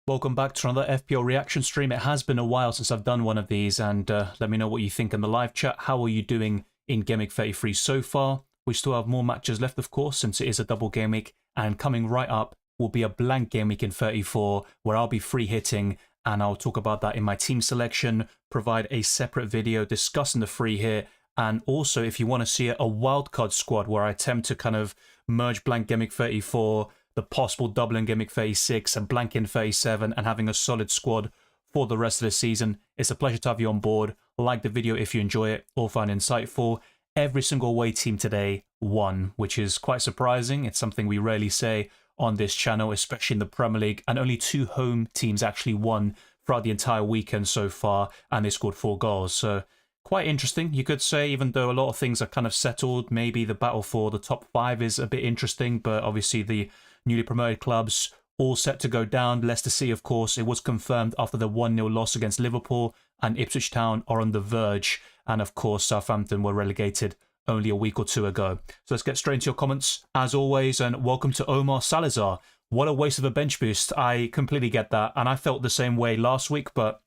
Welcome back to another FPL reaction stream. It has been a while since I've done one of these, and let me know what you think in the live chat. How are you doing in Game Week 33 so far? We still have more matches left, of course, since it is a double game week, and coming right up will be a blank game week in 34, where I'll be free hitting, and I'll talk about that in my team selection, provide a separate video discussing the free hit, and also if you want to see a wildcard squad where I attempt to kind of merge blank game week 34, the possible double in Game Week 36 and blank in 37 and having a solid squad for the rest of the season. It's a pleasure to have you on board. Like the video if you enjoy it or find it insightful. Every single away team today won, which is quite surprising. It's something we rarely say on this channel, especially in the Premier League, and only 2 home teams actually won throughout the entire weekend so far, and they scored 4 goals. So quite interesting, you could say, even though a lot of things are kind of settled. Maybe the battle for the top 5 is a bit interesting, but obviously the newly promoted clubs all set to go down. Leicester City, of course, it was confirmed after the 1-0 loss against Liverpool, and Ipswich Town are on the verge. And of course, Southampton were relegated only a week or 2 ago. So let's get straight into your comments, as always, and welcome to Omar Salazar. What a waste of a bench boost. I completely get that, and I felt the same way last week, but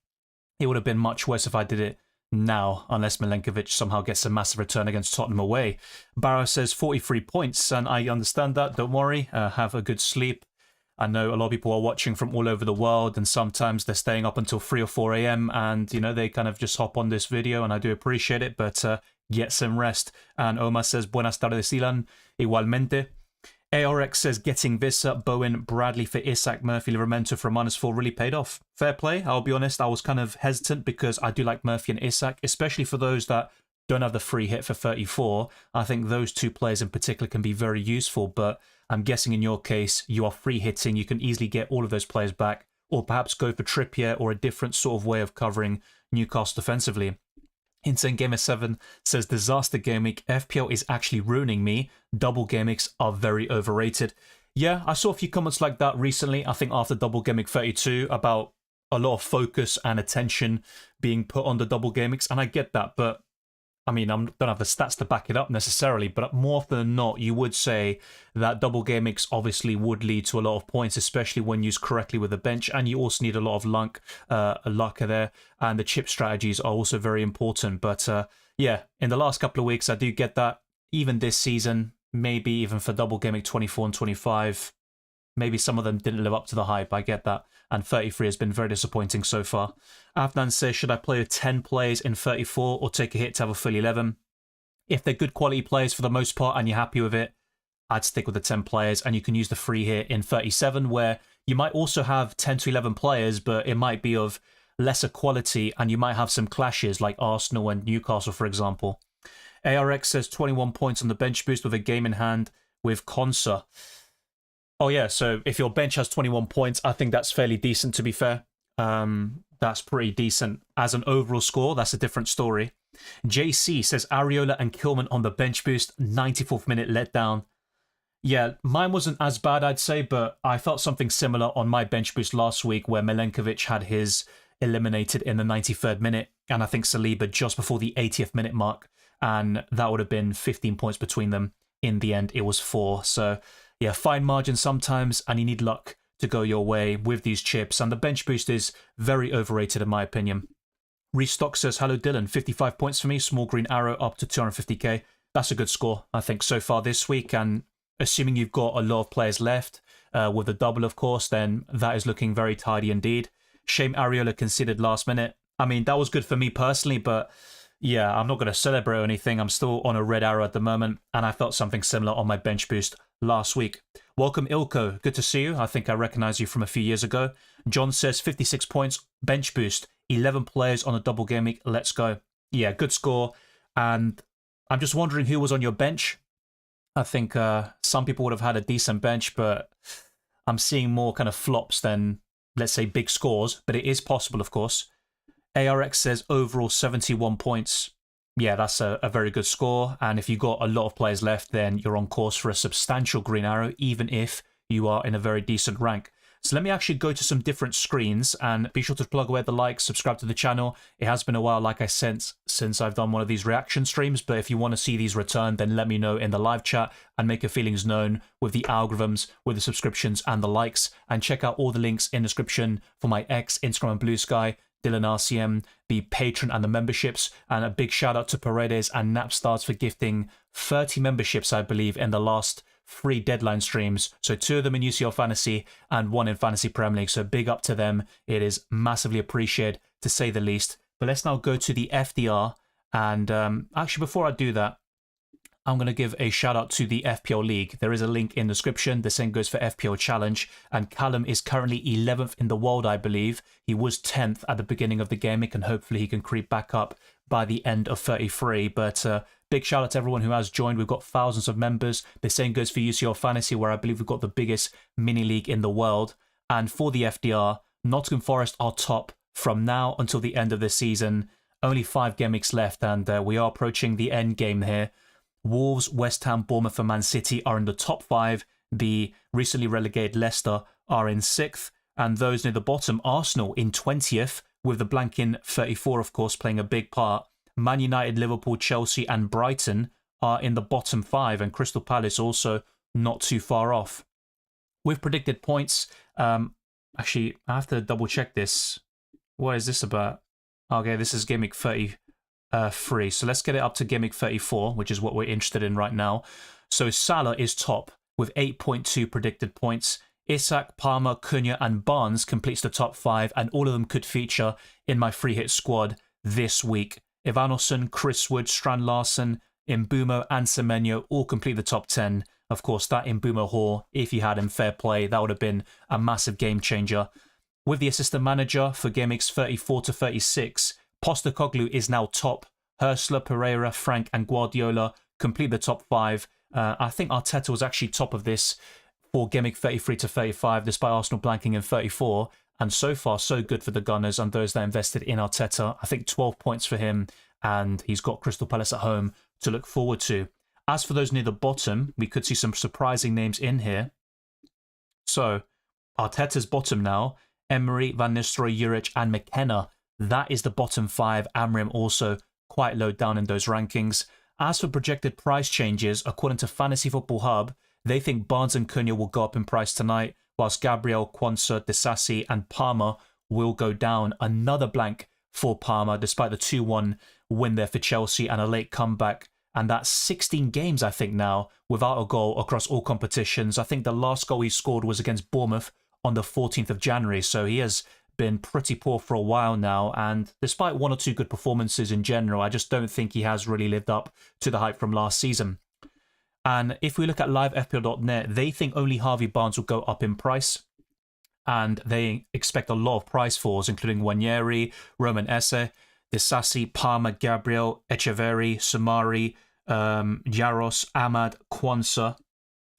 it would have been much worse if I did it now, unless Milenkovic somehow gets a massive return against Tottenham away. Barrow says 43 points, and I understand that. Don't worry. Have a good sleep. I know a lot of people are watching from all over the world, and sometimes they're staying up until 3 or 4 a.m. and, you know, they kind of just hop on this video, and I do appreciate it, but get some rest. And Omar says, Buenas tardes, Ilan. Igualmente. ARX says getting Vissa, Bowen, Bradley for Isak, Murphy, Livramento for -4 really paid off. Fair play. I'll be honest, I was kind of hesitant because I do like Murphy and Isak, especially for those that don't have the free hit for 34. I think those 2 players in particular can be very useful, but I'm guessing in your case, you are free hitting. You can easily get all of those players back, or perhaps go for Trippier or a different sort of way of covering Newcastle defensively. Insane Gamer 7 says, disaster game week. FPL is actually ruining me. Double game weeks are very overrated. Yeah, I saw a few comments like that recently. I think after double game week 32 about a lot of focus and attention being put on the double game weeks, and I get that, but I mean, I don't have the stats to back it up necessarily, but more often than not, you would say that double game weeks obviously would lead to a lot of points, especially when used correctly with the bench, and you also need a lot of luck there, and the chip strategies are also very important. But yeah, in the last couple of weeks, I do get that. Even this season, maybe even for double game week 24 and 25, maybe some of them didn't live up to the hype. I get that. And 33 has been very disappointing so far. Afnan says, should I play with 10 players in 34 or take a hit to have a full 11? If they're good quality players for the most part and you're happy with it, I'd stick with the 10 players, and you can use the free hit in 37, where you might also have 10 to 11 players, but it might be of lesser quality and you might have some clashes like Arsenal and Newcastle, for example. ARX says 21 points on the bench boost with a game in hand with Consa. Oh yeah, so if your bench has 21 points, I think that's fairly decent, to be fair. That's pretty decent. As an overall score, that's a different story. JC says Areola and Kilman on the bench boost, 94th minute letdown. Yeah, mine wasn't as bad, I'd say, but I felt something similar on my bench boost last week where Milenkovic had his eliminated in the 93rd minute, and I think Saliba just before the 80th minute mark, and that would have been 15 points between them. In the end, it was 4, so yeah, fine margin sometimes, and you need luck to go your way with these chips, and the bench boost is very overrated in my opinion. Restock says, hello Dylan, 55 points for me, small green arrow up to 250k. That's a good score, I think, so far this week, and assuming you've got a lot of players left, with the double, of course, then that is looking very tidy indeed. Shame Areola considered last minute. I mean, that was good for me personally, but yeah, I'm not going to celebrate or anything. I'm still on a red arrow at the moment, and I felt something similar on my bench boost last week. Welcome, Ilko. Good to see you. I think I recognize you from a few years ago. John says 56 points, bench boost, 11 players on a double game week. Let's go. Yeah, good score. And I'm just wondering who was on your bench. I think some people would have had a decent bench, but I'm seeing more kind of flops than, let's say, big scores. But it is possible, of course. ARX says overall 71 points. Yeah, that's a very good score. And if you've got a lot of players left, then you're on course for a substantial green arrow, even if you are in a very decent rank. So let me actually go to some different screens, and be sure to plug away the like, subscribe to the channel. It has been a while, like I said, since I've done one of these reaction streams, but if you want to see these return, then let me know in the live chat and make your feelings known with the algorithms, with the subscriptions and the likes. And check out all the links in the description for my X, Instagram and Blue Sky, Dylan RCM, the patron and the memberships. And a big shout out to Paredes and Napstars for gifting 30 memberships, I believe, in the last 3 deadline streams. So 2 of them in UCL Fantasy and 1 in Fantasy Premier League. So big up to them. It is massively appreciated, to say the least. But let's now go to the FDR. And actually, before I do that, I'm going to give a shout out to the FPL League. There is a link in the description. The same goes for FPL Challenge. And Callum is currently 11th in the world, I believe. He was 10th at the beginning of the game, and hopefully he can creep back up by the end of 33. But big shout out to everyone who has joined. We've got thousands of members. The same goes for UCL Fantasy, where I believe we've got the biggest mini league in the world. And for the FDR, Nottingham Forest are top from now until the end of the season. Only 5 game weeks left, and we are approaching the end game here. Wolves, West Ham, Bournemouth and Man City are in the top 5. The recently relegated Leicester are in 6th. And those near the bottom, Arsenal in 20th, with the blank in 34, of course, playing a big part. Man United, Liverpool, Chelsea and Brighton are in the bottom 5. And Crystal Palace also not too far off. With predicted points, actually, I have to double check this. What is this about? Okay, this is Game Week 33. So let's get it up to Game Week 34, which is what we're interested in right now. So Salah is top with 8.2 predicted points. Isak, Palmer, Cunha and Barnes completes the top 5, and all of them could feature in my free hit squad this week. Ivanilson, Chris Wood, Strand Larsen, Mbumo and Semenyo all complete the top 10. Of course, that Mbumo haul, if you had him, fair play, that would have been a massive game changer. With the assistant manager for Game Weeks 34 to 36, Postecoglou is now top. Hörsler, Pereira, Frank and Guardiola complete the top 5. I think Arteta was actually top of this for Game Week 33 to 35, despite Arsenal blanking in 34. And so far, so good for the Gunners and those that invested in Arteta. I think 12 points for him, and he's got Crystal Palace at home to look forward to. As for those near the bottom, we could see some surprising names in here. So, Arteta's bottom now. Emery, Van Nistelrooy, Juric and McKenna. That is the bottom 5. Amrim also quite low down in those rankings. As for projected price changes, according to Fantasy Football Hub, they think Barnes and Cunha will go up in price tonight, whilst Gabriel, Quansah, Disasi and Palmer will go down. Another blank for Palmer, despite the 2-1 win there for Chelsea and a late comeback. And that's 16 games, I think, now, without a goal across all competitions. I think the last goal he scored was against Bournemouth on the 14th of January, so he has been pretty poor for a while now, and despite 1 or 2 good performances in general, I just don't think he has really lived up to the hype from last season. And if we look at livefpl.net, they think only Harvey Barnes will go up in price, and they expect a lot of price falls, including Wanyeri, Roman Esse, Disasi, Palmer, Gabriel, Echeverri, Sumari, Jaros, Ahmad, Quansah.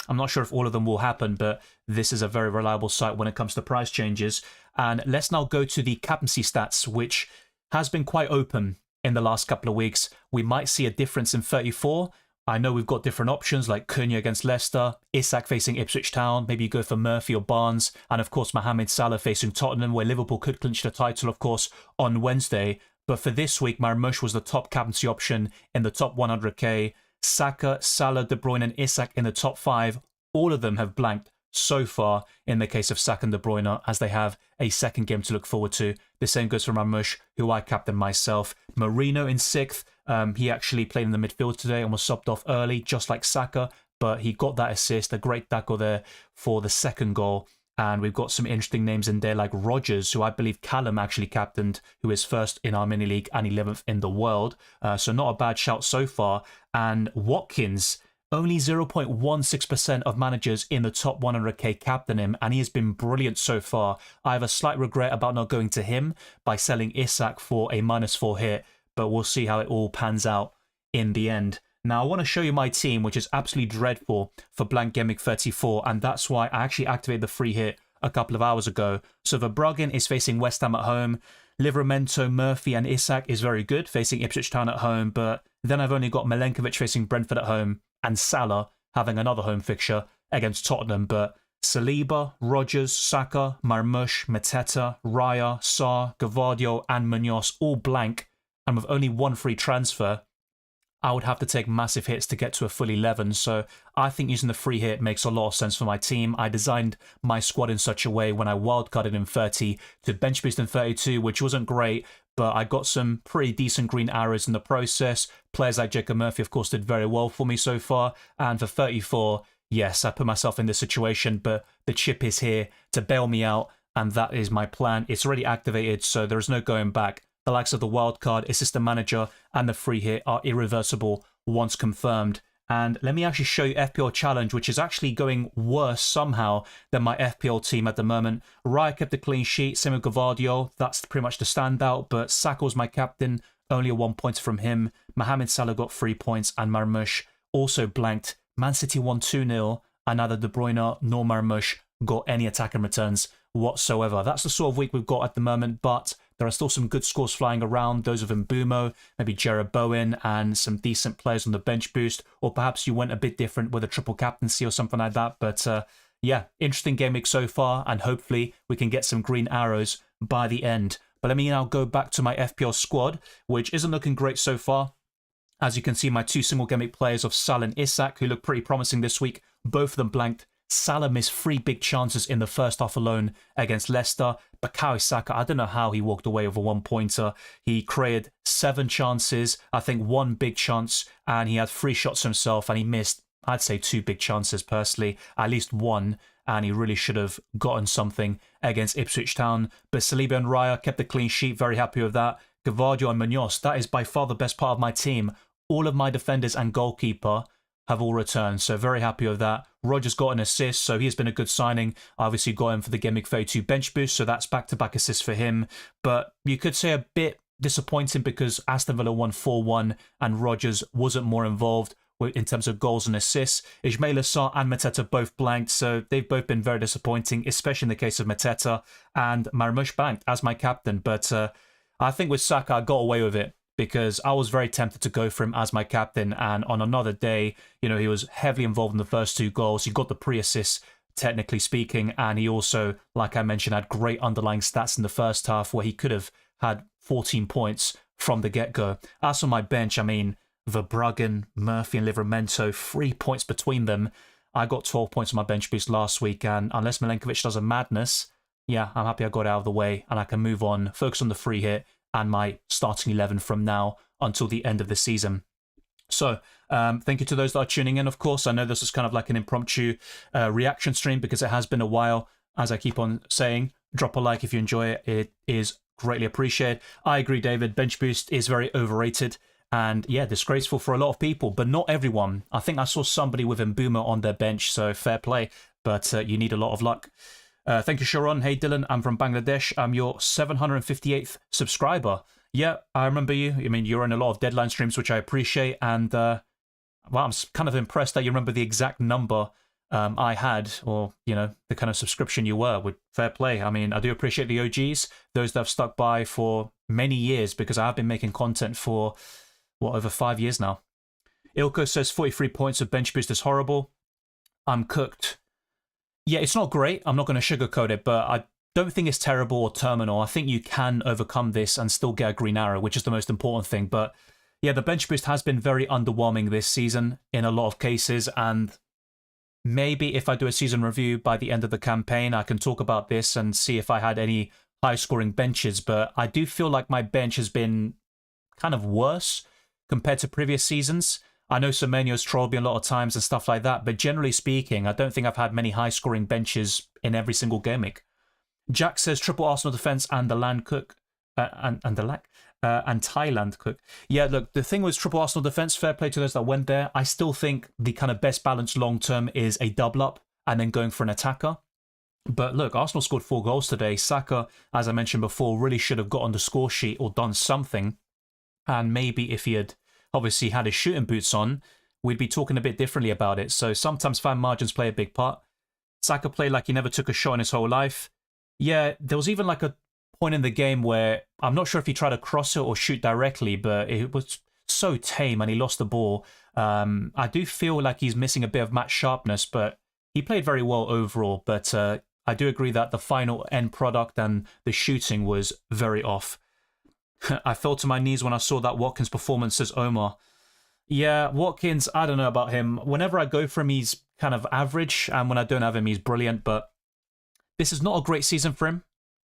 I'm not sure if all of them will happen, but this is a very reliable site when it comes to price changes. And let's now go to the captaincy stats, which has been quite open in the last couple of weeks. We might see a difference in 34. I know we've got different options like Cunha against Leicester, Isak facing Ipswich Town, maybe you go for Murphy or Barnes, and of course Mohamed Salah facing Tottenham, where Liverpool could clinch the title, of course, on Wednesday. But for this week, Marmoush was the top captaincy option in the top 100k. Saka, Salah, De Bruyne and Isak in the top 5. All of them have blanked so far in the case of Saka and De Bruyne, as they have a second game to look forward to. The same goes for Marmoush, who I captained myself. Marino in 6th. He actually played in the midfield today and was subbed off early, just like Saka, but he got that assist, a great tackle there for the second goal. And we've got some interesting names in there like Rodgers, who I believe Callum actually captained, who is 1st in our mini league and 11th in the world. So not a bad shout so far. And Watkins, only 0.16% of managers in the top 100k captain him, and he has been brilliant so far. I have a slight regret about not going to him by selling Isak for a -4 hit, but we'll see how it all pans out in the end. Now, I want to show you my team, which is absolutely dreadful for Blank Gameweek 34, and that's why I actually activated the free hit a couple of hours ago. So Verbruggen is facing West Ham at home. Livramento, Murphy and Isak is very good, facing Ipswich Town at home, but then I've only got Milenkovic facing Brentford at home, and Salah having another home fixture against Tottenham. But Saliba, Rodgers, Saka, Marmoush, Mateta, Raya, Sarr, Gvardio, and Munoz all blank, and with only one free transfer, I would have to take massive hits to get to a full 11. So I think using the free hit makes a lot of sense for my team. I designed my squad in such a way when I wildcarded in 30 to bench boost in 32, which wasn't great, but I got some pretty decent green arrows in the process. Players like Jacob Murphy, of course, did very well for me so far. And for 34, yes, I put myself in this situation, but the chip is here to bail me out, and that is my plan. It's already activated, so there is no going back. The likes of the wildcard, assistant manager, and the free hit are irreversible once confirmed. And let me actually show you FPL Challenge, which is actually going worse somehow than my FPL team at the moment. Raya kept a clean sheet, same with Gvardio. That's pretty much the standout, but Saka was my captain, only a 1 point from him. Mohamed Salah got 3 points, and Marmoush also blanked. Man City won 2-0, and neither De Bruyne nor Marmoush got any attacking returns whatsoever. That's the sort of week we've got at the moment, but there are still some good scores flying around, those of Mbumo, maybe Jared Bowen, and some decent players on the bench boost, or perhaps you went a bit different with a triple captaincy or something like that. But yeah, interesting game week so far, and hopefully we can get some green arrows by the end. But let me now go back to my FPL squad, which isn't looking great so far. As you can see, my two single game week players of Salah and Isak, who look pretty promising this week, both of them blanked. Salah missed 3 big chances in the first half alone against Leicester. Bukayo Saka, I don't know how he walked away with a 1-pointer. He created 7 chances, I think 1 big chance, and he had 3 shots himself, and he missed, I'd say, 2 big chances personally, at least 1, and he really should have gotten something against Ipswich Town. But Saliba and Raya kept a clean sheet, very happy with that. Gvardio and Munoz, that is by far the best part of my team. All of my defenders and goalkeeper have all returned, so very happy with that. Rodgers got an assist, so he's been a good signing. I obviously got him for the Game Week 32 bench boost, so that's back-to-back assists for him. But you could say a bit disappointing because Aston Villa won 4-1 and Rodgers wasn't more involved in terms of goals and assists. Ismaila Sarr and Mateta both blanked, so they've both been very disappointing, especially in the case of Mateta, and Marmoush blanked as my captain. But I think with Saka, I got away with it, because I was very tempted to go for him as my captain, and on another day, you know, he was heavily involved in the first 2 goals. He got the pre-assists, technically speaking, and he also, like I mentioned, had great underlying stats in the first half where he could have had 14 points from the get-go. As for my bench, I mean, Verbruggen, Murphy and Livramento, 3 points between them. I got 12 points on my bench boost last week, and unless Milenkovic does a madness, yeah, I'm happy I got it out of the way, and I can move on, focus on the free hit, and my starting 11 from now until the end of the season. So, thank you to those that are tuning in, of course. I know this is kind of like an impromptu reaction stream because it has been a while. As I keep on saying, drop a like if you enjoy it. It is greatly appreciated. I agree, David. Bench boost is very overrated and, yeah, disgraceful for a lot of people, but not everyone. I think I saw somebody with Mbumo on their bench, so fair play, but you need a lot of luck. Thank you, Sharon. Hey, Dylan, I'm from Bangladesh. I'm your 758th subscriber. Yeah, I remember you. I mean, you're in a lot of deadline streams, which I appreciate. And, well, I'm kind of impressed that you remember the exact number I had, or, you know, the kind of subscription you were. With fair play. I mean, I do appreciate the OGs, those that have stuck by for many years, because I have been making content for, what, over 5 years now. Ilko says 43 points of bench boost is horrible. I'm cooked. Yeah, it's not great. I'm not going to sugarcoat it, but I don't think it's terrible or terminal. I think you can overcome this and still get a green arrow, which is the most important thing. But yeah, the bench boost has been very underwhelming this season in a lot of cases. And maybe if I do a season review by the end of the campaign, I can talk about this and see if I had any high-scoring benches. But I do feel like my bench has been kind of worse compared to previous seasons. I know Semenyo's trolled me a lot of times and stuff like that, but generally speaking, I don't think I've had many high-scoring benches in every single game week. Jack says triple Arsenal defense and the land cook, and Thailand cook. Yeah, look, the thing was triple Arsenal defense. Fair play to those that went there. I still think the kind of best balance long term is a double up and then going for an attacker. But look, Arsenal scored 4 goals today. Saka, as I mentioned before, really should have got on the score sheet or done something. And maybe if he had obviously had his shooting boots on, we'd be talking a bit differently about it. So sometimes fan margins play a big part. Saka played like he never took a shot in his whole life. Yeah, there was even like a point in the game where I'm not sure if he tried to cross it or shoot directly, but it was so tame and he lost the ball. I do feel like he's missing a bit of match sharpness, but he played very well overall, but I do agree that the final end product and the shooting was very off. I fell to my knees when I saw that Watkins performance, says Omar. Yeah, Watkins, I don't know about him. Whenever I go for him, he's kind of average, and when I don't have him, he's brilliant, but this is not a great season for him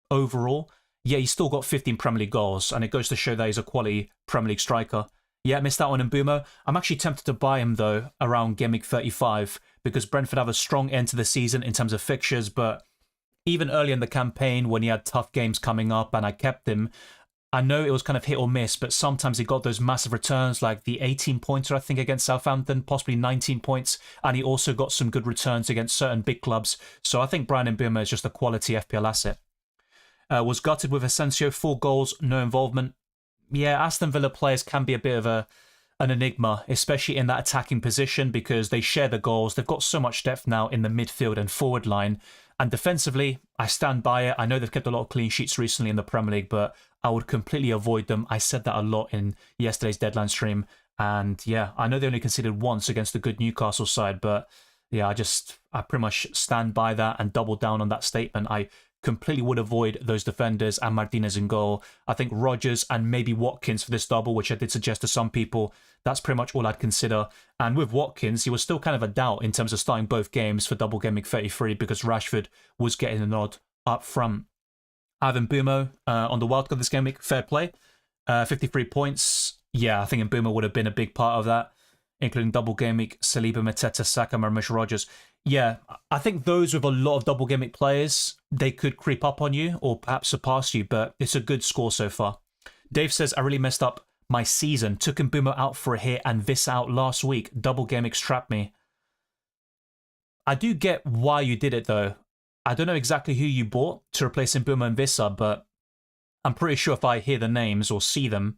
overall. Yeah, he's still got 15 Premier League goals, and it goes to show that he's a quality Premier League striker. Yeah, missed out on Mbeumo. I'm actually tempted to buy him, though, around Game Week 35, because Brentford have a strong end to the season in terms of fixtures, but even early in the campaign, when he had tough games coming up and I kept him, I know it was kind of hit or miss, but sometimes he got those massive returns, like the 18-pointer, I think, against Southampton, possibly 19 points, and he also got some good returns against certain big clubs. So I think Bryan Mbeumo is just a quality FPL asset. Was gutted with Asensio, 4 goals, no involvement. Yeah, Aston Villa players can be a bit of an enigma, especially in that attacking position, because they share the goals. They've got so much depth now in the midfield and forward line. And defensively, I stand by it. I know they've kept a lot of clean sheets recently in the Premier League, but I would completely avoid them. I said that a lot in yesterday's deadline stream. And yeah, I know they only conceded once against the good Newcastle side, but yeah, I pretty much stand by that and double down on that statement. I completely would avoid those defenders and Martinez in goal. I think Rodgers and maybe Watkins for this double, which I did suggest to some people. That's pretty much all I'd consider. And with Watkins, he was still kind of a doubt in terms of starting both games for Double Gameweek 33 because Rashford was getting a nod up front. Ivan Mbeumo on the wildcard this game week, fair play. 53 points. Yeah, I think Mbeumo would have been a big part of that, including Double Gameweek, Saliba, Mateta, Saka, Marmoush, Rodgers. Yeah, I think those with a lot of Double Gameweek players, they could creep up on you or perhaps surpass you, but it's a good score so far. Dave says, I really messed up my season. Took Mbeumo out for a hit and this out last week. Double Gameweek trapped me. I do get why you did it though. I don't know exactly who you bought to replace Mbeumo and Vissa, but I'm pretty sure if I hear the names or see them,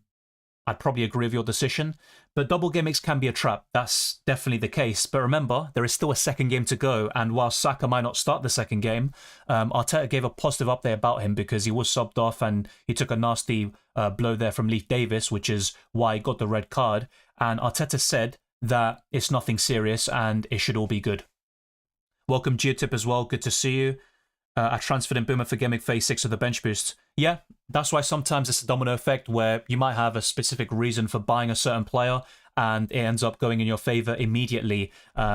I'd probably agree with your decision. But double gimmicks can be a trap. That's definitely the case. But remember, there is still a second game to go. And while Saka might not start the second game, Arteta gave a positive update about him because he was subbed off and he took a nasty blow there from Leif Davis, which is why he got the red card. And Arteta said that it's nothing serious and it should all be good. Welcome, Geotip, as well. Good to see you. I transferred in Boomer for Gimmick Phase 6 of the bench boost. Yeah, that's why sometimes it's a domino effect where you might have a specific reason for buying a certain player and it ends up going in your favour immediately.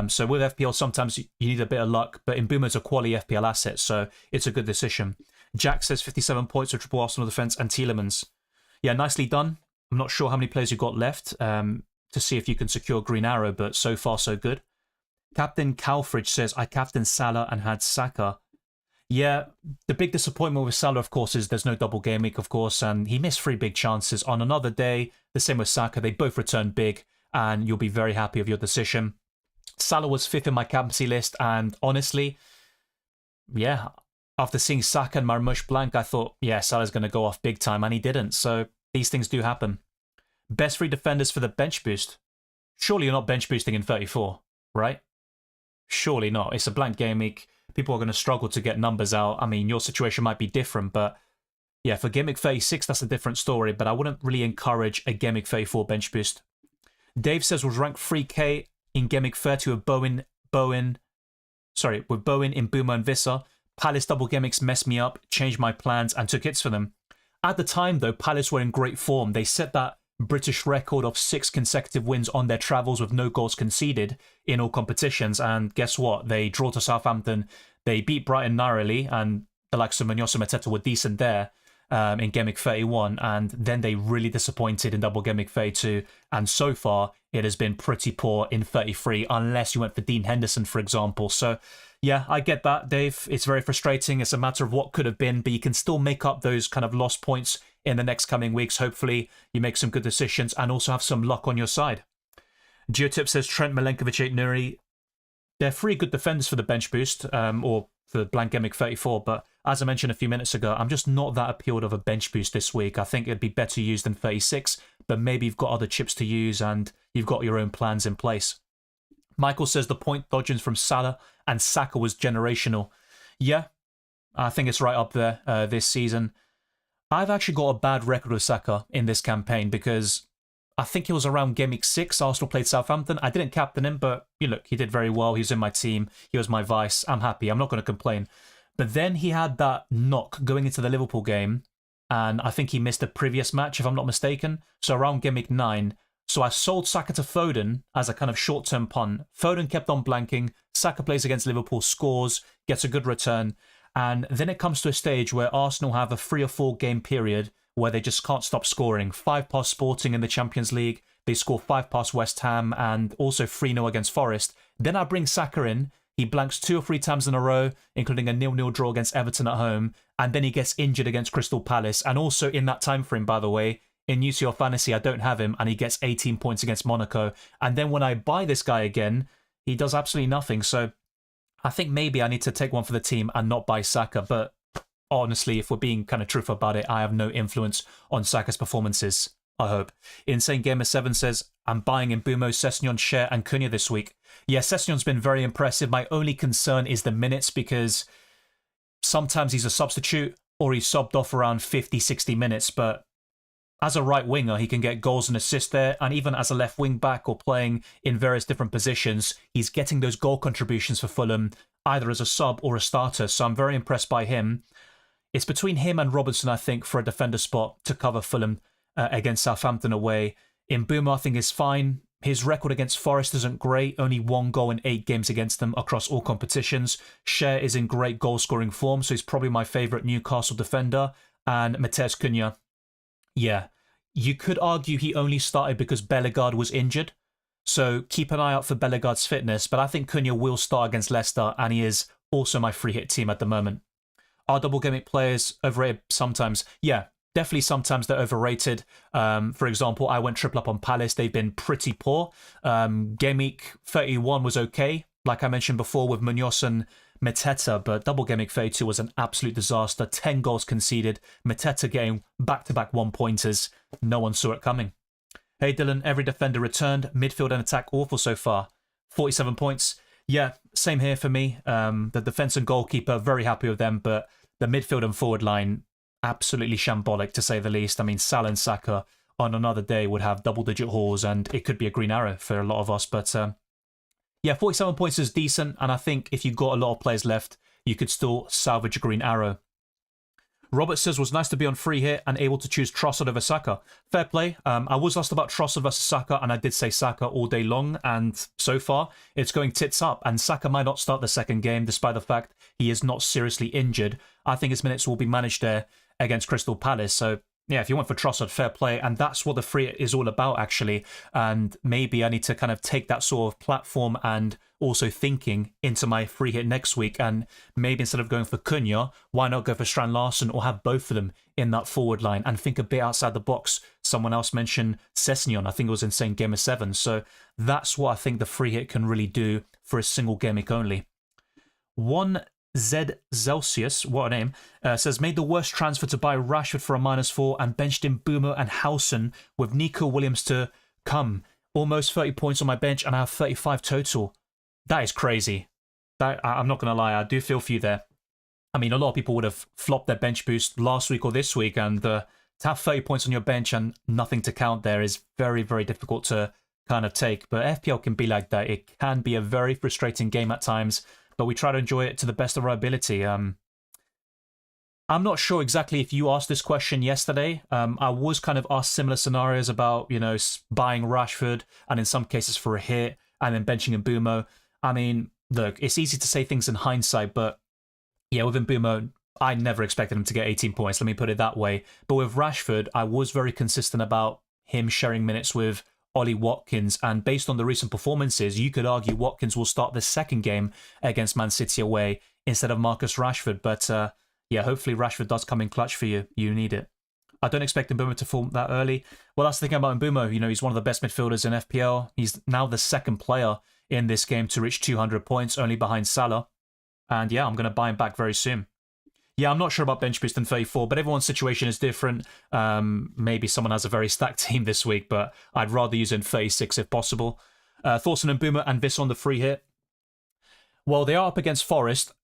So with FPL, sometimes you need a bit of luck, but in Boomer's a quality FPL asset, so it's a good decision. Jack says 57 points for triple Arsenal defence and Tielemans. Yeah, nicely done. I'm not sure how many players you've got left to see if you can secure Green Arrow, but so far so good. Captain Calfridge says, I captained Salah and had Saka. Yeah, the big disappointment with Salah, of course, is there's no double game week, of course, and he missed 3 big chances on another day. The same with Saka. They both returned big, and you'll be very happy with your decision. Salah was 5th in my captaincy list, and honestly, yeah, after seeing Saka and Marmoush blank, I thought, yeah, Salah's going to go off big time, and he didn't, so these things do happen. Best 3 defenders for the bench boost. Surely you're not bench boosting in 34, right? Surely not. It's a blank game week. People are going to struggle to get numbers out. I mean, your situation might be different, but yeah, for Gimmick 36, that's a different story, but I wouldn't really encourage a Gimmick 34 bench boost. Dave says was ranked 3k in Gimmick 30 with Bowen, in Mbeumo and Vissa. Palace double gimmicks messed me up, changed my plans, and took hits for them. At the time, though, Palace were in great form. They set that British record of 6 consecutive wins on their travels with no goals conceded in all competitions. And guess what? They draw to Southampton. They beat Brighton narrowly, and the likes of Munoz and Mateta were decent there in Gimmick 31. And then they really disappointed in double Gimmick 32. And so far, it has been pretty poor in 33, unless you went for Dean Henderson, for example. So yeah, I get that, Dave. It's very frustrating. It's a matter of what could have been, but you can still make up those kind of lost points in the next coming weeks. Hopefully, you make some good decisions and also have some luck on your side. Geotip says Trent, Milenkovic, Nuri. They're 3 good defenders for the bench boost, or for Blank Gameweek 34, but as I mentioned a few minutes ago, I'm just not that appealed of a bench boost this week. I think it'd be better used than 36, but maybe you've got other chips to use and you've got your own plans in place. Michael says the point dodging from Salah and Saka was generational. Yeah, I think it's right up there this season. I've actually got a bad record with Saka in this campaign because I think it was around Game Week 6, Arsenal played Southampton. I didn't captain him, but look, he did very well. He was in my team. He was my vice. I'm happy. I'm not going to complain. But then he had that knock going into the Liverpool game, and I think he missed the previous match, if I'm not mistaken. So around Game Week 9. So I sold Saka to Foden as a kind of short-term punt. Foden kept on blanking. Saka plays against Liverpool, scores, gets a good return. And then it comes to a stage where Arsenal have a 3 or 4 game period where they just can't stop scoring. 5 past Sporting in the Champions League. They score 5 past West Ham and also 3-0 against Forest. Then I bring Saka in. He blanks 2 or 3 times in a row, including a 0-0 draw against Everton at home. And then he gets injured against Crystal Palace. And also in that time frame, by the way, in UCL Fantasy, I don't have him, and he gets 18 points against Monaco. And then when I buy this guy again, he does absolutely nothing. So I think maybe I need to take one for the team and not buy Saka. But honestly, if we're being kind of truthful about it, I have no influence on Saka's performances, I hope. Insane Gamer 7 says, I'm buying in Mbumo, Sessegnon, Cher, and Cunha this week. Yeah, Sessegnon's been very impressive. My only concern is the minutes, because sometimes he's a substitute or he's subbed off around 50, 60 minutes. But as a right winger, he can get goals and assists there. And even as a left wing back or playing in various different positions, he's getting those goal contributions for Fulham, either as a sub or a starter. So I'm very impressed by him. It's between him and Robertson, I think, for a defender spot to cover Fulham against Southampton away. Mbumo, I think, is fine. His record against Forest isn't great. Only 1 goal in 8 games against them across all competitions. Cher is in great goal-scoring form, so he's probably my favourite Newcastle defender. And Matheus Cunha, yeah, you could argue he only started because Bellegarde was injured. So keep an eye out for Bellegarde's fitness. But I think Cunha will start against Leicester, and he is also my free hit team at the moment. Are Double Gameweek players overrated sometimes? Yeah, definitely sometimes they're overrated. For example, I went triple up on Palace. They've been pretty poor. Game Week 31 was okay, like I mentioned before, with Munoz and Mateta, but Double Game Week 32 was an absolute disaster. 10 goals conceded. Mateta getting back-to-back 1-pointers. No one saw it coming. Hey Dylan, every defender returned. Midfield and attack awful so far. 47 points. Yeah, same here for me. The defence and goalkeeper, very happy with them, but the midfield and forward line, absolutely shambolic to say the least. I mean, Salah and Saka on another day would have double-digit hauls, and it could be a green arrow for a lot of us. But yeah, 47 points is decent, and I think if you've got a lot of players left, you could still salvage a green arrow. Robert says, was nice to be on free hit and able to choose Trossard over Saka. Fair play. I was asked about Trossard versus Saka, and I did say Saka all day long, and so far, it's going tits up, and Saka might not start the second game, despite the fact he is not seriously injured. I think his minutes will be managed there against Crystal Palace, so yeah, if you went for Trossard, fair play, and that's what the free hit is all about, actually, and maybe I need to kind of take that sort of platform and also thinking into my free hit next week, and maybe instead of going for Cunha, why not go for Strand Larsen or have both of them in that forward line and think a bit outside the box. Someone else mentioned Sessegnon, I think it was Insane Gamer 7, so that's what I think the free hit can really do for a single gimmick only. Z Celsius, what a name, says, made the worst transfer to buy Rashford for a -4 and benched in Mbumo and Howson with Nico Williams to come. Almost 30 points on my bench and I have 35 total. That is crazy. I'm not going to lie, I do feel for you there. I mean, a lot of people would have flopped their bench boost last week or this week, and to have 30 points on your bench and nothing to count there is very, very difficult to kind of take. But FPL can be like that. It can be a very frustrating game at times, but we try to enjoy it to the best of our ability. I'm not sure exactly if you asked this question yesterday. I was kind of asked similar scenarios about, you know, buying Rashford and in some cases for a hit and then benching Mbumo. I mean, look, it's easy to say things in hindsight, but yeah, with Mbumo, I never expected him to get 18 points, let me put it that way. But with Rashford, I was very consistent about him sharing minutes with Ollie Watkins, and based on the recent performances, you could argue Watkins will start the second game against Man City away instead of Marcus Rashford. But yeah, hopefully Rashford does come in clutch for you. You need it. I don't expect Mbumo to form that early. Well, that's the thing about Mbumo. You know, he's one of the best midfielders in FPL. He's now the second player in this game to reach 200 points, only behind Salah. And yeah, I'm going to buy him back very soon. Yeah, I'm not sure about bench boost in 34, but everyone's situation is different. Maybe someone has a very stacked team this week, but I'd rather use it in 36 if possible. Thorson and Boomer and Viss on the free hit. Well, they are up against Forest,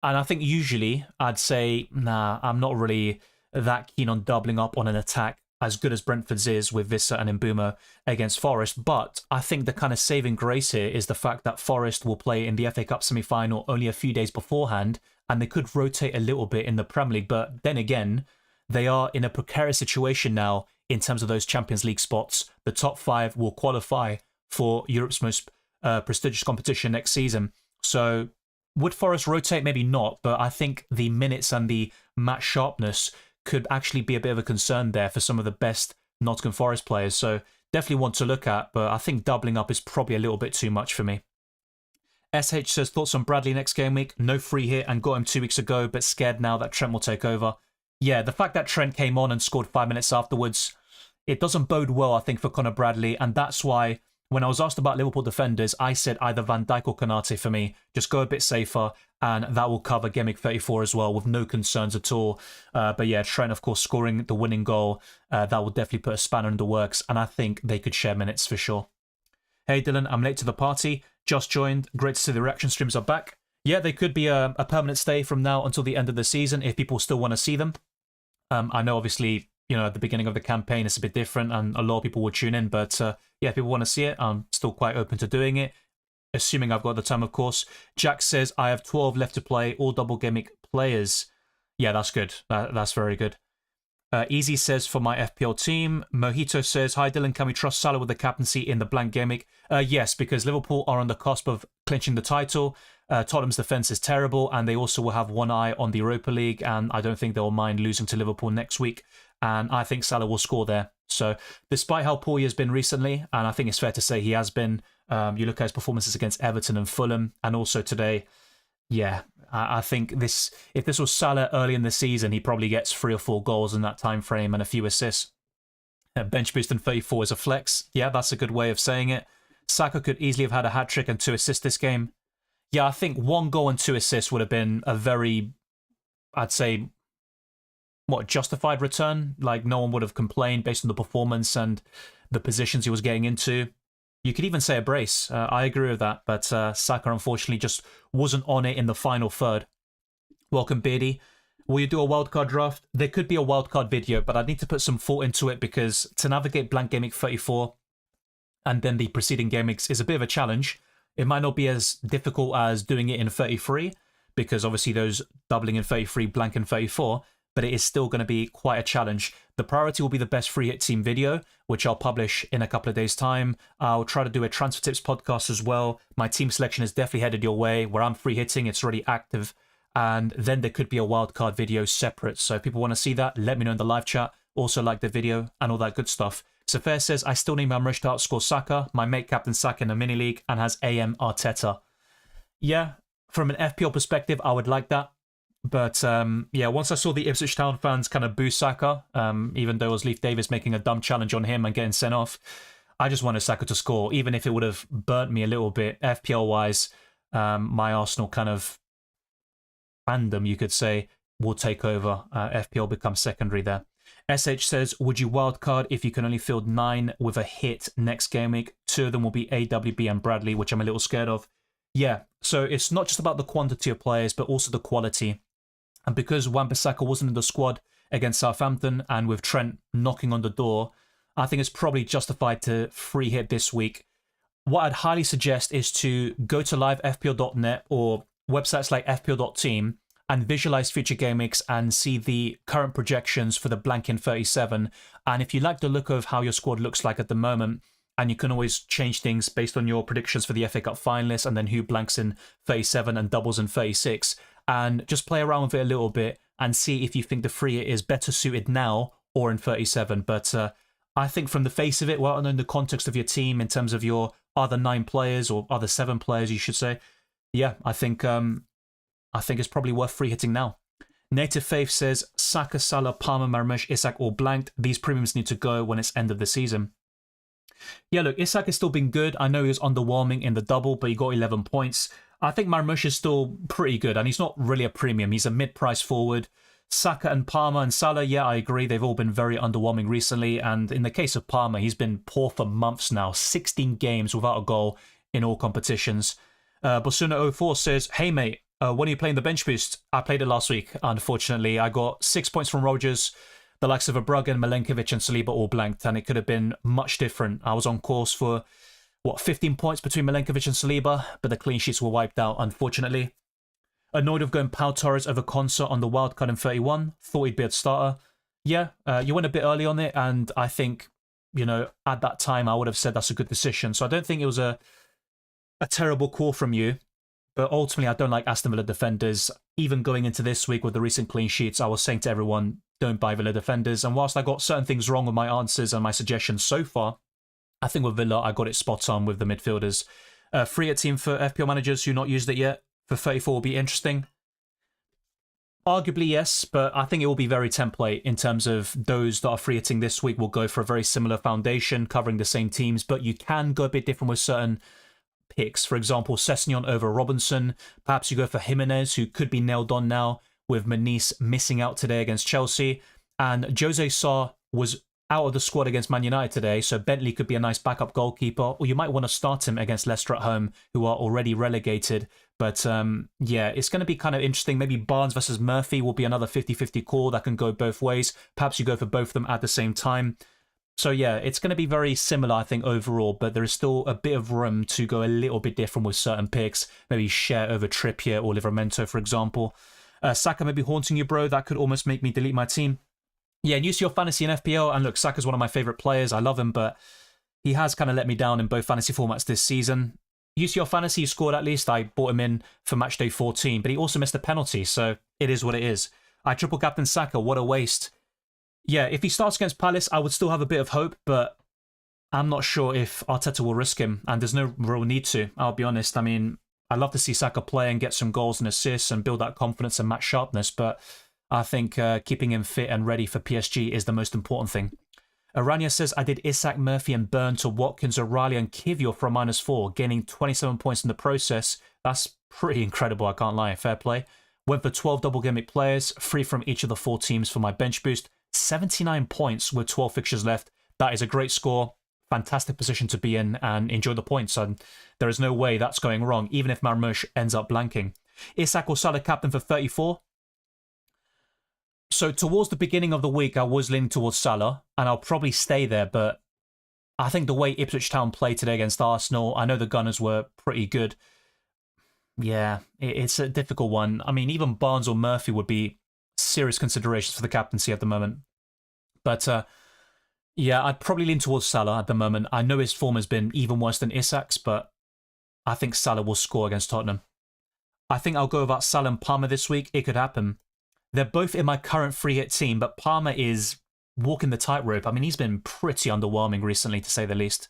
and I think usually I'd say, nah, I'm not really that keen on doubling up on an attack as good as Brentford's is with Vissa and Mbeumo against Forest. But I think the kind of saving grace here is the fact that Forest will play in the FA Cup semi-final only a few days beforehand, and they could rotate a little bit in the Premier League. But then again, they are in a precarious situation now in terms of those Champions League spots. The top 5 will qualify for Europe's most prestigious competition next season. So would Forest rotate? Maybe not, but I think the minutes and the match sharpness could actually be a bit of a concern there for some of the best Nottingham Forest players. So definitely one to look at, but I think doubling up is probably a little bit too much for me. SH says, thoughts on Bradley next game week? No free hit and got him 2 weeks ago, but scared now that Trent will take over. Yeah, the fact that Trent came on and scored 5 minutes afterwards, it doesn't bode well, I think, for Conor Bradley. And that's why when I was asked about Liverpool defenders, I said either Van Dijk or Konate for me. Just go a bit safer, and that will cover Game Week 34 as well with no concerns at all. But yeah, Trent, of course, scoring the winning goal, that will definitely put a spanner in the works, and I think they could share minutes for sure. Hey Dylan, I'm late to the party. Just joined. Great to see the reaction streams are back. Yeah, they could be a permanent stay from now until the end of the season if people still want to see them. I know, obviously, at the beginning of the campaign, it's a bit different and a lot of people will tune in. But yeah, if people want to see it, I'm still quite open to doing it, assuming I've got the time, of course. Jack says, I have 12 left to play, all Double Gameweek players. Yeah, that's good. That's very good. Easy says, for my FPL team. Mojito says, hi Dylan, can we trust Salah with the captaincy in the Blank Gameweek? Yes, because Liverpool are on the cusp of clinching the title. Tottenham's defence is terrible, and they also will have one eye on the Europa League, and I don't think they'll mind losing to Liverpool next week. And I think Salah will score there. So despite how poor he has been recently, and I think it's fair to say he has been, you look at his performances against Everton and Fulham, and also today, yeah, I think if this was Salah early in the season, he probably gets 3 or 4 goals in that time frame and a few assists. Bench boost in 34 is a flex. Yeah, that's a good way of saying it. Saka could easily have had a hat-trick and 2 assists this game. Yeah, I think 1 goal and 2 assists would have been a very, I'd say, justified return. Like, no one would have complained based on the performance and the positions he was getting into. You could even say a brace. I agree with that, but Saka unfortunately just wasn't on it in the final third. Welcome, Beardy. Will you do a wildcard draft? There could be a wildcard video, but I need to put some thought into it because to navigate Blank Gameweek 34 and then the preceding game weeks is a bit of a challenge. It might not be as difficult as doing it in 33 because obviously those doubling in 33, blank in 34, but it is still going to be quite a challenge. The priority will be the best free hit team video, which I'll publish in a couple of days' time. I'll try to do a transfer tips podcast as well. My team selection is definitely headed your way. Where I'm free hitting, it's already active. And then there could be a wildcard video separate. So if people want to see that, let me know in the live chat. Also like the video and all that good stuff. Safair says, I still need Mamrish to outscore Saka. My mate captain Saka in a mini league and has AM Arteta. Yeah, from an FPL perspective, I would like that. But yeah, once I saw the Ipswich Town fans kind of boo Saka, even though it was Leif Davis making a dumb challenge on him and getting sent off, I just wanted Saka to score, even if it would have burnt me a little bit FPL-wise. My Arsenal kind of fandom, you could say, will take over. FPL becomes secondary there. SH says, would you wildcard if you can only field 9 with a hit next game week? 2 of them will be AWB and Bradley, which I'm a little scared of. Yeah, so it's not just about the quantity of players, but also the quality. And because Wan-Bissaka wasn't in the squad against Southampton and with Trent knocking on the door, I think it's probably justified to free hit this week. What I'd highly suggest is to go to livefpl.net or websites like fpl.team and visualize future game weeks and see the current projections for the blank in 37. And if you like the look of how your squad looks like at the moment, and you can always change things based on your predictions for the FA Cup finalists and then who blanks in 37 and doubles in 36, and just play around with it a little bit and see if you think the free hit is better suited now or in 37. But I think from the face of it, well, in the context of your team, in terms of your other 9 players or other 7 players, you should say, yeah, I think it's probably worth free hitting now. Native Faith says, Saka, Salah, Palmer, Marmush, Isak all blanked. These premiums need to go when it's end of the season. Yeah, look, Isak has still been good. I know he was underwhelming in the double, but he got 11 points. I think Marmush is still pretty good, and he's not really a premium. He's a mid-price forward. Saka and Palmer and Salah, yeah, I agree. They've all been very underwhelming recently, and in the case of Palmer, he's been poor for months now. 16 games without a goal in all competitions. Bosuna04 says, hey, mate, when are you playing the bench boost? I played it last week, unfortunately. I got 6 points from Rogers. the likes of Abruggen, Milenkovic and Saliba all blanked, and it could have been much different. I was on course for, 15 points between Milenkovic and Saliba, but the clean sheets were wiped out, unfortunately. Annoyed of going Pau Torres over Konsa on the wildcard in 31. Thought he'd be a starter. Yeah, you went a bit early on it, and I think, at that time I would have said that's a good decision. So I don't think it was a terrible call from you. But ultimately, I don't like Aston Villa defenders. Even going into this week with the recent clean sheets, I was saying to everyone, don't buy Villa defenders. And whilst I got certain things wrong with my answers and my suggestions so far, I think with Villa, I got it spot on with the midfielders. Free at team for FPL managers who not used it yet for 34 will be interesting. Arguably, yes, but I think it will be very template in terms of those that are free hitting this week will go for a very similar foundation covering the same teams, but you can go a bit different with certain picks. For example, Sessegnon over Robinson. Perhaps you go for Jimenez, who could be nailed on now with Manice missing out today against Chelsea. And Jose Sarr was out of the squad against Man United today, so Bentley could be a nice backup goalkeeper, or you might want to start him against Leicester at home, who are already relegated. But yeah, it's going to be kind of interesting. Maybe Barnes versus Murphy will be another 50-50 call that can go both ways. Perhaps you go for both of them at the same time. So yeah, it's going to be very similar, I think, overall, but there is still a bit of room to go a little bit different with certain picks. Maybe Share over Trippier or Livramento, for example. Saka may be haunting you, bro. That could almost make me delete my team. Yeah, use your fantasy and FPL. And look, Saka's one of my favourite players. I love him, but he has kind of let me down in both fantasy formats this season. Use your fantasy, he scored at least. I bought him in for match day 14, but he also missed a penalty, so it is what it is. I triple captain Saka, what a waste. Yeah, if he starts against Palace, I would still have a bit of hope, but I'm not sure if Arteta will risk him, and there's no real need to, I'll be honest. I mean, I'd love to see Saka play and get some goals and assists and build that confidence and match sharpness, but I think keeping him fit and ready for PSG is the most important thing. Aranya says, I did Isak, Murphy and Burn to Watkins, O'Reilly and Kivior for a -4, gaining 27 points in the process. That's pretty incredible, I can't lie. Fair play. Went for 12 double gameweek players, 3 from each of the 4 teams for my bench boost. 79 points with 12 fixtures left. That is a great score. Fantastic position to be in and enjoy the points. And there is no way that's going wrong, even if Marmoush ends up blanking. Isak or Salah captain for 34. So towards the beginning of the week, I was leaning towards Salah, and I'll probably stay there, but I think the way Ipswich Town played today against Arsenal, I know the Gunners were pretty good. Yeah, it's a difficult one. I mean, even Barnes or Murphy would be serious considerations for the captaincy at the moment. But yeah, I'd probably lean towards Salah at the moment. I know his form has been even worse than Isak's, but I think Salah will score against Tottenham. I think I'll go about Salah and Palmer this week. It could happen. They're both in my current free hit team, but Palmer is walking the tightrope. I mean, he's been pretty underwhelming recently, to say the least.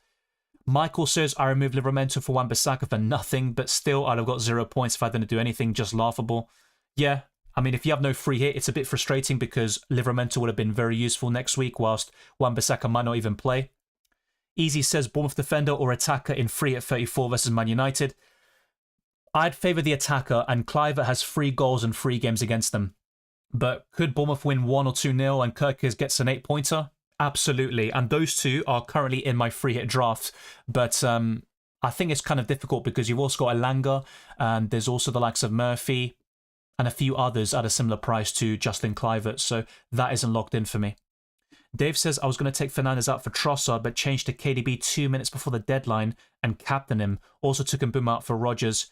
Michael says, I removed Livramento for Wan-Bissaka for nothing, but still I'd have got 0 points if I didn't do anything, just laughable. Yeah, I mean, if you have no free hit, it's a bit frustrating because Livramento would have been very useful next week, whilst Wan-Bissaka might not even play. Easy says, Bournemouth defender or attacker in free at 34 versus Man United. I'd favour the attacker, and Cliver has 3 goals and 3 games against them. But could Bournemouth win 1 or 2-0 and Kirkes gets an 8-pointer? Absolutely. And those 2 are currently in my free hit draft. But I think it's kind of difficult because you've also got Elanga, and there's also the likes of Murphy and a few others at a similar price to Justin Kluivert. So that isn't locked in for me. Dave says, I was going to take Fernandes out for Trossard, but changed to KDB 2 minutes before the deadline and captain him. Also took Mbeumo out for Rodgers.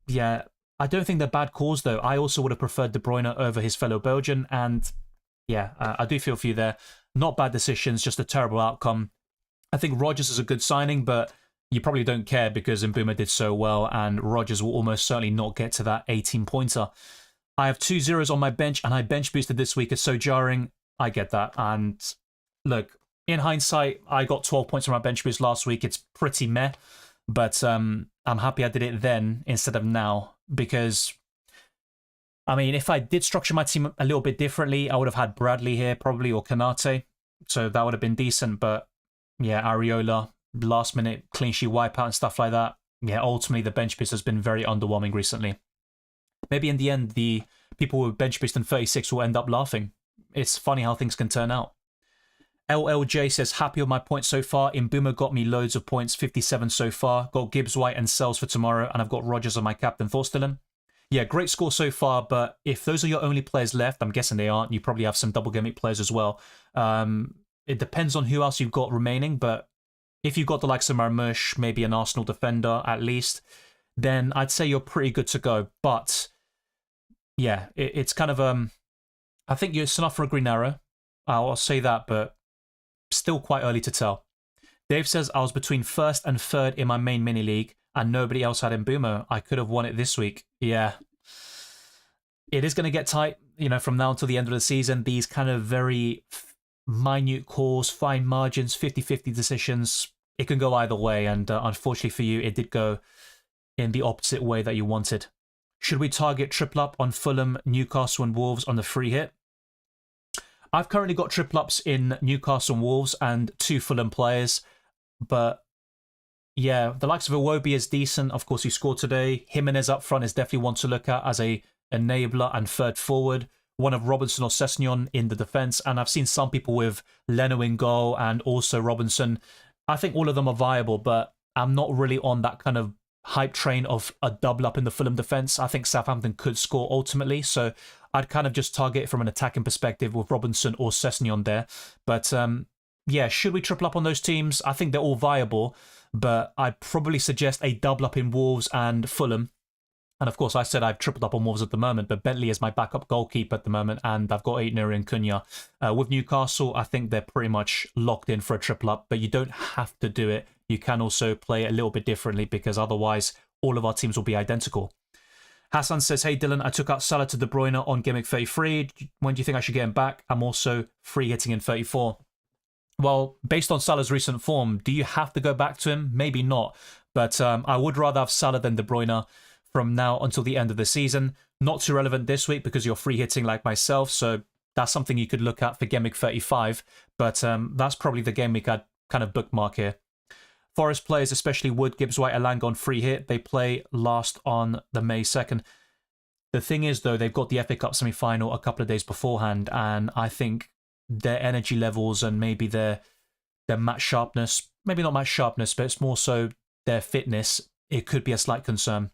Yeah, I don't think they're bad calls, though. I also would have preferred De Bruyne over his fellow Belgian, and yeah, I do feel for you there. Not bad decisions, just a terrible outcome. I think Rodgers is a good signing, but you probably don't care because Mbeumo did so well, and Rodgers will almost certainly not get to that 18-pointer. I have 2 zeros on my bench, and I bench boosted this week. It's so jarring. I get that. And look, in hindsight, I got 12 points on my bench boost last week. It's pretty meh, but I'm happy I did it then instead of now. Because, I mean, if I did structure my team a little bit differently, I would have had Bradley here probably, or Kanate. So that would have been decent. But yeah, Areola, last minute clean sheet wipeout and stuff like that. Yeah, ultimately the bench boost has been very underwhelming recently. Maybe in the end, the people who bench boost in 36 will end up laughing. It's funny how things can turn out. LLJ says, happy with my points so far. Mbeumo got me loads of points, 57 so far. Got Gibbs White and Sells for tomorrow, and I've got Rodgers on my captain. Thoughts, Dylan? Yeah, great score so far, but if those are your only players left, I'm guessing they aren't, you probably have some double gameweek players as well. It depends on who else you've got remaining, but if you've got the likes of Marmoush, maybe an Arsenal defender at least, then I'd say you're pretty good to go. But yeah, it's kind of I think it's enough for a green arrow. I'll say that, but still quite early to tell. Dave says, I was between first and third in my main mini league, and nobody else had Mbeumo. I could have won it this week. Yeah. It is going to get tight, from now until the end of the season. These kind of very minute calls, fine margins, 50-50 decisions, it can go either way. And unfortunately for you, it did go in the opposite way that you wanted. Should we target triple up on Fulham, Newcastle and Wolves on the free hit? I've currently got triple ups in Newcastle and Wolves and 2 Fulham players. But yeah, the likes of Iwobi is decent. Of course, he scored today. Jimenez up front is definitely one to look at as a enabler and third forward. One of Robinson or Sessegnon in the defence. And I've seen some people with Leno in goal and also Robinson. I think all of them are viable, but I'm not really on that kind of hype train of a double up in the Fulham defence. I think Southampton could score ultimately. So I'd kind of just target from an attacking perspective with Robinson or Sessegnon there. But yeah, should we triple up on those teams? I think they're all viable, but I'd probably suggest a double up in Wolves and Fulham. And of course, I said I've tripled up on Wolves at the moment, but Bentley is my backup goalkeeper at the moment, and I've got Aitner and Cunha. With Newcastle, I think they're pretty much locked in for a triple up, but you don't have to do it. You can also play it a little bit differently because otherwise all of our teams will be identical. Hassan says, hey Dylan, I took out Salah to De Bruyne on Gameweek 33. When do you think I should get him back? I'm also free hitting in 34. Well, based on Salah's recent form, do you have to go back to him? Maybe not, but I would rather have Salah than De Bruyne from now until the end of the season. Not too relevant this week because you're free hitting like myself, so that's something you could look at for Gameweek 35, but that's probably the game week I'd kind of bookmark here. Forest players, especially Wood, Gibbs White, Elanga on free hit, they play last on the May 2nd. The thing is, though, they've got the FA Cup semi-final a couple of days beforehand, and I think their energy levels and maybe their match sharpness, maybe not match sharpness, but it's more so their fitness, it could be a slight concern.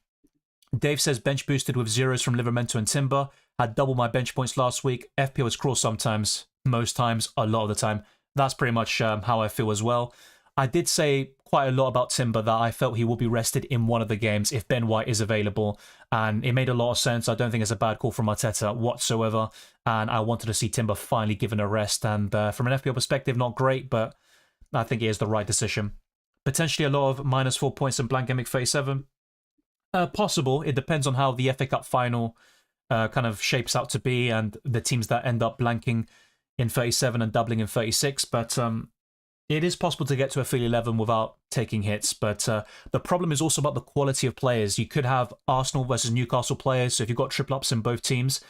Dave says bench boosted with zeros from Livermento and Timber. Had double my bench points last week. FPL is cruel sometimes, most times, a lot of the time. That's pretty much how I feel as well. I did say quite a lot about Timber that I felt he will be rested in one of the games if Ben White is available. And it made a lot of sense. I don't think it's a bad call from Arteta whatsoever. And I wanted to see Timber finally given a rest. And from an FPL perspective, not great, but I think it is the right decision. Potentially a lot of -4 points in Blank Gameweek 37. Possible. It depends on how the FA Cup final kind of shapes out to be and the teams that end up blanking in 37 and doubling in 36. But it is possible to get to a full 11 without taking hits. But the problem is also about the quality of players. You could have Arsenal versus Newcastle players. So if you've got triple ups in both teams,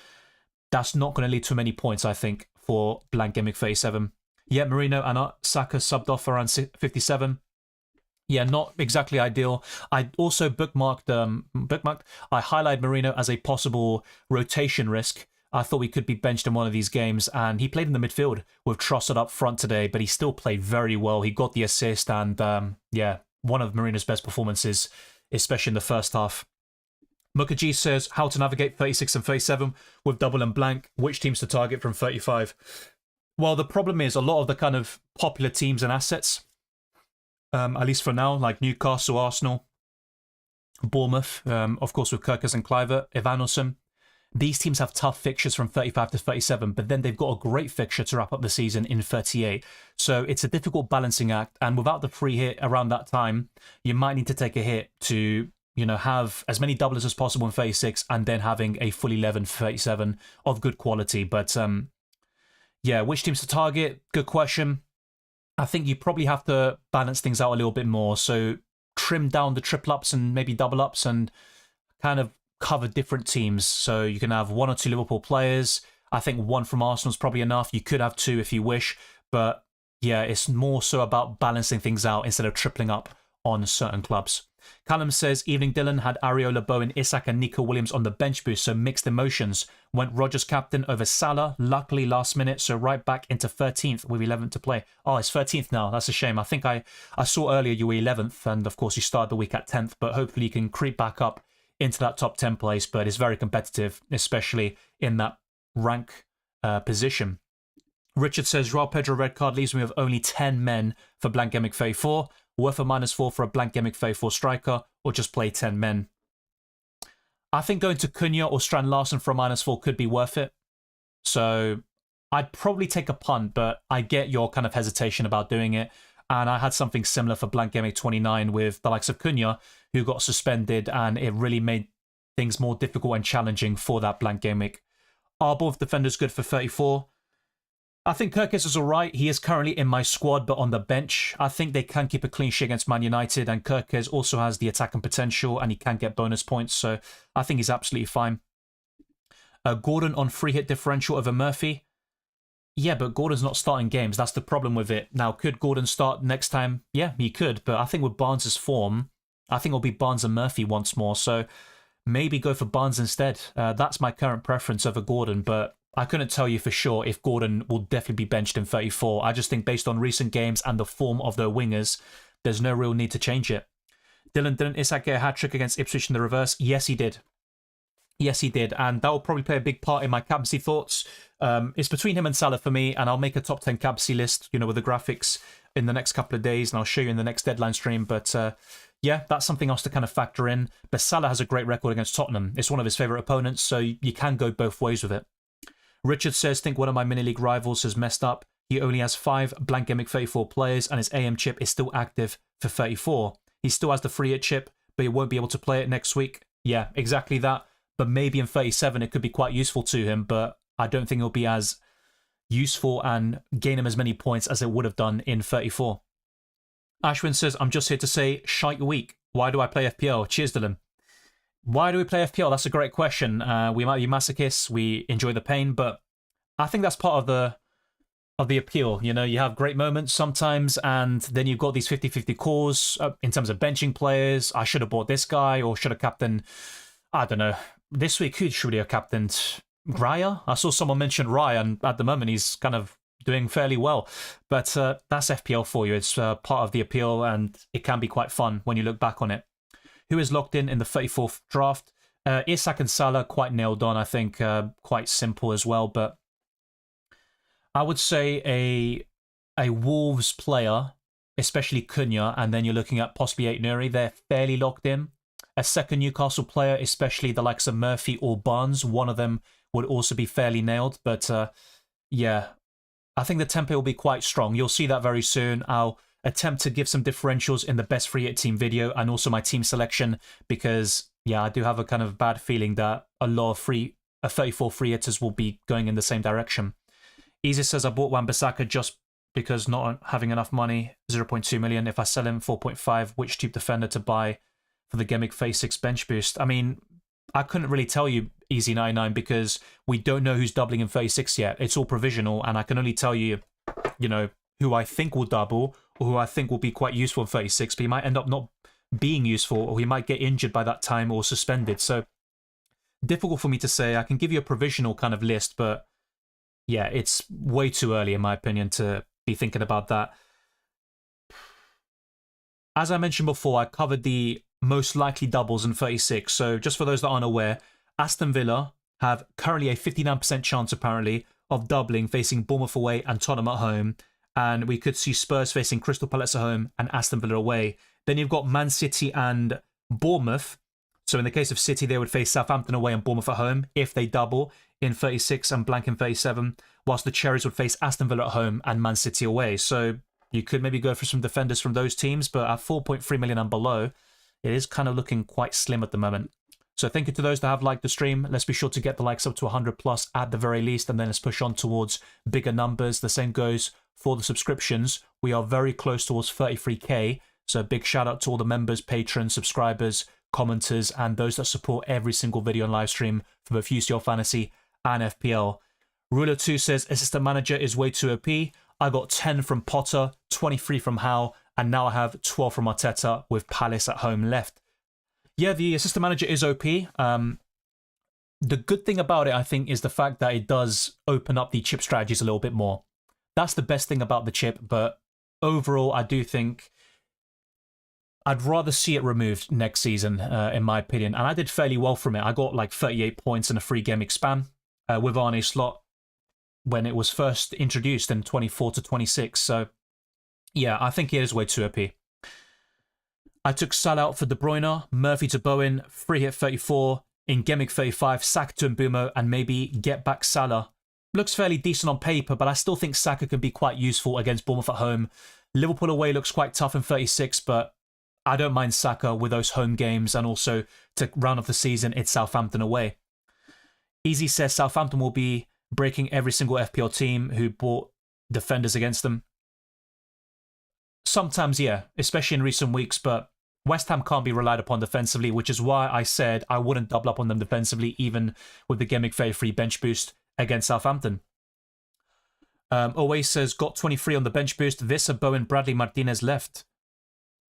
that's not going to lead to many points, I think, for Blank Gameweek 37. Yeah, Marino and Saka subbed off around 57. Yeah, not exactly ideal. I also bookmarked, I highlighted Marino as a possible rotation risk. I thought he could be benched in one of these games, and he played in the midfield with Trossard up front today, but he still played very well. He got the assist, and yeah, one of Marino's best performances, especially in the first half. Mukherjee says, how to navigate 36 and 37 with double and blank, which teams to target from 35. Well, the problem is a lot of the kind of popular teams and assets, at least for now, like Newcastle, Arsenal, Bournemouth, of course with Kirkus and Kluivert, Evanilson. These teams have tough fixtures from 35 to 37, but then they've got a great fixture to wrap up the season in 38. So it's a difficult balancing act, and without the free hit around that time, you might need to take a hit to, have as many doublers as possible in 36 and then having a full 11 for 37 of good quality. But yeah, which teams to target? Good question. I think you probably have to balance things out a little bit more. So trim down the triple ups and maybe double ups and kind of cover different teams. So you can have 1 or 2 Liverpool players. I think 1 from Arsenal is probably enough. You could have 2 if you wish. But yeah, it's more so about balancing things out instead of tripling up on certain clubs. Callum says, evening Dylan, had Areola, Bowen, Isak and Nico Williams on the bench boost, so mixed emotions. Went Rodgers captain over Salah, luckily last minute, so right back into 13th with 11 to play. Oh, it's 13th now, that's a shame. I think I saw earlier you were 11th, and of course you started the week at 10th, but hopefully you can creep back up into that top 10 place, but it's very competitive, especially in that rank position. Richard says, Joao Pedro red card leaves me with only 10 men for Blank Gameweek 34. Worth a -4 for a Blank Gameweek 34 striker, or just play 10 men. I think going to Cunha or Strand Larsen for a -4 could be worth it. So I'd probably take a punt, but I get your kind of hesitation about doing it. And I had something similar for Blank Gameweek 29 with the likes of Cunha, who got suspended, and it really made things more difficult and challenging for that Blank Gameweek. Are both defenders good for 34? I think Kirkes is alright. He is currently in my squad, but on the bench. I think they can keep a clean sheet against Man United, and Kirkes also has the attacking potential, and he can get bonus points, so I think he's absolutely fine. Gordon on free hit differential over Murphy. Yeah, but Gordon's not starting games. That's the problem with it. Now, could Gordon start next time? Yeah, he could, but I think with Barnes' form, I think it'll be Barnes and Murphy once more, so maybe go for Barnes instead. That's my current preference over Gordon, but I couldn't tell you for sure if Gordon will definitely be benched in 34. I just think based on recent games and the form of their wingers, there's no real need to change it. Didn't Isak get a hat-trick against Ipswich in the reverse? Yes, he did. Yes, he did, and that will probably play a big part in my captaincy thoughts. It's between him and Salah for me, and I'll make a top 10 captaincy list, with the graphics in the next couple of days, and I'll show you in the next deadline stream, but yeah, that's something else to kind of factor in. But Salah has a great record against Tottenham. It's one of his favourite opponents, so you can go both ways with it. Richard says, think one of my mini-league rivals has messed up. He only has 5 Blank Gameweek 34 players, and his AM chip is still active for 34. He still has the free hit chip, but he won't be able to play it next week. Yeah, exactly that. But maybe in 37 it could be quite useful to him, but I don't think it'll be as useful and gain him as many points as it would have done in 34. Ashwin says, I'm just here to say, shite week. Why do I play FPL? Cheers, Dylan. Why do we play FPL? That's a great question. We might be masochists. We enjoy the pain, but I think that's part of the appeal. You have great moments sometimes, and then you've got these 50-50 calls in terms of benching players. I should have bought this guy, or should have captained, I don't know. This week, who should have captained? Raya? I saw someone mention Raya, and at the moment he's kind of doing fairly well. But that's FPL for you. It's part of the appeal, and it can be quite fun when you look back on it. Who is locked in the 34th draft? Isak and Salah, quite nailed on, I think. Quite simple as well, but I would say a Wolves player, especially Cunha, and then you're looking at possibly Ait-Nouri, they're fairly locked in. A second Newcastle player, especially the likes of Murphy or Barnes, one of them would also be fairly nailed. But yeah, I think the tempo will be quite strong. You'll see that very soon. I'll attempt to give some differentials in the best free hit team video and also my team selection, because yeah, I do have a kind of bad feeling that a lot of 34 free hitters will be going in the same direction. Easy says, I bought Wan-Bissaka just because not having enough money, 0.2 million. If I sell him 4.5, which cheap defender to buy for the Gameweek 36 bench boost? I mean, I couldn't really tell you, Easy99, because we don't know who's doubling in 36 yet. It's all provisional, and I can only tell you, who I think will double, or who I think will be quite useful in 36, but he might end up not being useful, or he might get injured by that time or suspended. So difficult for me to say. I can give you a provisional kind of list, but yeah, it's way too early, in my opinion, to be thinking about that. As I mentioned before, I covered the most likely doubles in 36. So just for those that aren't aware, Aston Villa have currently a 59% chance, apparently, of doubling, facing Bournemouth away and Tottenham at home. And we could see Spurs facing Crystal Palace at home and Aston Villa away. Then you've got Man City and Bournemouth. So in the case of City, they would face Southampton away and Bournemouth at home if they double in 36 and blank in 37, whilst the Cherries would face Aston Villa at home and Man City away. So you could maybe go for some defenders from those teams, but at 4.3 million and below, it is kind of looking quite slim at the moment. So thank you to those that have liked the stream. Let's be sure to get the likes up to 100 plus at the very least, and then let's push on towards bigger numbers. The same goes for the subscriptions. We are very close towards 33k, so a big shout out to all the members, patrons, subscribers, commenters, and those that support every single video and live stream for both UCL Fantasy and FPL. Ruler2 says, assistant manager is way too OP. I got 10 from Potter, 23 from Howe, and now I have 12 from Arteta with Palace at home left. Yeah, the assistant manager is OP. The good thing about it, I think, is the fact that it does open up the chip strategies a little bit more. That's the best thing about the chip, but overall, I do think I'd rather see it removed next season, in my opinion. And I did fairly well from it. I got like 38 points in a 3-game span with Arne Slot when it was first introduced in 24 to 26. So, yeah, I think it is way too OP. I took Salah out for De Bruyne, Murphy to Bowen, free hit 34, in Gameweek 35, Saka to Mbumo, and maybe get back Salah. Looks fairly decent on paper, but I still think Saka can be quite useful against Bournemouth at home. Liverpool away looks quite tough in 36, but I don't mind Saka with those home games, and also to round off the season, it's Southampton away. Easy says Southampton will be breaking every single FPL team who bought defenders against them. Sometimes, yeah, especially in recent weeks, but West Ham can't be relied upon defensively, which is why I said I wouldn't double up on them defensively, even with the Gameweek 33 bench boost against Southampton. Always says, got 23 on the bench boost. Visser, Bowen, Bradley, Martinez left.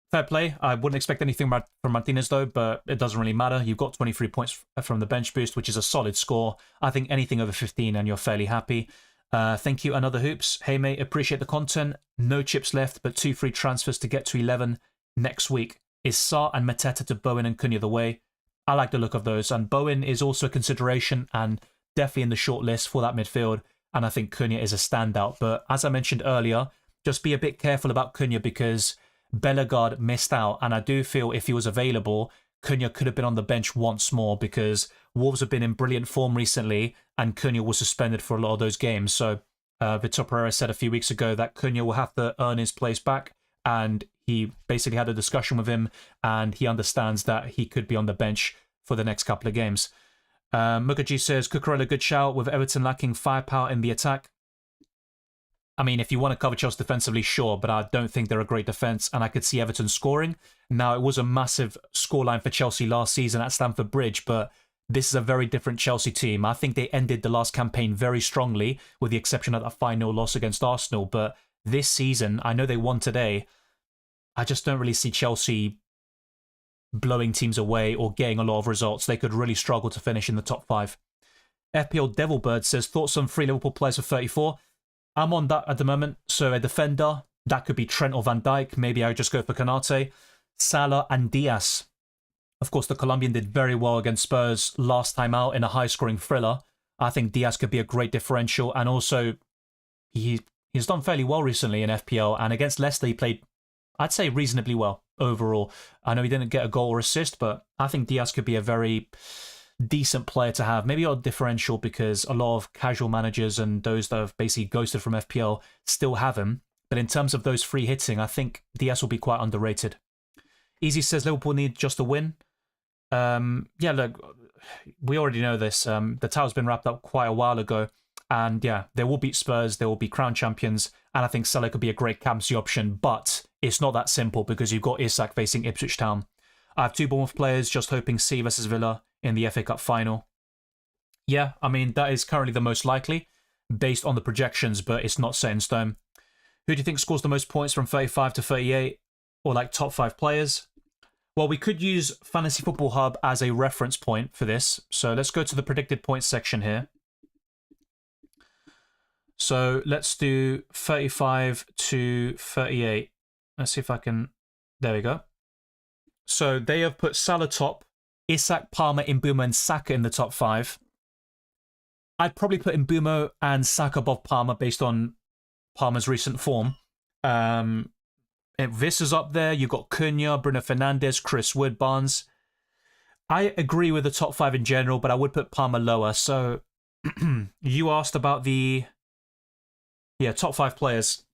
Fair play. I wouldn't expect anything from Martinez, though, but it doesn't really matter. You've got 23 points from the bench boost, which is a solid score. I think anything over 15 and you're fairly happy. Thank you, Another Hoops. Hey, mate, appreciate the content. No chips left, but 2 free transfers to get to 11 next week. Is Sarr and Mateta to Bowen and Cunha the way? I like the look of those. And Bowen is also a consideration and definitely in the short list for that midfield. And I think Cunha is a standout. But as I mentioned earlier, just be a bit careful about Cunha because Bellegarde missed out. And I do feel if he was available, Cunha could have been on the bench once more because Wolves have been in brilliant form recently and Cunha was suspended for a lot of those games. So Vitor Pereira said a few weeks ago that Cunha will have to earn his place back. And he basically had a discussion with him and he understands that he could be on the bench for the next couple of games. Mukaji says, Cucurella, good shout with Everton lacking firepower in the attack. I mean, if you want to cover Chelsea defensively, sure, but I don't think they're a great defence and I could see Everton scoring. Now, it was a massive scoreline for Chelsea last season at Stamford Bridge, but this is a very different Chelsea team. I think they ended the last campaign very strongly, with the exception of that 5-0 loss against Arsenal, but this season, I know they won today, I just don't really see Chelsea blowing teams away or getting a lot of results. They could really struggle to finish in the top 5. FPL Devilbird says, thoughts on 3 Liverpool players for 34? I'm on that at the moment. So a defender, that could be Trent or Van Dijk. Maybe I would just go for Konate, Salah and Diaz. Of course, the Colombian did very well against Spurs last time out in a high-scoring thriller. I think Diaz could be a great differential. And also, he's done fairly well recently in FPL. And against Leicester, he played, I'd say, reasonably well overall. I know he didn't get a goal or assist, but I think Diaz could be a very decent player to have. Maybe a differential because a lot of casual managers and those that have basically ghosted from FPL still have him. But in terms of those free hitting, I think Diaz will be quite underrated. Easy says Liverpool need just a win. Yeah, look, we already know this. The towel's been wrapped up quite a while ago. And yeah, they will beat Spurs, they will be crown champions, and I think Salah could be a great captaincy option, but it's not that simple because you've got Isak facing Ipswich Town. I have 2 Bournemouth players, just hoping C versus Villa in the FA Cup final. Yeah, I mean, that is currently the most likely, based on the projections, but it's not set in stone. Who do you think scores the most points from 35 to 38, or like top 5 players? Well, we could use Fantasy Football Hub as a reference point for this, so let's go to the predicted points section here. So let's do 35 to 38. Let's see if I can... There we go. So they have put Salah top, Isak, Palmer, Mbeumo and Saka in the top 5. I'd probably put Mbeumo and Saka above Palmer based on Palmer's recent form. This is up there. You've got Cunha, Bruno Fernandes, Chris Wood, Barnes. I agree with the top 5 in general, but I would put Palmer lower. So you asked about the... Yeah, top 5 players.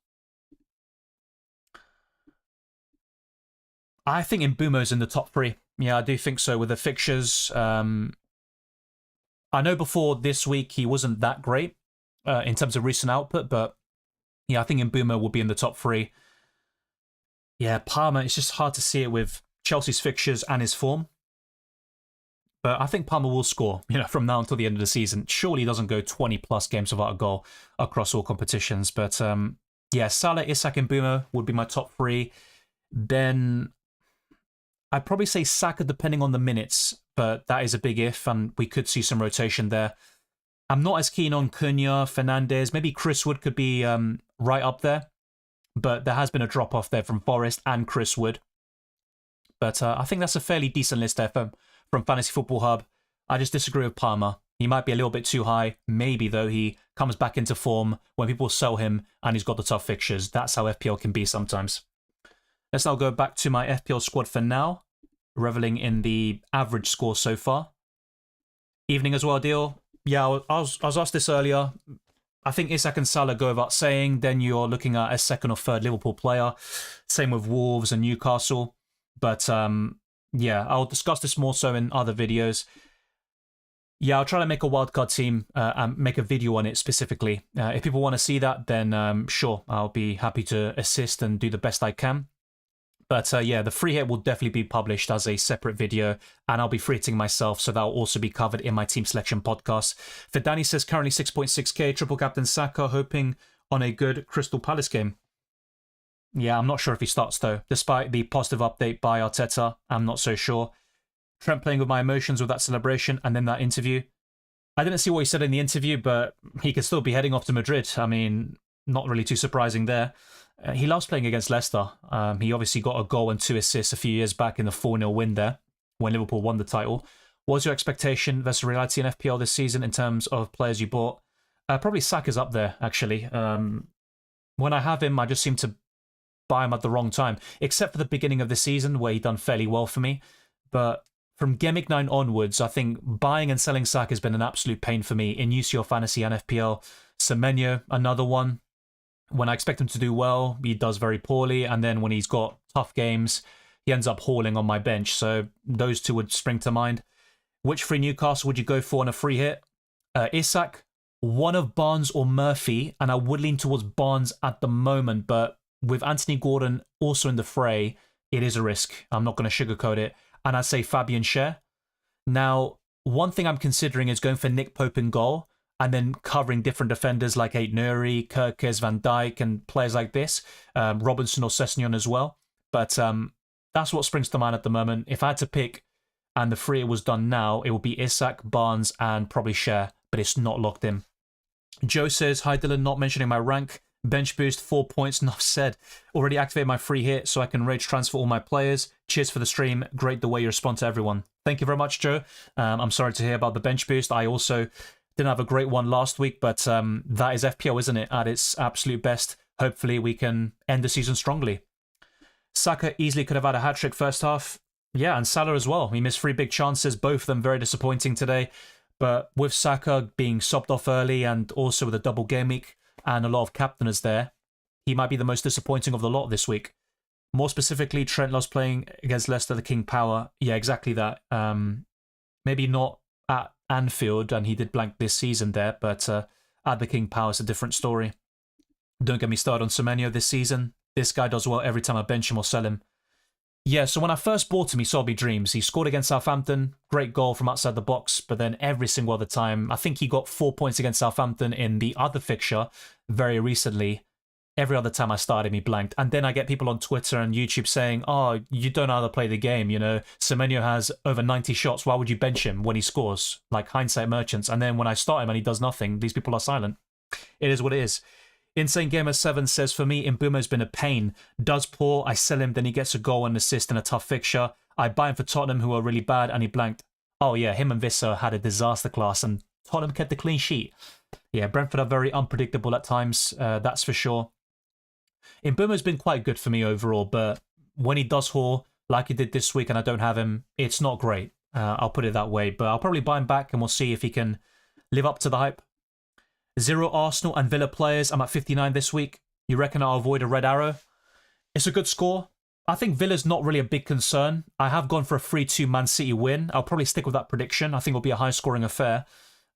I think Mbeumo's in the top 3. Yeah, I do think so with the fixtures. I know before this week he wasn't that great in terms of recent output, but yeah, I think Mbeumo will be in the top 3. Yeah, Palmer, it's just hard to see it with Chelsea's fixtures and his form. But I think Palmer will score, from now until the end of the season. Surely he doesn't go 20-plus games without a goal across all competitions. But yeah, Salah, Isak and Mbeumo would be my top 3. Then I'd probably say Saka depending on the minutes, but that is a big if, and we could see some rotation there. I'm not as keen on Cunha, Fernandes. Maybe Chris Wood could be right up there, but there has been a drop-off there from Forest and Chris Wood. but I think that's a fairly decent list there from Fantasy Football Hub. I just disagree with Palmer. He might be a little bit too high. Maybe, though, he comes back into form when people sell him and he's got the tough fixtures. That's how FPL can be sometimes. Let's now go back to my FPL squad for now, reveling in the average score so far. Evening as well, Deal. Yeah, I was asked this earlier. I think Isak and Salah go without saying. Then you're looking at a second or third Liverpool player. Same with Wolves and Newcastle. But yeah, I'll discuss this more so in other videos. Yeah, I'll try to make a wildcard team and make a video on it specifically. If people want to see that, then sure, I'll be happy to assist and do the best I can. But yeah, the free hit will definitely be published as a separate video, and I'll be free hitting myself, so that will also be covered in my team selection podcast. For Danny says currently 6.6k, triple captain Saka, hoping on a good Crystal Palace game. Yeah, I'm not sure if he starts though. Despite the positive update by Arteta, I'm not so sure. Trent playing with my emotions with that celebration and then that interview. I didn't see what he said in the interview, but he could still be heading off to Madrid. I mean, not really too surprising there. He loves playing against Leicester. He obviously got a goal and 2 assists a few years back in the 4-0 win there when Liverpool won the title. What was your expectation versus reality in FPL this season in terms of players you bought? Probably Saka's up there, actually. When I have him, I just seem to buy him at the wrong time, except for the beginning of the season where he done fairly well for me. But from Gameweek 9 onwards, I think buying and selling Saka has been an absolute pain for me in UCL Fantasy and FPL. Semenyo, another one. When I expect him to do well, he does very poorly. And then when he's got tough games, he ends up hauling on my bench. So those two would spring to mind. Which free Newcastle would you go for on a free hit? Isak, one of Barnes or Murphy. And I would lean towards Barnes at the moment. But with Anthony Gordon also in the fray, it is a risk. I'm not going to sugarcoat it. And I'd say Fabian Schär. Now, one thing I'm considering is going for Nick Pope in goal and then covering different defenders like Aït-Nouri, Kirkes, Van Dijk, and players like this. Robinson or Sessegnon as well. But that's what springs to mind at the moment. If I had to pick and the free was done now, it would be Isak, Barnes, and probably Schär, but it's not locked in. Joe says, hi Dylan, not mentioning my rank. Bench boost, 4 points, enough said. Already activated my free hit so I can rage transfer all my players. Cheers for the stream. Great the way you respond to everyone. Thank you very much, Joe. I'm sorry to hear about the bench boost. I also didn't have a great one last week, but that is FPL, isn't it? At its absolute best. Hopefully we can end the season strongly. Saka easily could have had a hat-trick first half. Yeah, and Salah as well. He missed 3 big chances, both of them very disappointing today. But with Saka being sobbed off early and also with a double game week, and a lot of captainers there, he might be the most disappointing of the lot this week. More specifically, Trent loves playing against Leicester, the King Power. Yeah, exactly that. Maybe not at Anfield, and he did blank this season there, but at the King Power, it's a different story. Don't get me started on Semenyo this season. This guy does well every time I bench him or sell him. Yeah, so when I first bought him, he sold me dreams. He scored against Southampton, great goal from outside the box, but then every single other time, I think he got 4 points against Southampton in the other fixture very recently. Every other time I started him, he blanked. And then I get people on Twitter and YouTube saying, oh, you don't know how to play the game, you know. Semenyo has over 90 shots, why would you bench him when he scores? Like hindsight merchants. And then when I start him and he does nothing, these people are silent. It is what it is. Insane Gamer 7 says, for me, Mbeumo's been a pain. Does poor, I sell him, then he gets a goal and assist in a tough fixture. I buy him for Tottenham, who are really bad, and he blanked. Oh yeah, him and Visser had a disaster class, and Tottenham kept the clean sheet. Yeah, Brentford are very unpredictable at times, that's for sure. Mbeumo's been quite good for me overall, but when he does haul, like he did this week, and I don't have him, it's not great. I'll put it that way, but I'll probably buy him back, and we'll see if he can live up to the hype. 0 Arsenal and Villa players. I'm at 59 this week. You reckon I'll avoid a red arrow? It's a good score. I think Villa's not really a big concern. I have gone for a 3-2 Man City win. I'll probably stick with that prediction. I think it'll be a high-scoring affair.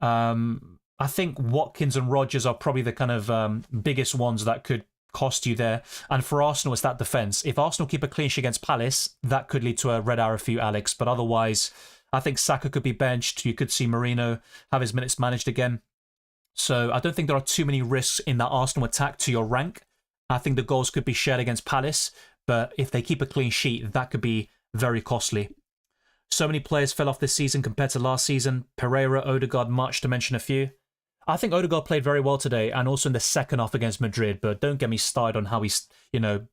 I think Watkins and Rodgers are probably the kind of biggest ones that could cost you there. And for Arsenal, it's that defence. If Arsenal keep a clean sheet against Palace, that could lead to a red arrow for you, Alex. But otherwise, I think Saka could be benched. You could see Marino have his minutes managed again. So I don't think there are too many risks in that Arsenal attack to your rank. I think the goals could be shared against Palace, but if they keep a clean sheet, that could be very costly. So many players fell off this season compared to last season. Pereira, Odegaard, March, to mention a few. I think Odegaard played very well today, and also in the second half against Madrid, but don't get me started on how he,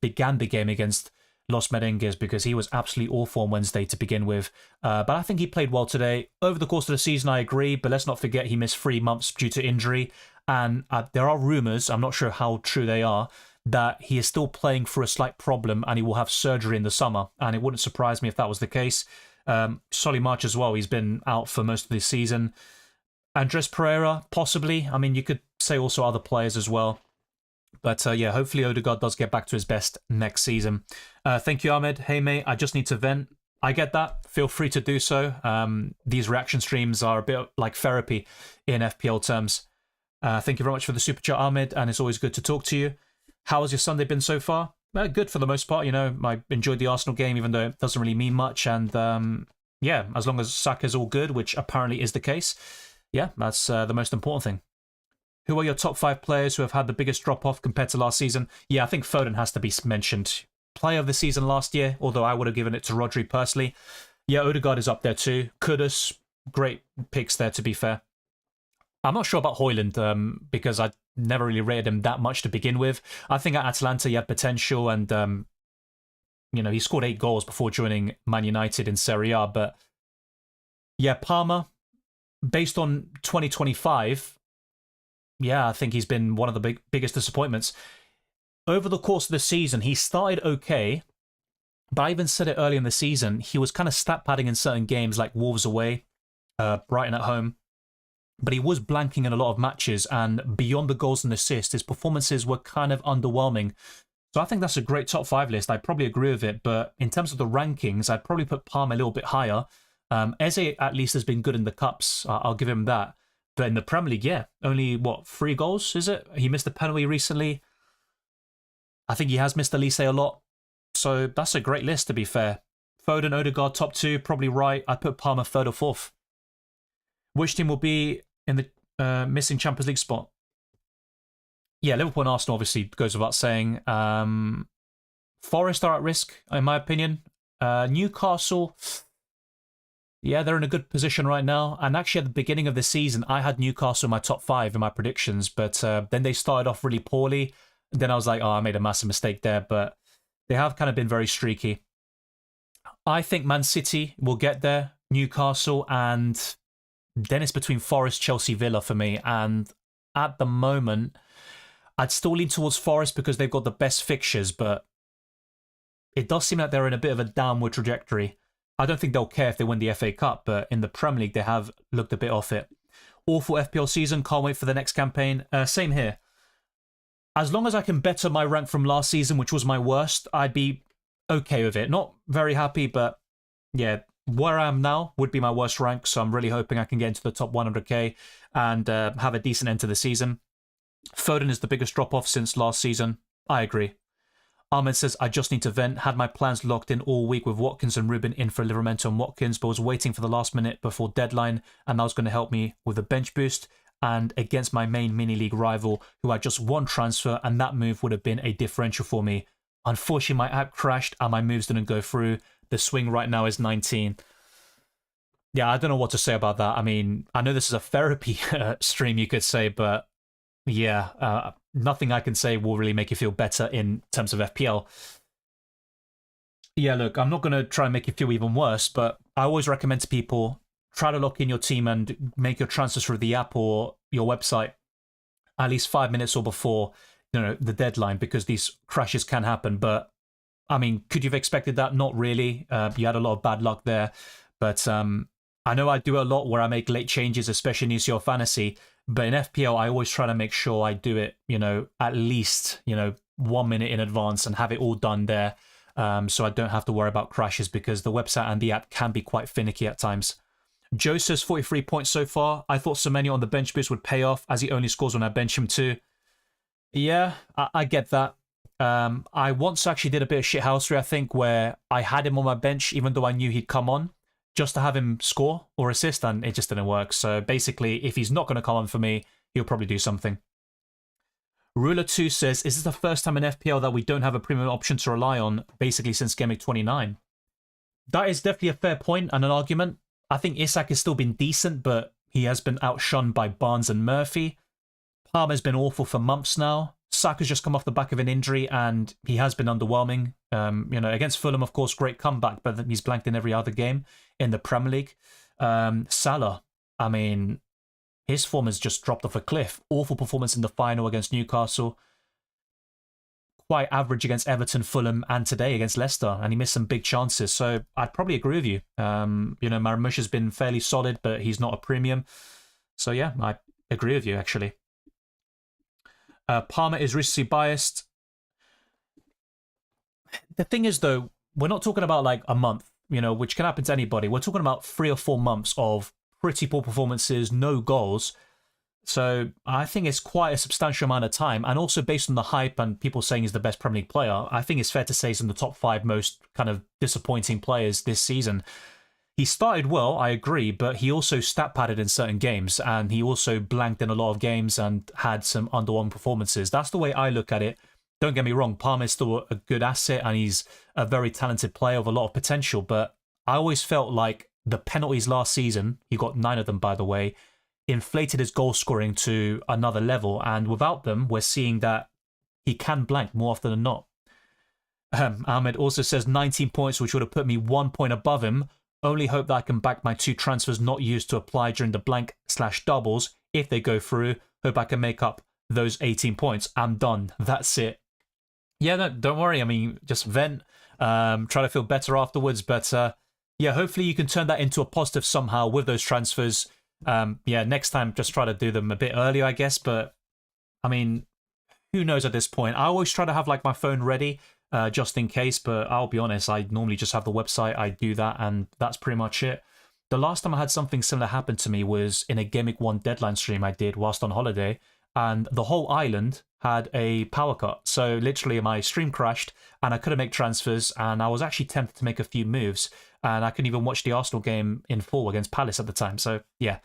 began the game against Los Merengues because he was absolutely awful on Wednesday to begin with. But I think he played well today. Over the course of the season, I agree, but let's not forget he missed 3 months due to injury. And there are rumours, I'm not sure how true they are, that he is still playing for a slight problem and he will have surgery in the summer. And it wouldn't surprise me if that was the case. Solly March as well, he's been out for most of this season. Andres Pereira, possibly. I mean, you could say also other players as well. But yeah, hopefully Odegaard does get back to his best next season. Thank you, Ahmed. Hey, mate, I just need to vent. I get that. Feel free to do so. These reaction streams are a bit like therapy in FPL terms. Thank you very much for the super chat, Ahmed, and it's always good to talk to you. How has your Sunday been so far? Good for the most part. You know, I enjoyed the Arsenal game, even though it doesn't really mean much. And yeah, as long as Saka's all good, which apparently is the case, yeah, that's the most important thing. Who are your top 5 players who have had the biggest drop-off compared to last season? Yeah, I think Foden has to be mentioned. Player of the season last year, although I would have given it to Rodri personally. Yeah, Odegaard is up there too. Kudus, great picks there, to be fair. I'm not sure about Højlund because I never really rated him that much to begin with. I think at Atalanta he had potential and, you know, he scored 8 goals before joining Man United in Serie A. But yeah, Palmer, based on 2025... yeah, I think he's been one of the biggest disappointments. Over the course of the season, he started okay, but I even said it early in the season, he was kind of stat padding in certain games like Wolves away, Brighton at home, but he was blanking in a lot of matches, and beyond the goals and assists, his performances were kind of underwhelming. So I think that's a great top 5 list. I probably agree with it, but in terms of the rankings, I'd probably put Palmer a little bit higher. Eze at least has been good in the Cups, I'll give him that. But in the Premier League, yeah, only, 3 goals, is it? He missed a penalty recently. I think he has missed Elise a lot. So that's a great list, to be fair. Foden, Odegaard, top 2, probably right. I'd put Palmer 3rd or 4th. Which team will be in the missing Champions League spot? Yeah, Liverpool and Arsenal obviously goes without saying. Forest are at risk, in my opinion. Newcastle... yeah, they're in a good position right now. And actually, at the beginning of the season, I had Newcastle in my top 5 in my predictions. But then they started off really poorly. Then I was like, oh, I made a massive mistake there. But they have kind of been very streaky. I think Man City will get there. Newcastle. And then it's between Forest, Chelsea, Villa for me. And at the moment, I'd still lean towards Forest because they've got the best fixtures. But it does seem like they're in a bit of a downward trajectory. I don't think they'll care if they win the FA Cup, but in the Premier League, they have looked a bit off it. Awful FPL season. Can't wait for the next campaign. Same here. As long as I can better my rank from last season, which was my worst, I'd be okay with it. Not very happy, but yeah, where I am now would be my worst rank, so I'm really hoping I can get into the top 100k and have a decent end to the season. Foden is the biggest drop-off since last season. I agree. Ahmed says, I just need to vent. Had my plans locked in all week with Watkins and Ruben in for Livramento and Watkins, but was waiting for the last minute before deadline, and that was going to help me with a bench boost and against my main mini-league rival, who had just 1 transfer, and that move would have been a differential for me. Unfortunately, my app crashed and my moves didn't go through. The swing right now is 19. Yeah, I don't know what to say about that. I mean, I know this is a therapy stream, you could say, but yeah, nothing I can say will really make you feel better in terms of FPL. Yeah, look, I'm not going to try and make you feel even worse, but I always recommend to people, try to lock in your team and make your transfers through the app or your website at least 5 minutes or before, you know, the deadline, because these crashes can happen. But, I mean, could you have expected that? Not really. You had a lot of bad luck there. But I know I do a lot where I make late changes, especially in UCL Fantasy. But in FPL, I always try to make sure I do it, you know, at least, 1 minute in advance and have it all done there. So I don't have to worry about crashes because the website and the app can be quite finicky at times. Joe says 43 points so far. I thought Semenyo on the bench boost would pay off as he only scores when I bench him too. Yeah, I get that. I once actually did a bit of shithousery, I think, where I had him on my bench even though I knew he'd come on, just to have him score or assist, and it just didn't work. So basically, if he's not going to come on for me, he'll probably do something. Ruler2 says, is this the first time in FPL that we don't have a premium option to rely on, basically since Game Week 29? That is definitely a fair point and an argument. I think Isak has still been decent, but he has been outshunned by Barnes and Murphy. Palmer's been awful for months now. Saka's just come off the back of an injury, and he has been underwhelming. Against Fulham, of course, great comeback, but he's blanked in every other game in the Premier League. Salah, I mean, his form has just dropped off a cliff. Awful performance in the final against Newcastle. Quite average against Everton, Fulham, and today against Leicester, and he missed some big chances. So I'd probably agree with you. Marmoush has been fairly solid, but he's not a premium. So yeah, I agree with you, actually. Palmer is recently biased. The thing is, though, we're not talking about like a month, which can happen to anybody. We're talking about 3 or 4 months of pretty poor performances, no goals. So I think it's quite a substantial amount of time. And also based on the hype and people saying he's the best Premier League player, I think it's fair to say he's in the top 5 most kind of disappointing players this season. He started well, I agree, but he also stat padded in certain games, and he also blanked in a lot of games and had some underwhelming performances. That's the way I look at it. Don't get me wrong, Palmer's still a good asset, and he's a very talented player with a lot of potential, but I always felt like the penalties last season, he got 9 of them, by the way, inflated his goal scoring to another level, and without them, we're seeing that he can blank more often than not. Ahmed also says 19 points, which would have put me 1 point above him. Only hope that I can back my 2 transfers not used to apply during the blank/doubles. If they go through, hope I can make up those 18 points. I'm done. That's it. Yeah, no, don't worry. I mean, just vent. Try to feel better afterwards. But yeah, hopefully you can turn that into a positive somehow with those transfers. Next time, just try to do them a bit earlier, I guess. But I mean, who knows at this point? I always try to have like my phone ready just in case, but I'll be honest, I normally just have the website. I do that, and that's pretty much it. The last time I had something similar happen to me was in a Gameweek 1 deadline stream I did whilst on holiday, and the whole island had a power cut. So literally my stream crashed, and I couldn't make transfers, and I was actually tempted to make a few moves, and I couldn't even watch the Arsenal game in full against Palace at the time. So yeah,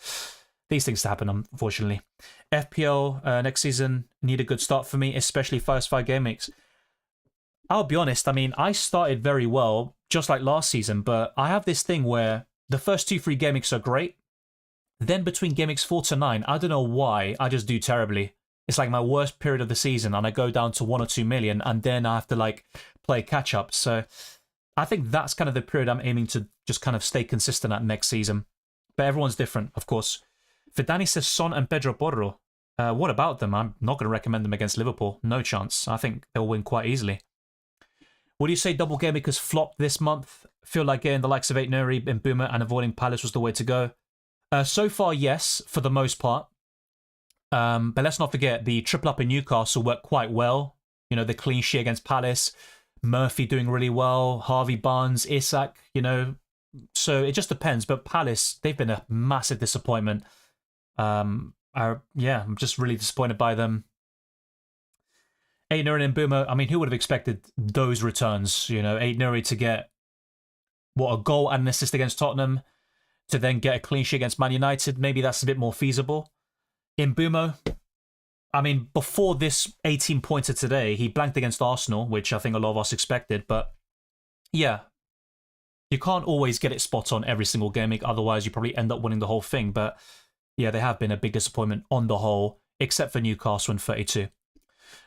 these things happen, unfortunately. FPL next season need a good start for me, especially first 5 game weeks. I'll be honest, I mean, I started very well, just like last season, but I have this thing where the first 2-3 game weeks are great. Then between game weeks 4 to 9, I don't know why, I just do terribly. It's like my worst period of the season, and I go down to 1 or 2 million, and then I have to like play catch up. So I think that's kind of the period I'm aiming to just kind of stay consistent at next season. But everyone's different, of course. Fidani says Son and Pedro Porro. What about them? I'm not going to recommend them against Liverpool. No chance. I think they'll win quite easily. Would you say Double Gameweek has flopped this month? Feel like getting the likes of 8-Nuri and Boomer and avoiding Palace was the way to go? So far, yes, for the most part. But let's not forget, the triple up in Newcastle worked quite well. You know, the clean sheet against Palace, Murphy doing really well, Harvey Barnes, Isak, you know. So it just depends. But Palace, they've been a massive disappointment. I'm just really disappointed by them. 8-Nuri and Boomer, I mean, who would have expected those returns? You know, 8-Nuri to get, a goal and an assist against Tottenham, to then get a clean sheet against Man United. Maybe that's a bit more feasible. In Boomer, I mean, before this 18-pointer today, he blanked against Arsenal, which I think a lot of us expected. But yeah, you can't always get it spot on every single game. Otherwise, you probably end up winning the whole thing. But yeah, they have been a big disappointment on the whole, except for Newcastle in 32.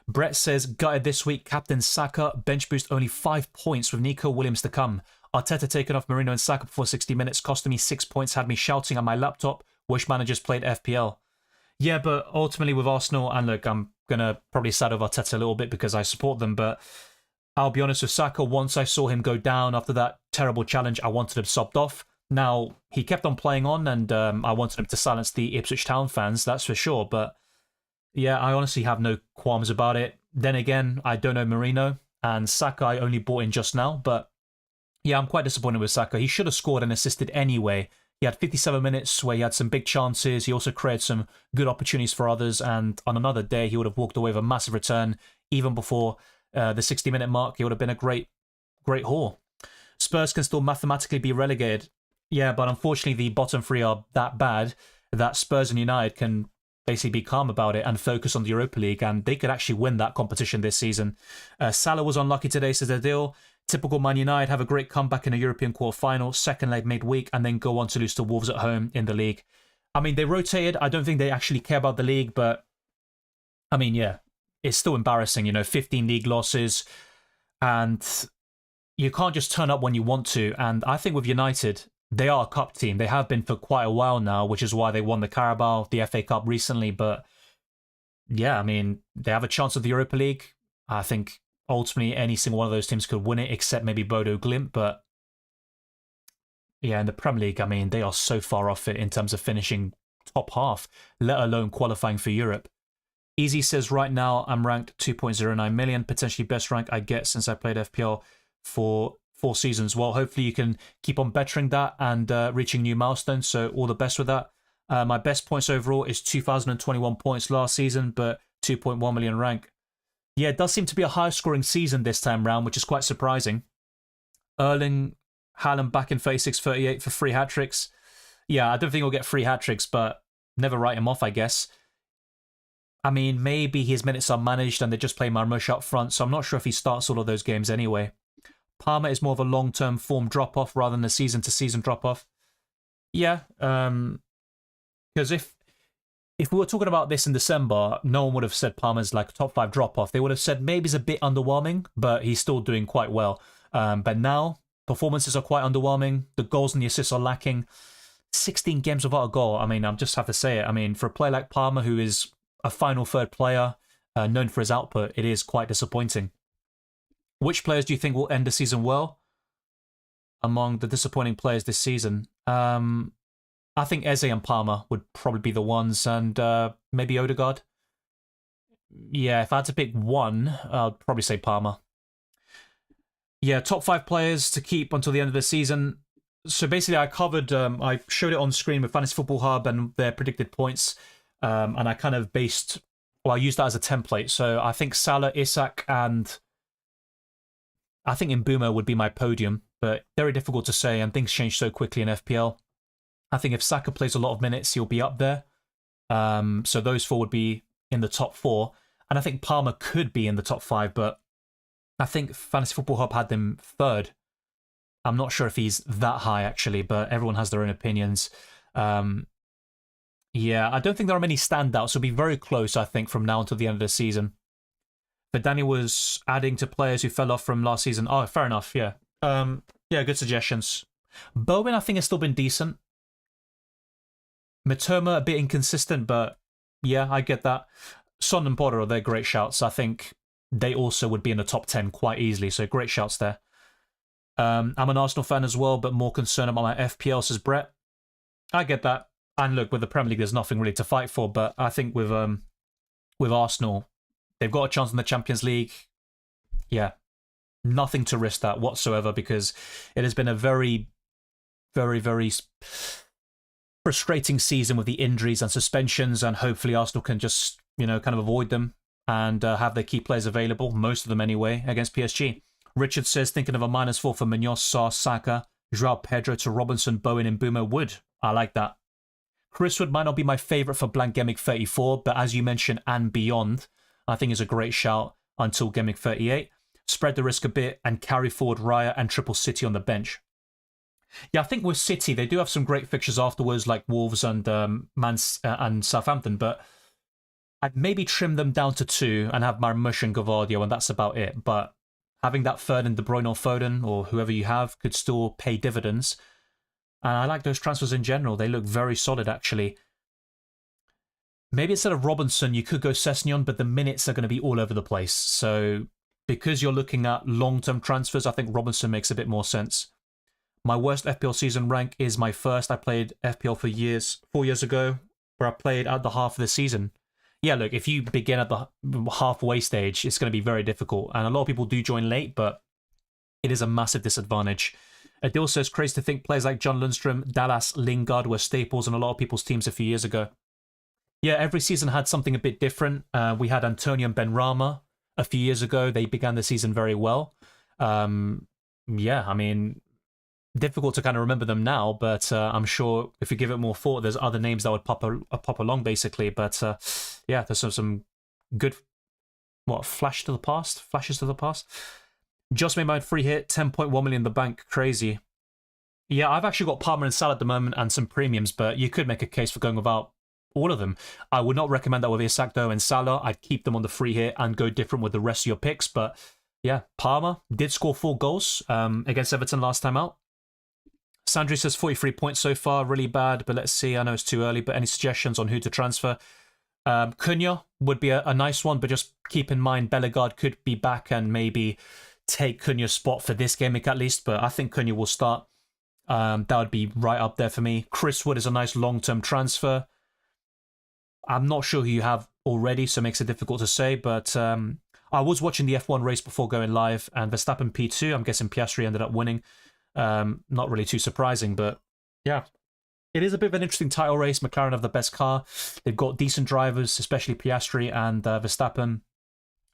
Brett says, gutted this week, Captain Saka, bench boost only 5 points with Nico Williams to come. Arteta taken off Marino and Saka before 60 minutes, costing me 6 points, had me shouting on my laptop. Wish managers played FPL. Yeah, but ultimately with Arsenal, and look, I'm going to probably side with Arteta a little bit because I support them, but I'll be honest with Saka, once I saw him go down after that terrible challenge, I wanted him subbed off. Now, he kept on playing on, and I wanted him to silence the Ipswich Town fans, that's for sure, but yeah, I honestly have no qualms about it. Then again, I don't know Marino, and Saka I only bought in just now, but yeah, I'm quite disappointed with Saka. He should have scored and assisted anyway. He had 57 minutes where he had some big chances. He also created some good opportunities for others, and on another day, he would have walked away with a massive return. Even before the 60-minute mark, it would have been a great haul. Spurs can still mathematically be relegated. Yeah, but unfortunately, the bottom 3 are that bad that Spurs and United can basically be calm about it and focus on the Europa League, and they could actually win that competition this season. Salah was unlucky today, says Adil. Typical Man United have a great comeback in a European quarter-final, second leg midweek, and then go on to lose to Wolves at home in the league. I mean, they rotated. I don't think they actually care about the league, but I mean, yeah, it's still embarrassing, 15 league losses, and you can't just turn up when you want to. And I think with United, they are a cup team. They have been for quite a while now, which is why they won the Carabao, the FA Cup recently. But yeah, I mean, they have a chance of the Europa League. I think ultimately any single one of those teams could win it, except maybe Bodo Glimt. But yeah, in the Premier League, I mean, they are so far off it in terms of finishing top half, let alone qualifying for Europe. Easy says, right now, I'm ranked 2.09 million, potentially best rank I get since I played FPL for 4 seasons. Well, hopefully you can keep on bettering that and reaching new milestones, so all the best with that. My best points overall is 2,021 points last season, but 2.1 million rank. Yeah, it does seem to be a high scoring season this time round, which is quite surprising. Erling Haaland back in 36-38 for 3 hat-tricks. Yeah, I don't think he'll get 3 hat-tricks, but never write him off, I guess. I mean, maybe his minutes are managed and they just play Marmoush up front, so I'm not sure if he starts all of those games anyway. Palmer is more of a long-term form drop-off rather than a season-to-season drop-off. Yeah, because if we were talking about this in December, no one would have said Palmer's like a top 5 drop-off. They would have said maybe he's a bit underwhelming, but he's still doing quite well. But now, performances are quite underwhelming. The goals and the assists are lacking. 16 games without a goal. I mean, I just have to say it. I mean, for a player like Palmer, who is a final third player, known for his output, it is quite disappointing. Which players do you think will end the season well among the disappointing players this season? I think Eze and Palmer would probably be the ones, and maybe Odegaard. Yeah, if I had to pick one, I'd probably say Palmer. Yeah, top 5 players to keep until the end of the season. So basically, I covered, I showed it on screen with Fantasy Football Hub and their predicted points, and I kind of I used that as a template. So I think Salah, Isak, and I think Mbeumo would be my podium, but very difficult to say, and things change so quickly in FPL. I think if Saka plays a lot of minutes, he'll be up there. So those 4 would be in the top 4. And I think Palmer could be in the top 5, but I think Fantasy Football Hub had them 3rd. I'm not sure if he's that high, actually, but everyone has their own opinions. Yeah, I don't think there are many standouts. It'll be very close, I think, from now until the end of the season. But Danny was adding to players who fell off from last season. Oh, fair enough, yeah. Yeah, good suggestions. Bowen, I think, has still been decent. Matoma, a bit inconsistent, but yeah, I get that. Son and Potter, they're great shouts. I think they also would be in the top 10 quite easily, so great shouts there. I'm an Arsenal fan as well, but more concerned about my FPL, says Brett. I get that. And look, with the Premier League, there's nothing really to fight for, but I think with Arsenal, they've got a chance in the Champions League. Yeah, nothing to risk that whatsoever, because it has been a very, very, very frustrating season with the injuries and suspensions, and hopefully Arsenal can just, kind of avoid them and have their key players available, most of them anyway, against PSG. Richard says, thinking of a -4 for Munoz, Sarr, Saka, Joao Pedro to Robinson, Bowen and Mbeumo Wood. I like that. Chris Wood might not be my favourite for Blank Gameweek 34, but as you mentioned, and beyond, I think is a great shout until Gameweek 38. Spread the risk a bit and carry forward Raya and Triple City on the bench. Yeah, I think with City, they do have some great fixtures afterwards, like Wolves and and Southampton, but I'd maybe trim them down to 2 and have Marmoush and Gavardio, and that's about it. But having that third in De Bruyne or Foden, or whoever you have, could still pay dividends. And I like those transfers in general. They look very solid, actually. Maybe instead of Robinson, you could go Sessegnon, but the minutes are going to be all over the place. So because you're looking at long-term transfers, I think Robinson makes a bit more sense. My worst FPL season rank is my first. I played FPL for 4 years ago, where I played at the half of the season. Yeah, look, if you begin at the halfway stage, it's going to be very difficult. And a lot of people do join late, but it is a massive disadvantage. Adil says, crazy to think players like John Lundstrom, Dallas, Lingard were staples in a lot of people's teams a few years ago. Yeah, every season had something a bit different. We had Antonio and Benrahma a few years ago. They began the season very well. Yeah, I mean, difficult to kind of remember them now, but I'm sure if you give it more thought, there's other names that would pop along, basically. But yeah, there's some good, flashes to the past. Just made my free hit, 10.1 million in the bank, crazy. Yeah, I've actually got Palmer and Salah at the moment and some premiums, but you could make a case for going without all of them. I would not recommend that with Isak though and Salah. I'd keep them on the free hit and go different with the rest of your picks. But yeah, Palmer did score 4 goals against Everton last time out. Sandri says 43 points so far, really bad, but let's see. I know it's too early, but any suggestions on who to transfer? Cunha would be a nice one, but just keep in mind Bellegarde could be back and maybe take Cunha's spot for this game at least, but I think Cunha will start. That would be right up there for me. Chris Wood is a nice long-term transfer. I'm not sure who you have already, so it makes it difficult to say, but I was watching the F1 race before going live, and Verstappen P2, I'm guessing Piastri ended up winning. Not really too surprising, but yeah. It is a bit of an interesting title race. McLaren have the best car. They've got decent drivers, especially Piastri, and Verstappen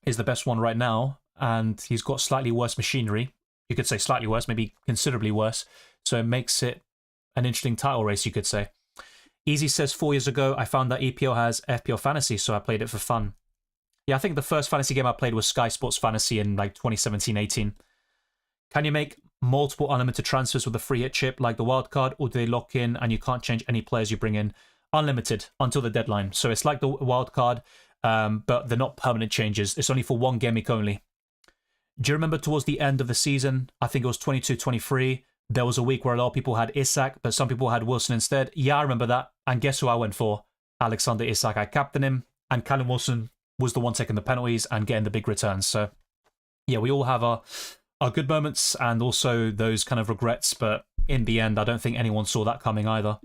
is the best one right now, and he's got slightly worse machinery. You could say slightly worse, maybe considerably worse, so it makes it an interesting title race, you could say. Easy says 4 years ago, I found that EPL has FPL Fantasy, so I played it for fun. Yeah, I think the first fantasy game I played was Sky Sports Fantasy in like 2017-18. Can you make multiple unlimited transfers with a free hit chip like the wildcard, or do they lock in and you can't change any players you bring in? Unlimited until the deadline. So it's like the wildcard, but they're not permanent changes. It's only for 1 game week only. Do you remember towards the end of the season, I think it was 22-23, there was a week where a lot of people had Isak, but some people had Wilson instead? Yeah, I remember that. And guess who I went for? Alexander Isak. I captained him, and Callum Wilson was the one taking the penalties and getting the big returns. So yeah, we all have our good moments and also those kind of regrets, but in the end, I don't think anyone saw that coming either.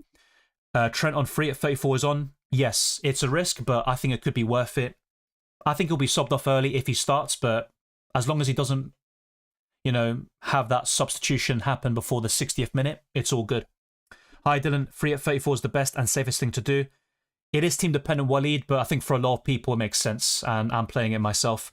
Trent on free at 34 is on. Yes, it's a risk, but I think it could be worth it. I think he'll be subbed off early if he starts, but as long as he doesn't, have that substitution happen before the 60th minute, it's all good. Hi, Dylan. Free at 34 is the best and safest thing to do. It is team dependent, Waleed, but I think for a lot of people it makes sense, and I'm playing it myself.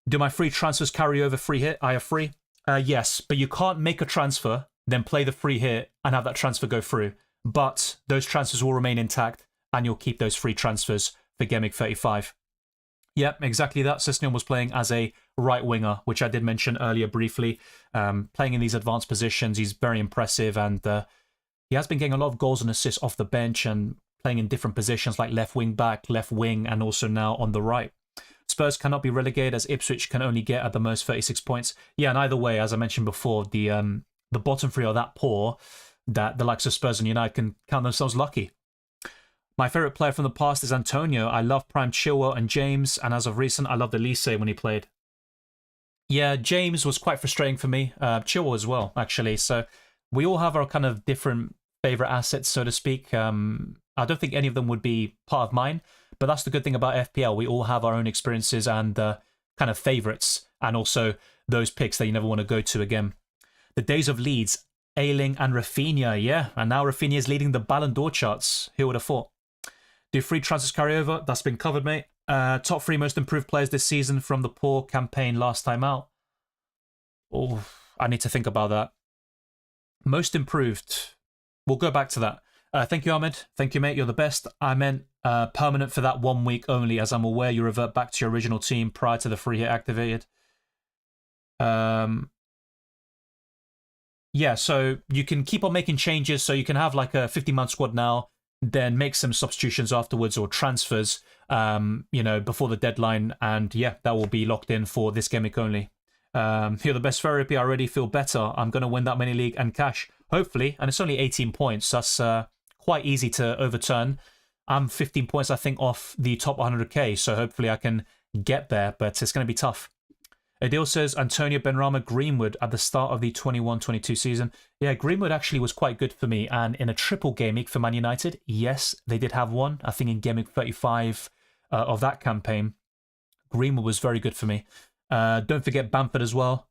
Do my free transfers carry over free hit? I have free. Yes, but you can't make a transfer, then play the free hit and have that transfer go through. But those transfers will remain intact, and you'll keep those free transfers for Game Week 35. Yep, exactly that. Sisnion was playing as a right winger, which I did mention earlier briefly. Playing in these advanced positions, he's very impressive, and he has been getting a lot of goals and assists off the bench and playing in different positions like left wing back, left wing, and also now on the right. Spurs cannot be relegated as Ipswich can only get at the most 36 points. Yeah, and either way, as I mentioned before, the bottom three are that poor that the likes of Spurs and United can count themselves lucky. My favourite player from the past is Antonio. I love Prime Chilwell and James, and as of recent, I loved Elise when he played. Yeah, James was quite frustrating for me. Chilwell as well, actually. So we all have our kind of different favourite assets, so to speak. I don't think any of them would be part of mine, but that's the good thing about FPL. We all have our own experiences and kind of favourites, and also those picks that you never want to go to again. The days of Leeds, Ayling and Rafinha, yeah. And now Rafinha is leading the Ballon d'Or charts. Who would have thought? Do free transfers carry over? That's been covered, mate. Top 3 most improved players this season from the poor campaign last time out. Oh, I need to think about that. Most improved. We'll go back to that. Thank you, Ahmed. Thank you, mate. You're the best. I meant permanent for that 1 week only, as I'm aware you revert back to your original team prior to the free hit activated. Yeah, so you can keep on making changes. So you can have like a 50-man squad now, then make some substitutions afterwards or transfers, before the deadline. And yeah, that will be locked in for this game week only. You're the best therapy. I already feel better. I'm going to win that mini league and cash, hopefully. And it's only 18 points. That's quite easy to overturn. I'm 15 points, I think, off the top 100k. So hopefully I can get there, but it's going to be tough. Adil says Antonio Benrahma Greenwood at the start of the 21-22 season. Yeah, Greenwood actually was quite good for me. And in a triple game week for Man United, yes, they did have one. I think in game week 35 of that campaign, Greenwood was very good for me. Don't forget Bamford as well.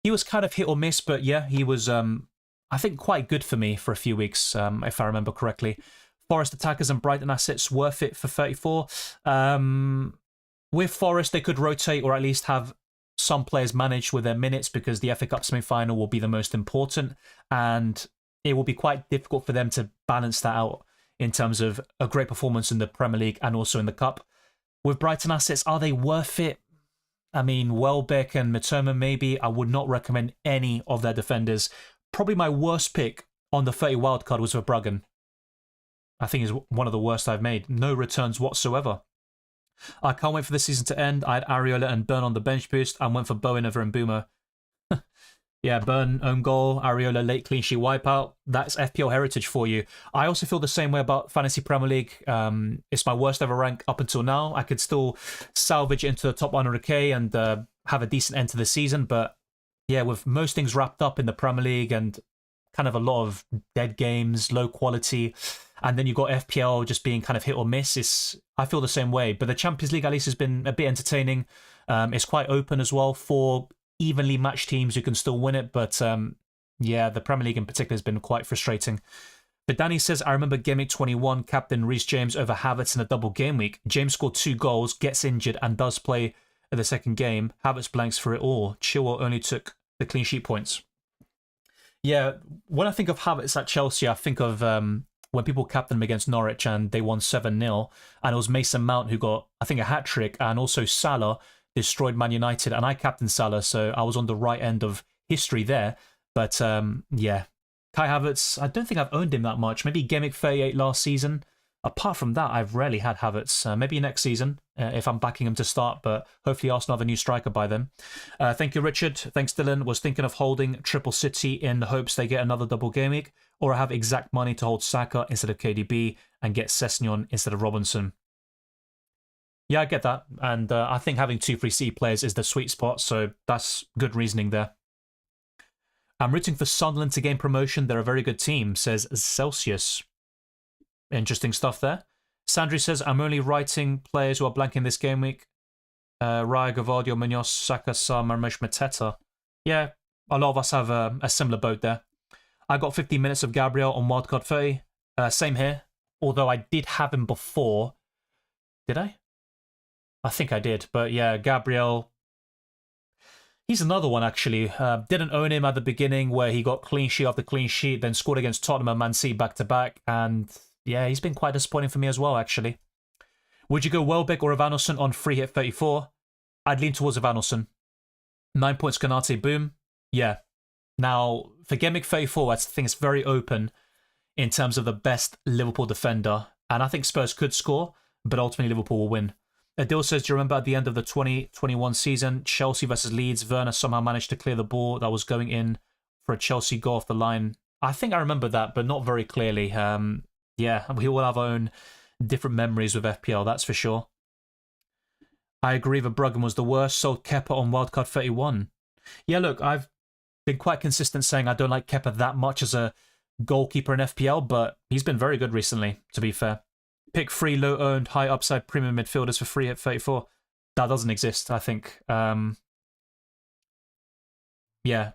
He was kind of hit or miss, but yeah, he was, I think, quite good for me for a few weeks, if I remember correctly. Forest attackers and Brighton assets worth it for 34. With Forest, they could rotate or at least have some players managed with their minutes because the FA Cup semi-final will be the most important, and it will be quite difficult for them to balance that out in terms of a great performance in the Premier League and also in the Cup. With Brighton assets, are they worth it? I mean, Welbeck and Mitoma maybe. I would not recommend any of their defenders. Probably my worst pick on the 30 wildcard was Verbruggen. I think is one of the worst I've made. No returns whatsoever. I can't wait for this season to end. I had Areola and Burn on the bench boost and went for Bowen over Mbeumo. Yeah, Burn, own goal, Areola, late clean sheet wipeout. That's FPL heritage for you. I also feel the same way about Fantasy Premier League. It's my worst ever rank up until now. I could still salvage it into the top 100k and have a decent end to the season. But yeah, with most things wrapped up in the Premier League and kind of a lot of dead games, low quality, and then you've got FPL just being kind of hit or miss. I feel the same way. But the Champions League at least has been a bit entertaining. It's quite open as well for evenly matched teams who can still win it, but yeah, the Premier League in particular has been quite frustrating. But Danny says, I remember Game Week 21, captain Reece James over Havertz in a double game week. James scored 2 goals, gets injured, and does play the second game. Havertz blanks for it all. Chilwell only took the clean sheet points. Yeah, when I think of Havertz at Chelsea, I think of when people captained him against Norwich and they won 7-0, and it was Mason Mount who got, I think, a hat-trick, and also Salah destroyed Man United, and I captained Salah, so I was on the right end of history there. But yeah, Kai Havertz, I don't think I've owned him that much. Maybe Game Week 38 last season. Apart from that, I've rarely had Havertz. Maybe next season, if I'm backing him to start, but hopefully Arsenal have a new striker by then. Thank you, Richard. Thanks, Dylan. Was thinking of holding Triple City in the hopes they get another double game week, or I have exact money to hold Saka instead of KDB and get Sessegnon instead of Robinson. Yeah, I get that. And I think having 2 free City players is the sweet spot, so that's good reasoning there. I'm rooting for Sunderland to gain promotion. They're a very good team, says Celsius. Interesting stuff there. Sandri says, I'm only writing players who are blanking this game week. Raya, Gavadio, Munoz, Saka, Sa, Marmesh, Mateta. Yeah, a lot of us have a similar boat there. I got 15 minutes of Gabriel on Wildcard 30. Same here, although I did have him before. Did I? I think I did, but yeah, Gabriel, he's another one actually. Didn't own him at the beginning where he got clean sheet after clean sheet, then scored against Tottenham and Man City back-to-back, and yeah, he's been quite disappointing for me as well, actually. Would you go Welbeck or Evanilson on free hit 34? I'd lean towards Evanilson. 9 points Konate, boom. Yeah. Now, for Game Week 34, I think it's very open in terms of the best Liverpool defender, and I think Spurs could score, but ultimately Liverpool will win. Adil says, do you remember at the end of the 2021 season, Chelsea versus Leeds, Werner somehow managed to clear the ball that was going in for a Chelsea goal off the line? I think I remember that, but not very clearly. Yeah, we all have our own different memories with FPL, that's for sure. I agree that Bruggen was the worst, sold Kepa on Wildcard 31. Yeah, look, I've been quite consistent saying I don't like Kepa that much as a goalkeeper in FPL, but he's been very good recently, to be fair. Pick 3 low-owned, high-upside premium midfielders for free at 34. That doesn't exist, I think. Yeah,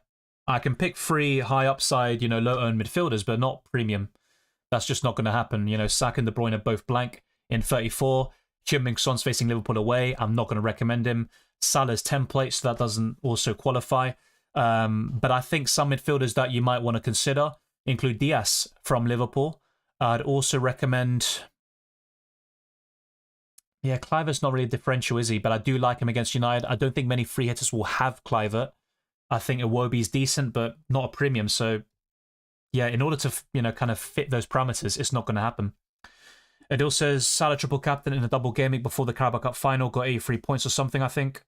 I can pick 3 high-upside, low-owned midfielders, but not premium. That's just not going to happen. Saka and De Bruyne are both blank in 34. Heung-min Son's facing Liverpool away. I'm not going to recommend him. Salah's template, so that doesn't also qualify. But I think some midfielders that you might want to consider include Diaz from Liverpool. I'd also recommend... Yeah, Kluivert's not really a differential, is he? But I do like him against United. I don't think many free hitters will have Kluivert. I think Iwobi's decent, but not a premium. So, yeah, in order to, kind of fit those parameters, it's not going to happen. Adil says, Salah triple captain in a double game week before the Carabao Cup final, got 83 points or something, I think.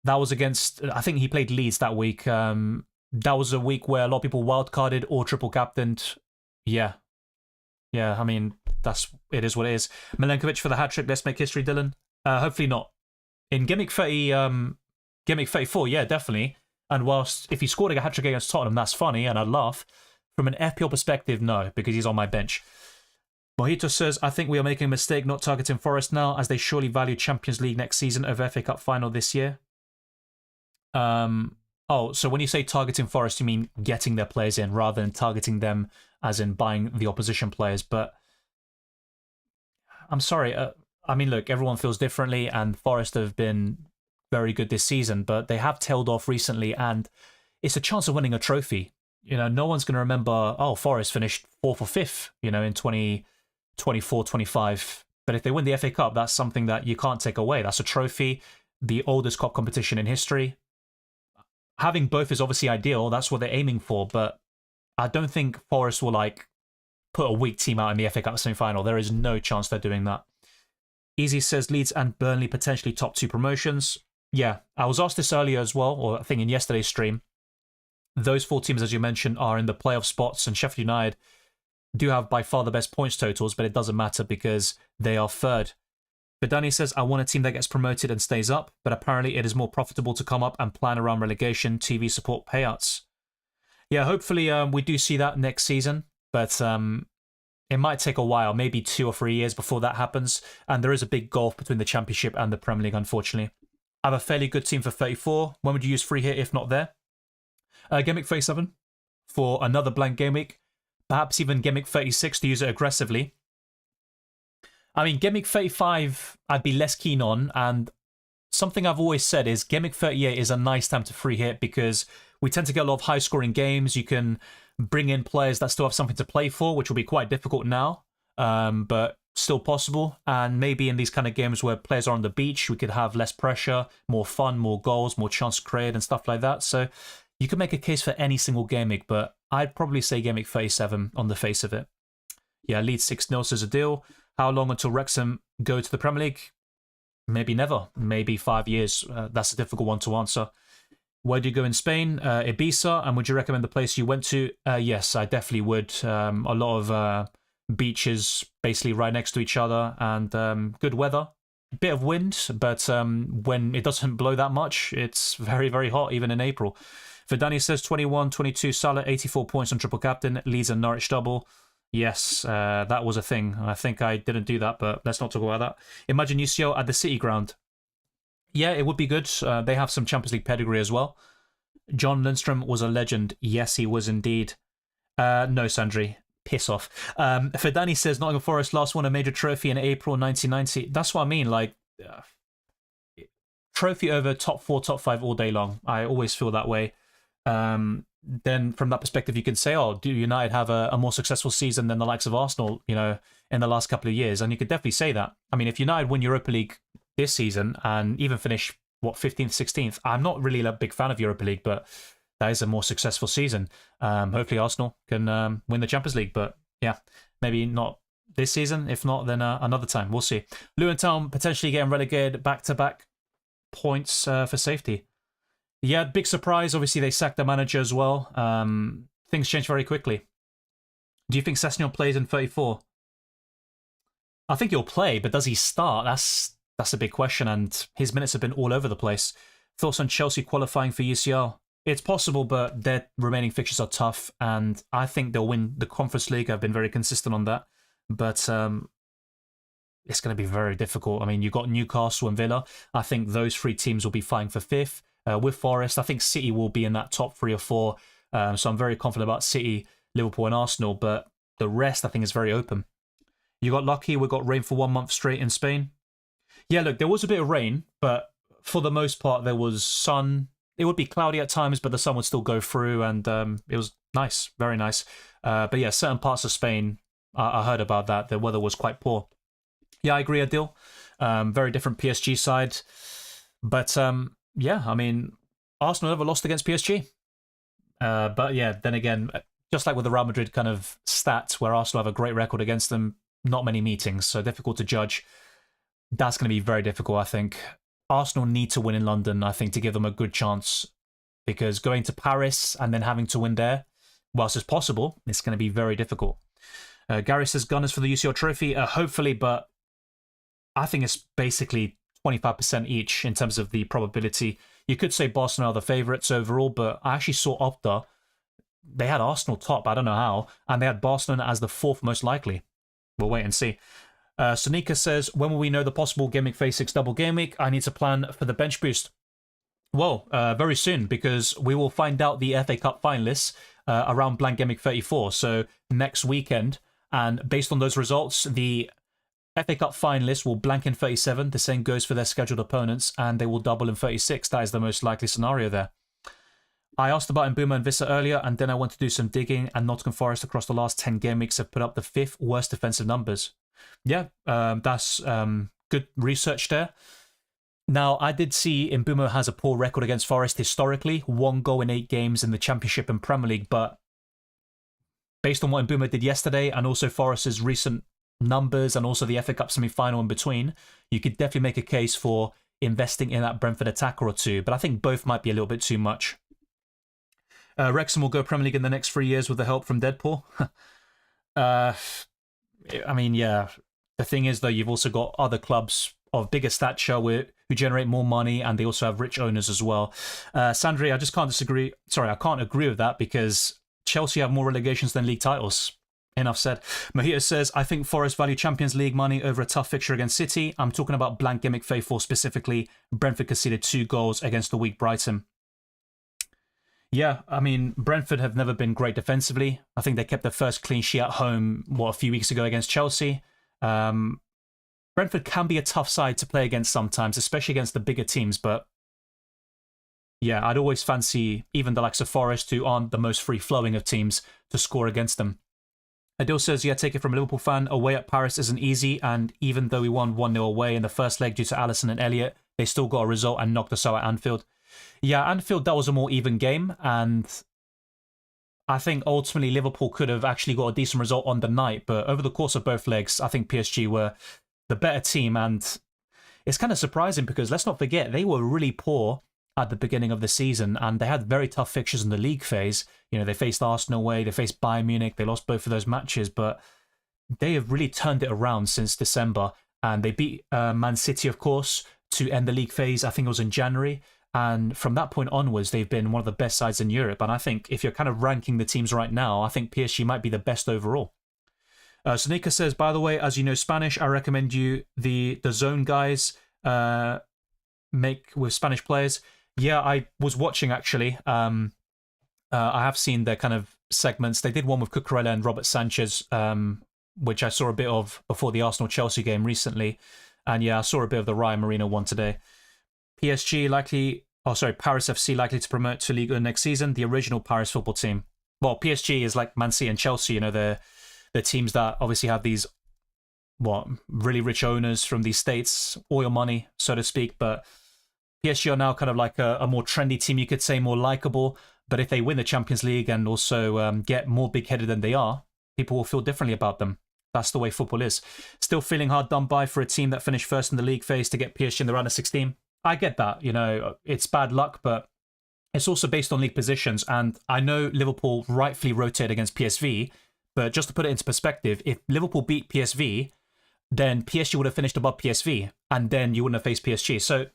That was against, I think he played Leeds that week. That was a week where a lot of people wildcarded or triple captained. Yeah. Yeah, I mean... it is what it is. Milenkovic for the hat-trick. Let's make history, Dylan. Hopefully not. In Game Week 34, yeah, definitely. And whilst if he scored a hat-trick against Tottenham, that's funny, and I'd laugh. From an FPL perspective, no, because he's on my bench. Mojito says, I think we are making a mistake not targeting Forest now, as they surely value Champions League next season over FA Cup final this year. Oh, so when you say targeting Forest, you mean getting their players in, rather than targeting them as in buying the opposition players, but... I'm sorry. I mean, look, everyone feels differently, and Forest have been very good this season, but they have tailed off recently, and it's a chance of winning a trophy. No one's going to remember, oh, Forest finished 4th or 5th, in 2024, 25. But if they win the FA Cup, that's something that you can't take away. That's a trophy, the oldest cup competition in history. Having both is obviously ideal. That's what they're aiming for, but I don't think Forest will, put a weak team out in the FA Cup semi-final. There is no chance they're doing that. Easy says Leeds and Burnley potentially top 2 promotions. Yeah, I was asked this earlier as well, or I think in yesterday's stream. Those 4 teams, as you mentioned, are in the playoff spots, and Sheffield United do have by far the best points totals, but it doesn't matter because they are third. Vidani says, I want a team that gets promoted and stays up, but apparently it is more profitable to come up and plan around relegation, TV support payouts. Yeah, hopefully we do see that next season, but it might take a while, maybe 2 or 3 years before that happens, and there is a big gulf between the Championship and the Premier League, unfortunately. I have a fairly good team for 34. When would you use free hit if not there? Game Week 37 for another blank game week. Perhaps even Game Week 36 to use it aggressively. I mean, Game Week 35 I'd be less keen on, and something I've always said is Game Week 38 is a nice time to free hit because we tend to get a lot of high-scoring games. You can bring in players that still have something to play for, which will be quite difficult now, but still possible. And maybe in these kind of games where players are on the beach, we could have less pressure, more fun, more goals, more chance to create and stuff like that. So you can make a case for any single game week, but I'd probably say Game Week 37 on the face of it. Yeah, Leeds 6-0 is a deal. How long until Wrexham go to the Premier League? Maybe never. Maybe 5 years. That's a difficult one to answer. Where do you go in Spain? Ibiza. And would you recommend the place you went to? Yes, I definitely would. A lot of beaches basically right next to each other and good weather. A bit of wind, but when it doesn't blow that much, it's very, very hot, even in April. Vidani says 21, 22, Salah, 84 points on triple captain, Leeds and Norwich double. Yes, that was a thing. I think I didn't do that, but let's not talk about that. Imagine UCL at the City ground. Yeah, it would be good. They have some Champions League pedigree as well. John Lindstrom was a legend. Yes, he was indeed. No, Sandri. Piss off. Fedani says Nottingham Forest last won a major trophy in April 1990. That's what I mean. Like, trophy over top 4, top 5 all day long. I always feel that way. Then from that perspective, you can say, oh, do United have a more successful season than the likes of Arsenal, you know, in the last couple of years? And you could definitely say that. I mean, if United win Europa League this season and even finish, 15th, 16th, I'm not really a big fan of Europa League, but that is a more successful season. Hopefully Arsenal can win the Champions League, but yeah, maybe not this season. If not, then another time. We'll see. Luton Town potentially getting relegated back-to-back points for safety. Yeah, big surprise. Obviously, they sacked the manager as well. Things change very quickly. Do you think Sessegnon plays in 34? I think he'll play, but does he start? That's a big question, and his minutes have been all over the place. Thoughts on Chelsea qualifying for UCL? It's possible, but their remaining fixtures are tough, and I think they'll win the Conference League. I've been very consistent on that, but it's going to be very difficult. I mean, you've got Newcastle and Villa. I think those 3 teams will be fighting for 5th. With Forest, I think City will be in that top 3 or 4. So I'm very confident about City, Liverpool and Arsenal, but the rest I think is very open. You got lucky, we got rain for 1 month straight in Spain. Yeah, look, there was a bit of rain, but for the most part there was sun. It would be cloudy at times, but the sun would still go through, and it was nice, very nice. But yeah, certain parts of Spain, I heard about that. The weather was quite poor. Yeah, I agree, Adil. Very different PSG side. But yeah, I mean, Arsenal never lost against PSG. But yeah, then again, just like with the Real Madrid kind of stats, where Arsenal have a great record against them, not many meetings, so difficult to judge. That's going to be very difficult, I think. Arsenal need to win in London, I think, to give them a good chance. Because going to Paris and then having to win there, whilst it's possible, it's going to be very difficult. Gary says Gunners for the UCL trophy. Hopefully, but I think it's basically 25% each in terms of the probability. You could say Barcelona are the favourites overall, but I actually saw Opta. They had Arsenal top, I don't know how, and they had Barcelona as the 4th most likely. We'll wait and see. Sonika says, when will we know the possible Game Week Phase 6 double game week? I need to plan for the bench boost. Well, very soon, because we will find out the FA Cup finalists around Blank Gameweek 34, so next weekend. And based on those results, the FA Cup finalists will blank in 37. The same goes for their scheduled opponents, and they will double in 36. That is the most likely scenario there. I asked about Mbeumo and Vissa earlier, and then I went to do some digging, and Nottingham Forest across the last 10 game weeks have put up the 5th worst defensive numbers. Yeah, that's good research there. Now, I did see Mbeumo has a poor record against Forest historically, 1 goal in 8 games in the Championship and Premier League, but based on what Mbuma did yesterday and also Forest's recent numbers and also the FA Cup semi-final in between, you could definitely make a case for investing in that Brentford attacker or two. But I think both might be a little bit too much. Wrexham will go Premier League in the next 3 years with the help from Deadpool. I mean, yeah. The thing is, though, you've also got other clubs of bigger stature who generate more money, and they also have rich owners as well. Sandri, I just can't disagree. Sorry, I can't agree with that because Chelsea have more relegations than league titles. Enough said. Mojito says, I think Forest value Champions League money over a tough fixture against City. I'm talking about Blank Gameweek Faithful specifically. Brentford conceded 2 goals against the weak Brighton. Yeah, I mean, Brentford have never been great defensively. I think they kept their first clean sheet at home, a few weeks ago against Chelsea. Brentford can be a tough side to play against sometimes, especially against the bigger teams, but yeah, I'd always fancy even the likes of Forest, who aren't the most free-flowing of teams, to score against them. Adil says, yeah, take it from a Liverpool fan. Away at Paris isn't easy, and even though we won 1-0 away in the first leg due to Alisson and Elliott, they still got a result and knocked us out at Anfield. Yeah, Anfield, that was a more even game, and I think ultimately Liverpool could have actually got a decent result on the night, but over the course of both legs, I think PSG were the better team, and it's kind of surprising because let's not forget, they were really poor at the beginning of the season, and they had very tough fixtures in the league phase. You know, they faced Arsenal away, they faced Bayern Munich, they lost both of those matches, but they have really turned it around since December, and they beat Man City, of course, to end the league phase. I think it was in January, and from that point onwards, they've been one of the best sides in Europe, and I think if you're kind of ranking the teams right now, I think PSG might be the best overall. Sonika says, by the way, as you know Spanish, I recommend you the Zone guys make with Spanish players. Yeah, I was watching actually. I have seen their kind of segments. They did one with Cucurella and Robert Sanchez, which I saw a bit of before the Arsenal-Chelsea game recently. And yeah, I saw a bit of the Ryan Marino one today. Paris FC likely to promote to Ligue 1 next season. The original Paris football team. Well, PSG is like Man City and Chelsea. You know, they're teams that obviously have these really rich owners from these states, oil money, so to speak. But PSG are now kind of like a more trendy team, you could say, more likable. But if they win the Champions League and also get more big-headed than they are, people will feel differently about them. That's the way football is. Still feeling hard done by for a team that finished first in the league phase to get PSG in the round of 16. I get that, you know, it's bad luck, but it's also based on league positions. And I know Liverpool rightfully rotated against PSV, but just to put it into perspective, if Liverpool beat PSV, then PSG would have finished above PSV, and then you wouldn't have faced PSG. So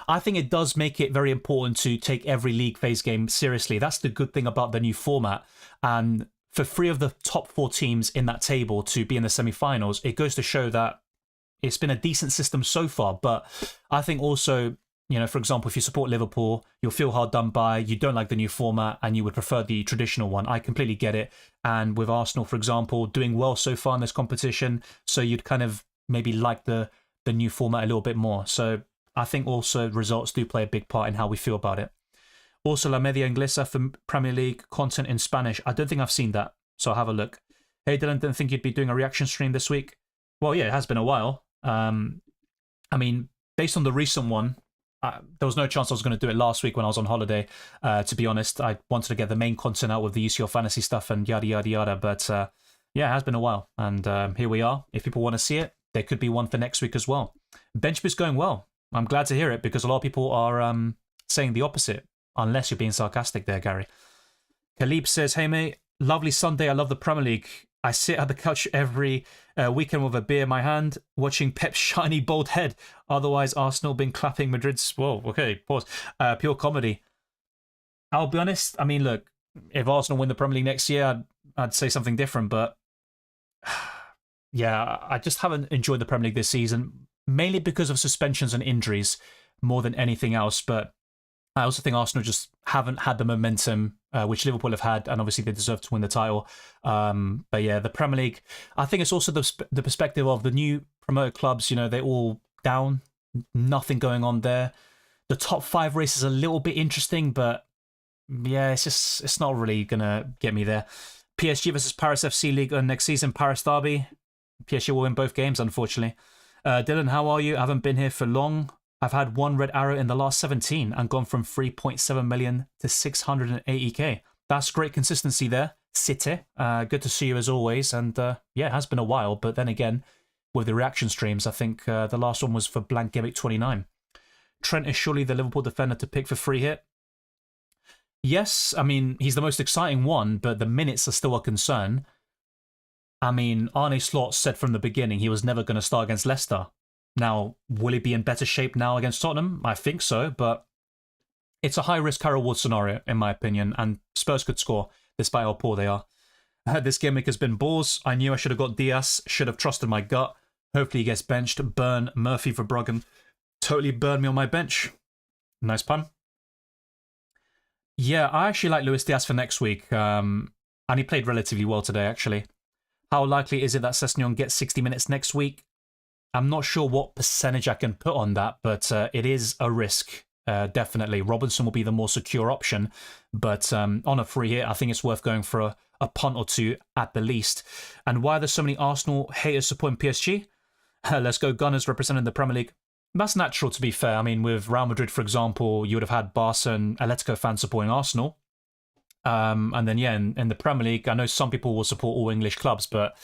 I think it does make it very important to take every league phase game seriously. That's the good thing about the new format. And for 3 of the top 4 teams in that table to be in the semi-finals, it goes to show that it's been a decent system so far. But I think also, you know, for example, if you support Liverpool, you'll feel hard done by, you don't like the new format, and you would prefer the traditional one. I completely get it. And with Arsenal, for example, doing well so far in this competition, so you'd kind of maybe like the new format a little bit more. So I think also results do play a big part in how we feel about it. Also, La Media Inglesa for Premier League content in Spanish. I don't think I've seen that, so I'll have a look. Hey, Dylan, didn't think you'd be doing a reaction stream this week. Well, yeah, it has been a while. I mean, based on the recent one, there was no chance I was going to do it last week when I was on holiday. To be honest, I wanted to get the main content out with the UCL fantasy stuff and yada, yada, yada. But yeah, it has been a while. And here we are. If people want to see it, there could be one for next week as well. Benchboost going well. I'm glad to hear it because a lot of people are saying the opposite, unless you're being sarcastic there, Gary. Khalib says, hey, mate, lovely Sunday. I love the Premier League. I sit at the couch every weekend with a beer in my hand, watching Pep's shiny bald head. Otherwise, Arsenal been clapping Madrid's... Whoa, okay, pause. Pure comedy. I'll be honest. I mean, look, if Arsenal win the Premier League next year, I'd say something different. But yeah, I just haven't enjoyed the Premier League this season, mainly because of suspensions and injuries more than anything else. But I also think Arsenal just haven't had the momentum which Liverpool have had, and obviously they deserve to win the title. But yeah, the Premier League, I think it's also the perspective of the new promoted clubs. You know, they're all down, nothing going on there. The top 5 race is a little bit interesting, but yeah, it's not really gonna get me there. PSG versus Paris FC League next season, Paris derby. PSG will win both games, unfortunately. Dylan, how are you? I haven't been here for long. I've had 1 red arrow in the last 17 and gone from 3.7 million to 680k. That's great consistency there. City. Good to see you as always. And yeah, it has been a while. But then again, with the reaction streams, I think the last one was for Blank Gameweek 29. Trent is surely the Liverpool defender to pick for free hit. Yes, I mean, he's the most exciting one, but the minutes are still a concern. I mean, Arne Slot said from the beginning he was never going to start against Leicester. Now, will he be in better shape now against Tottenham? I think so, but it's a high-risk, high-reward scenario, in my opinion, and Spurs could score, despite how poor they are. This gimmick has been balls. I knew I should have got Diaz, should have trusted my gut. Hopefully he gets benched. Burn Murphy for Bruggen. Totally burned me on my bench. Nice pun. Yeah, I actually like Luis Diaz for next week, and he played relatively well today, actually. How likely is it that Sessegnon gets 60 minutes next week? I'm not sure what percentage I can put on that, but it is a risk, definitely. Robinson will be the more secure option, but on a free hit, I think it's worth going for a punt or two at the least. And why are there so many Arsenal haters supporting PSG? Let's go Gunners representing the Premier League. That's natural, to be fair. I mean, with Real Madrid, for example, you would have had Barca and Atletico fans supporting Arsenal. And then, yeah, in the Premier League, I know some people will support all English clubs, but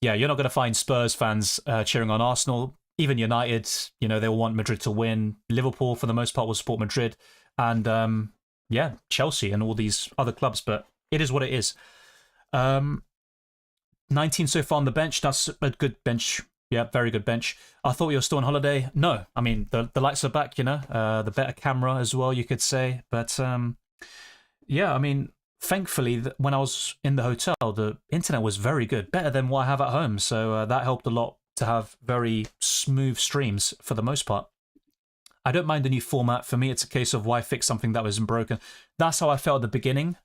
yeah, you're not going to find Spurs fans cheering on Arsenal. Even United, you know, they'll want Madrid to win. Liverpool, for the most part, will support Madrid. And, yeah, Chelsea and all these other clubs, but it is what it is. 19 so far on the bench. That's a good bench. Yeah, very good bench. I thought you were still on holiday. No, I mean, the lights are back, you know, the better camera as well, you could say. But, yeah, I mean, thankfully, when I was in the hotel, the internet was very good, better than what I have at home. So that helped a lot to have very smooth streams for the most part. I don't mind the new format. For me, it's a case of why fix something that wasn't broken. That's how I felt at the beginning.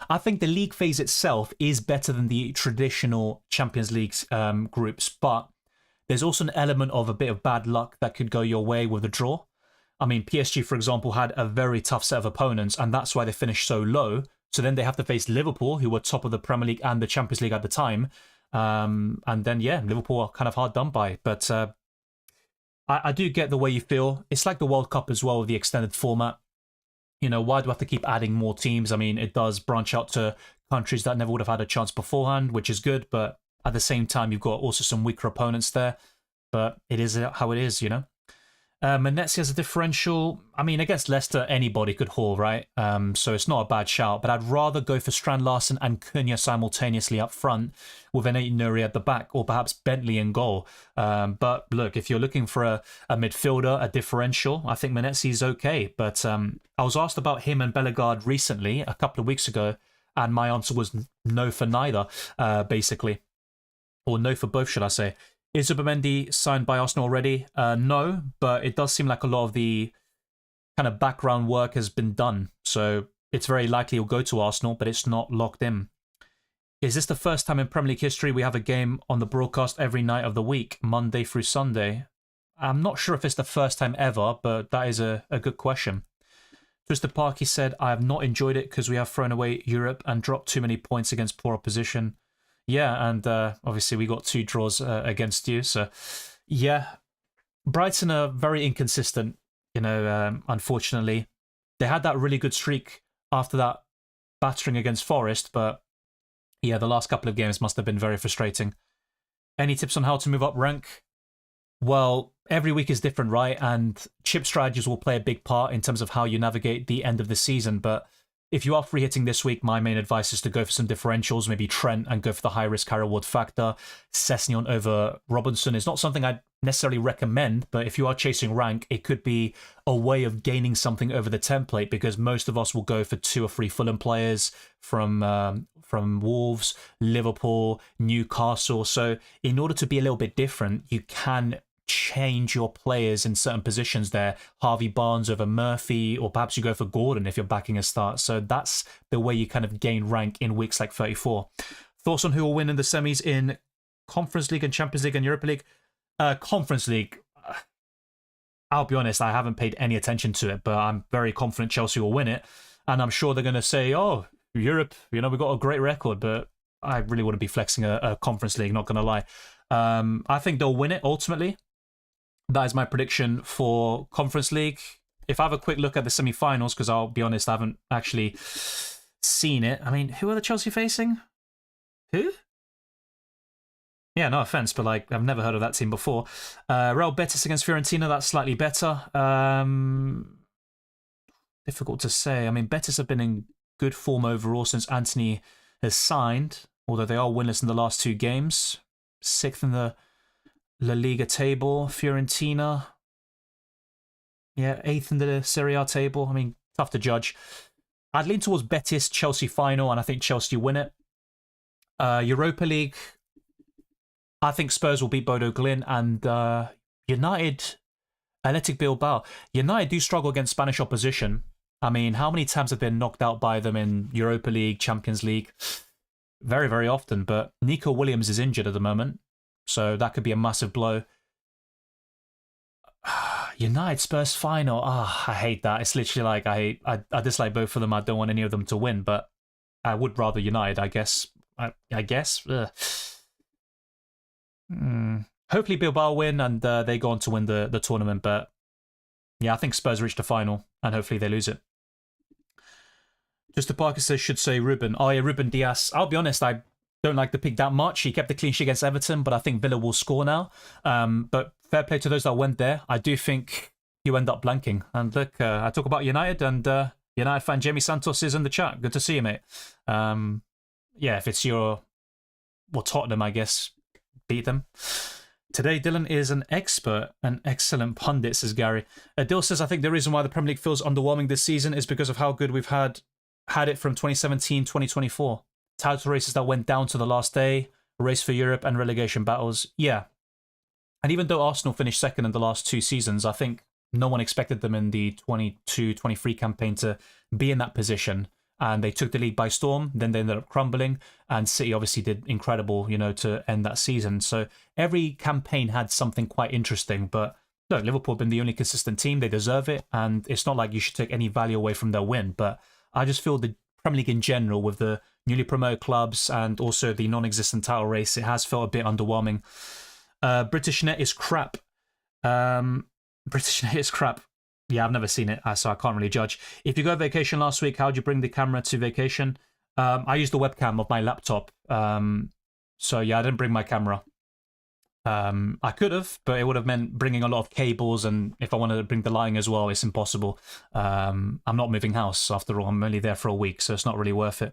I think the league phase itself is better than the traditional Champions League groups, but there's also an element of a bit of bad luck that could go your way with a draw. I mean, PSG, for example, had a very tough set of opponents, and that's why they finished so low. So then they have to face Liverpool, who were top of the Premier League and the Champions League at the time. And then, yeah, Liverpool are kind of hard done by. But I do get the way you feel. It's like the World Cup as well, with the extended format. You know, why do I have to keep adding more teams? I mean, it does branch out to countries that never would have had a chance beforehand, which is good. But at the same time, you've got also some weaker opponents there. But it is how it is, you know. Manetzi has a differential. I mean, against Leicester, anybody could haul, right? So it's not a bad shout. But I'd rather go for Strand Larsen and Cunha simultaneously up front with an Nuri at the back, or perhaps Bentley in goal. But look, if you're looking for a midfielder, a differential, I think Manetzi is okay. But I was asked about him and Bellegarde recently, a couple of weeks ago, and my answer was no for neither, basically. Or no for both, should I say. Is Zubimendi signed by Arsenal already? No, but it does seem like a lot of the kind of background work has been done. So it's very likely he'll go to Arsenal, but it's not locked in. Is this the first time in Premier League history we have a game on the broadcast every night of the week, Monday through Sunday? I'm not sure if it's the first time ever, but that is a good question. Twister Parky said, I have not enjoyed it because we have thrown away Europe and dropped too many points against poor opposition. Yeah, and obviously we got 2 draws against you. So, yeah, Brighton are very inconsistent, you know, unfortunately. They had that really good streak after that battering against Forest, but yeah, the last couple of games must have been very frustrating. Any tips on how to move up rank? Well, every week is different, right? And chip strategies will play a big part in terms of how you navigate the end of the season, but if you are free hitting this week, my main advice is to go for some differentials, maybe Trent, and go for the high risk, high reward factor. Sessegnon over Robinson is not something I'd necessarily recommend, but if you are chasing rank, it could be a way of gaining something over the template, because most of us will go for 2 or 3 Fulham players from Wolves, Liverpool, Newcastle. So in order to be a little bit different, you can change your players in certain positions there. Harvey Barnes over Murphy, or perhaps you go for Gordon if you're backing a start. So that's the way you kind of gain rank in weeks like 34. Thoughts on who will win in the semis in Conference League and Champions League and Europa League? Conference League, I'll be honest, I haven't paid any attention to it, but I'm very confident Chelsea will win it. And I'm sure they're going to say, oh, Europe, you know, we've got a great record, but I really wouldn't be flexing a Conference League, not going to lie. I think they'll win it ultimately. That is my prediction for Conference League. If I have a quick look at the semi-finals, because I'll be honest, I haven't actually seen it. I mean, who are the Chelsea facing? Who? Yeah, no offense, but like I've never heard of that team before. Real Betis against Fiorentina, that's slightly better. Difficult to say. I mean, Betis have been in good form overall since Anthony has signed, although they are winless in the last 2 games. 6th in the La Liga table. Fiorentina, yeah, 8th in the Serie A table. I mean, tough to judge. I'd lean towards Betis Chelsea final, and I think Chelsea win it. Europa League, I think Spurs will beat Bodo Glimt, and United, Athletic Bilbao. United do struggle against Spanish opposition. I mean, how many times have been knocked out by them in Europa League, Champions League? Very, very often, but Nico Williams is injured at the moment, so that could be a massive blow. United Spurs final. I hate that. It's literally like I dislike both of them. I don't want any of them to win, but I would rather United, I guess. I guess. Hopefully Bilbao win and they go on to win the tournament, but yeah, I think Spurs reach the final and hopefully they lose it. Just the Parker says, should say Ruben. Oh yeah, Ruben Diaz. I'll be honest, I don't like the pick that much. He kept the clean sheet against Everton, but I think Villa will score now. But fair play to those that went there. I do think you end up blanking. And look, I talk about United, and United fan Jamie Santos is in the chat. Good to see you, mate. Yeah, if it's your... Well, Tottenham, I guess, beat them. Today, Dylan is an expert, an excellent pundit, says Gary. Dill says, I think the reason why the Premier League feels underwhelming this season is because of how good we've had it from 2017-2024. Title races that went down to the last day, race for Europe and relegation battles. Yeah. And even though Arsenal finished second in the last 2 seasons, I think no one expected them in the 22-23 campaign to be in that position. And they took the league by storm, then they ended up crumbling, and City obviously did incredible, to end that season. So every campaign had something quite interesting, but look, Liverpool have been the only consistent team, they deserve it, and it's not like you should take any value away from their win, but I just feel the Premier League in general, with the newly promoted clubs and also the non-existent title race, it has felt a bit underwhelming. British Net is crap. British Net is crap. Yeah, I've never seen it, so I can't really judge. If you go on vacation last week, how'd you bring the camera to vacation? I used the webcam of my laptop. So yeah, I didn't bring my camera. I could have, but it would have meant bringing a lot of cables, and if I wanted to bring the lighting as well, it's impossible. I'm not moving house, after all. I'm only there for a week, so it's not really worth it.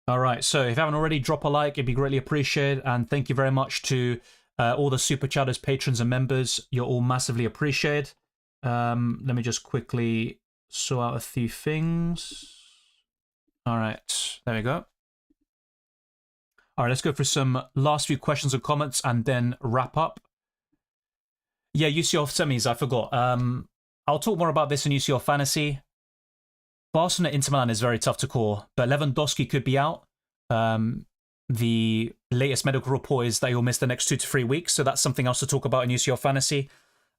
All right, so if you haven't already, drop a like. It'd be greatly appreciated, and thank you very much to all the Super Chatters, patrons, and members. You're all massively appreciated. Let me just quickly sort out a few things. All right, there we go. All right, let's go for some last few questions and comments and then wrap up. Yeah, UCL semis, I forgot. I'll talk more about this in UCL Fantasy. Barcelona Inter Milan is very tough to call, but Lewandowski could be out. The latest medical report is that he'll miss the next 2 to 3 weeks, so that's something else to talk about in UCL Fantasy.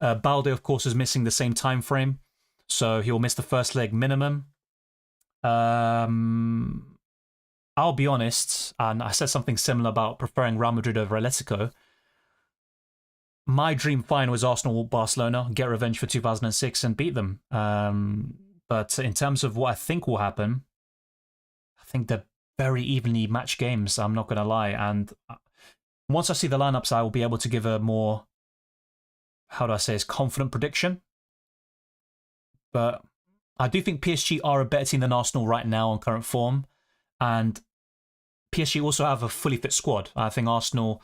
Balde, of course, is missing the same time frame, so he'll miss the first leg minimum. I'll be honest, and I said something similar about preferring Real Madrid over Atletico. My dream final is Arsenal-Barcelona, get revenge for 2006 and beat them. But in terms of what I think will happen, I think they're very evenly matched games, I'm not going to lie. And once I see the lineups, I will be able to give a more, how do I say, confident prediction. But I do think PSG are a better team than Arsenal right now on current form. And PSG also have a fully fit squad. I think Arsenal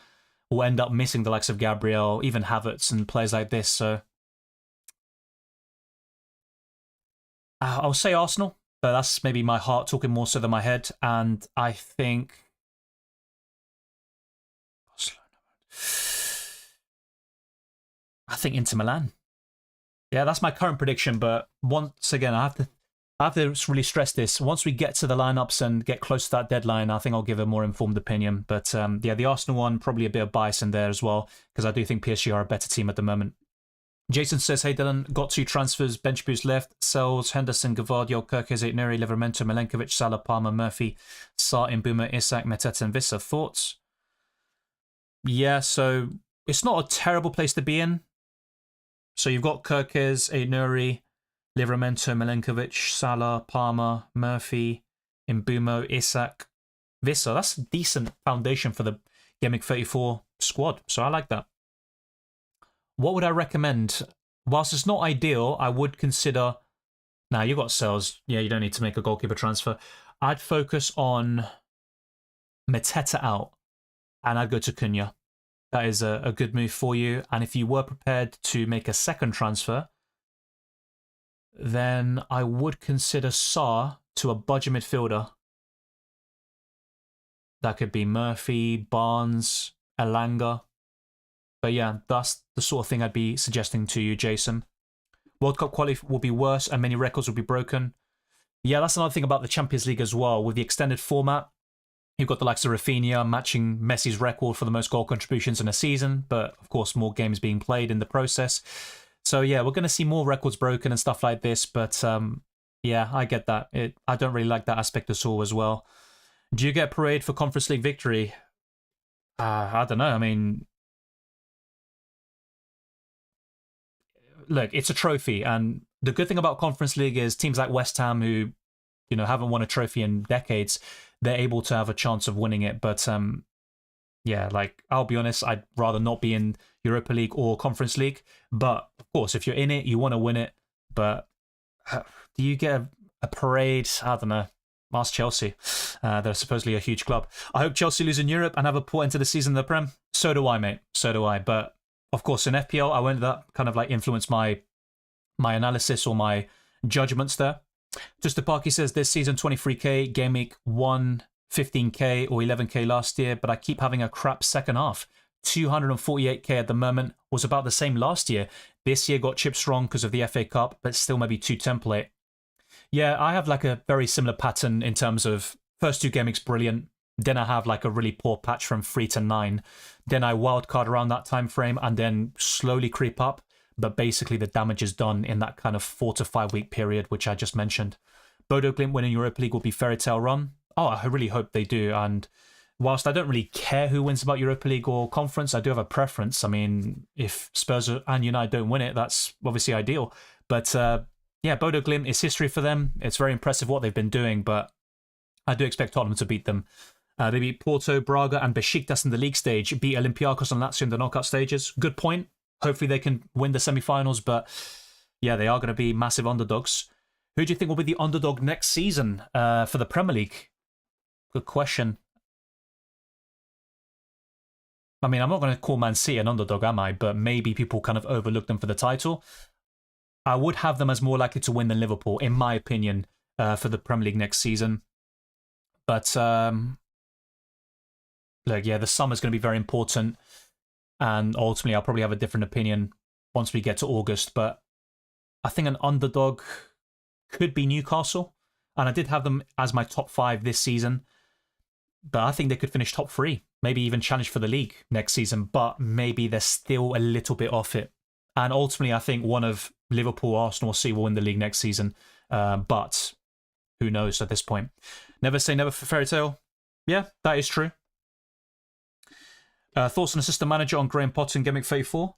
will end up missing the likes of Gabriel, even Havertz and players like this. So I'll say Arsenal, but that's maybe my heart talking more so than my head. And I think Inter Milan. Yeah, that's my current prediction. But once again, I have to really stress this. Once we get to the lineups and get close to that deadline, I think I'll give a more informed opinion. But yeah, the Arsenal one, probably a bit of bias in there as well, because I do think PSG are a better team at the moment. Jason says, hey Dylan, got 2 transfers, bench boost left, sells Henderson, Gvardiol, Kirkes, Aitnuri, Livramento, Milenkovic, Salah, Palmer, Murphy, Sarr, Mbuma, Isak, Mateta, and Vissa. Thoughts? Yeah, so it's not a terrible place to be in. So you've got Kirkes, Aitnuri, Livramento, Milenkovic, Salah, Palmer, Murphy, Imbumo, Isak, Vissa. That's a decent foundation for the Gameweek 34 squad, so I like that. What would I recommend? Whilst it's not ideal, I would consider... Now, you got Sales. Yeah, you don't need to make a goalkeeper transfer. I'd focus on Mateta out, and I'd go to Cunha. That is a good move for you. And if you were prepared to make a second transfer, then I would consider Sarr to a budget midfielder. That could be Murphy, Barnes, Elanga. But yeah, that's the sort of thing I'd be suggesting to you, Jason. World Cup quality will be worse and many records will be broken. Yeah, that's another thing about the Champions League as well. With the extended format, you've got the likes of Rafinha matching Messi's record for the most goal contributions in a season, but of course more games being played in the process. So yeah, we're going to see more records broken and stuff like this, but yeah, I get that. I don't really like that aspect at all as well. Do you get parade for Conference League victory? I don't know. I mean, look, it's a trophy, and the good thing about Conference League is teams like West Ham, who, you know, haven't won a trophy in decades, they're able to have a chance of winning it. But yeah, like, I'll be honest, I'd rather not be in Europa League or Conference League. But of course, if you're in it, you want to win it. But do you get a parade? I don't know. Ask Chelsea. They're supposedly a huge club. I hope Chelsea lose in Europe and have a poor end to the season in the Prem. So do I, mate. So do I. But of course, in FPL, I won't let that kind of like influence my analysis or my judgments there. Just the Parky says this season 23k, game week 1 15k or 11k last year, but I keep having a crap second half. 248k at the moment, was about the same last year. This year got chipped strong because of the FA Cup, but still maybe 2 template. Yeah, I have like a very similar pattern in terms of first 2 game weeks brilliant, then I have like a really poor patch from 3 to 9. Then I wildcard around that time frame and then slowly creep up. But basically the damage is done in that kind of 4 to 5 week period, which I just mentioned. Bodo Glimt winning Europa League will be fairy tale run. Oh, I really hope they do. And whilst I don't really care who wins about Europa League or Conference, I do have a preference. I mean, if Spurs and United don't win it, that's obviously ideal. But yeah, Bodo Glimt is history for them. It's very impressive what they've been doing, but I do expect Tottenham to beat them. They beat Porto, Braga and Besiktas in the league stage, beat Olympiacos and Lazio in the knockout stages. Good point. Hopefully they can win the semi-finals, but yeah, they are going to be massive underdogs. Who do you think will be the underdog next season for the Premier League? Good question. I mean, I'm not going to call Man City an underdog, am I? But maybe people kind of overlook them for the title. I would have them as more likely to win than Liverpool, in my opinion, for the Premier League next season. But look, yeah, the summer's going to be very important. And ultimately, I'll probably have a different opinion once we get to August. But I think an underdog could be Newcastle. And I did have them as my top 5 this season. But I think they could finish top 3. Maybe even challenge for the league next season. But maybe they're still a little bit off it. And ultimately, I think one of Liverpool, Arsenal, or City will win the league next season. But who knows at this point. Never say never for fairy tale. Yeah, that is true. Thoughts on assistant manager on Graham Potter and Gameweek 34?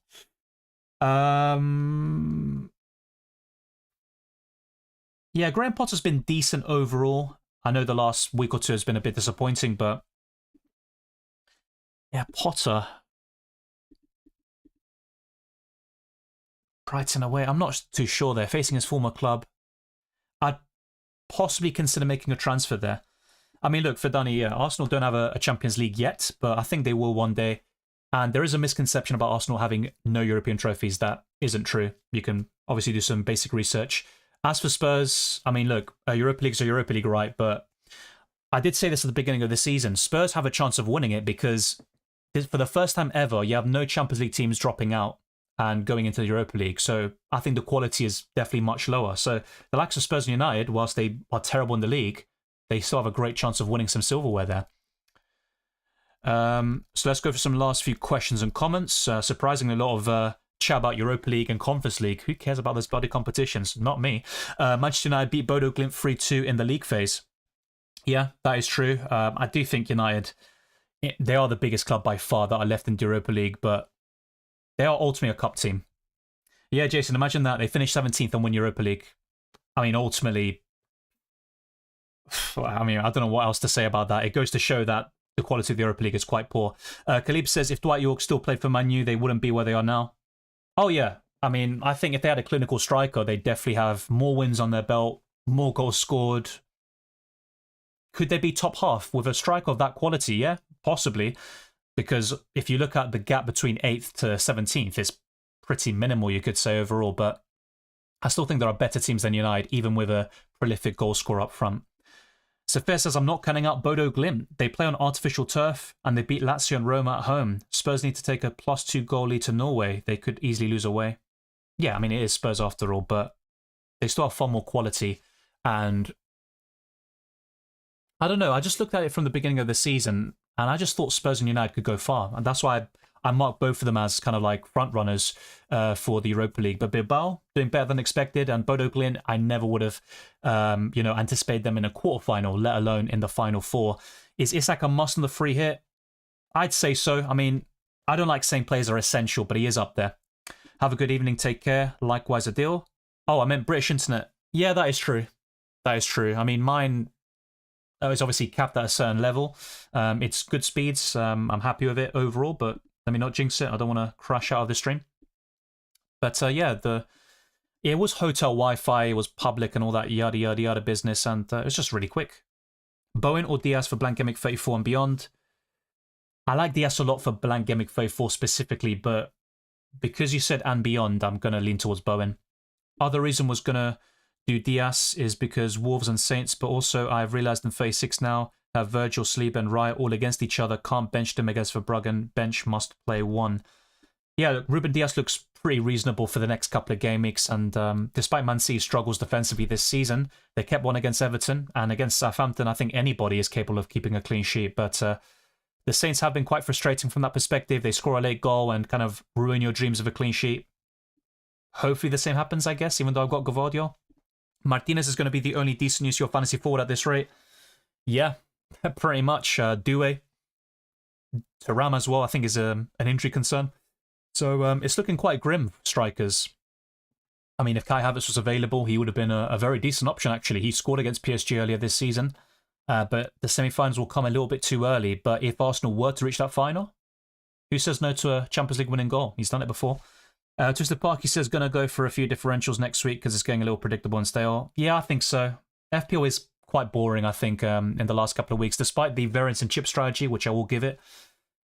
Yeah, Graham Potter's been decent overall. I know the last week or 2 has been a bit disappointing, but yeah, Potter. Brighton away. I'm not too sure. They're facing his former club. I'd possibly consider making a transfer there. I mean, look, for Danny, yeah, Arsenal don't have a Champions League yet, but I think they will one day. And there is a misconception about Arsenal having no European trophies. That isn't true. You can obviously do some basic research. As for Spurs, I mean, look, Europa League's a Europa League, right? But I did say this at the beginning of the season. Spurs have a chance of winning it because for the first time ever, you have no Champions League teams dropping out and going into the Europa League. So I think the quality is definitely much lower. So the likes of Spurs and United, whilst they are terrible in the league, they still have a great chance of winning some silverware there. So let's go for some last few questions and comments. Surprisingly, a lot of chat about Europa League and Conference League. Who cares about those bloody competitions? Not me. Manchester United beat Bodo Glimt 3-2 in the league phase. Yeah, that is true. I do think United, they are the biggest club by far that are left in the Europa League, but they are ultimately a cup team. Yeah, Jason, imagine that. They finish 17th and win Europa League. I mean, ultimately, I mean, I don't know what else to say about that. It goes to show that the quality of the Europa League is quite poor. Khalib says if Dwight York still played for Man U, they wouldn't be where they are now. Oh, yeah. I mean, I think if they had a clinical striker, they'd definitely have more wins on their belt, more goals scored. Could they be top half with a striker of that quality? Yeah, possibly. Because if you look at the gap between 8th to 17th, it's pretty minimal, you could say, overall. But I still think there are better teams than United, even with a prolific goal scorer up front. Sophia says, I'm not cutting out Bodo Glimt. They play on artificial turf, and they beat Lazio and Roma at home. Spurs need to take a +2 goal lead to Norway. They could easily lose away. Yeah, I mean, it is Spurs after all, but they still have far more quality. And I don't know, I just looked at it from the beginning of the season, and I just thought Spurs and United could go far. And that's why I marked both of them as kind of like front runners for the Europa League. But Bilbao doing better than expected, and Bodo Glimt, I never would have, anticipated them in a quarterfinal, let alone in the final four. Is Isak a must on the free hit? I'd say so. I mean, I don't like saying players are essential, but he is up there. Have a good evening. Take care. Likewise, Adil. Oh, I meant British internet. Yeah, that is true. That is true. I mean, mine is obviously capped at a certain level. It's good speeds. I'm happy with it overall, but let me not jinx it. I don't want to crash out of the stream. But yeah, it was hotel Wi-Fi, it was public and all that yada yada yada business, and it's just really quick. Bowen or Diaz for Blank Gameweek 34 and beyond? I like Diaz a lot for Blank Gameweek 34 specifically, but because you said and beyond, I'm going to lean towards Bowen. Other reason was going to do Diaz is because Wolves and Saints, but also I've realised in 36 now, have Virgil, Sleep and Raya all against each other. Can't bench them against Verbruggen. Bench must play one. Yeah, Ruben Diaz looks pretty reasonable for the next couple of game weeks, and despite Man City's struggles defensively this season, they kept one against Everton, and against Southampton, I think anybody is capable of keeping a clean sheet, but the Saints have been quite frustrating from that perspective. They score a late goal and kind of ruin your dreams of a clean sheet. Hopefully the same happens, I guess, even though I've got Gvardiol. Martinez is going to be the only decent use of your fantasy forward at this rate. Yeah, pretty much. Doué. Thuram as well, I think, is an injury concern. So it's looking quite grim, strikers. I mean, if Kai Havertz was available, he would have been a very decent option, actually. He scored against PSG earlier this season. But the semi-finals will come a little bit too early. But if Arsenal were to reach that final, who says no to a Champions League winning goal? He's done it before. Twisted Park, he says, going to go for a few differentials next week because it's getting a little predictable and stale. Yeah, I think so. FPL is quite boring, I think, in the last couple of weeks, despite the variance and chip strategy, which I will give it.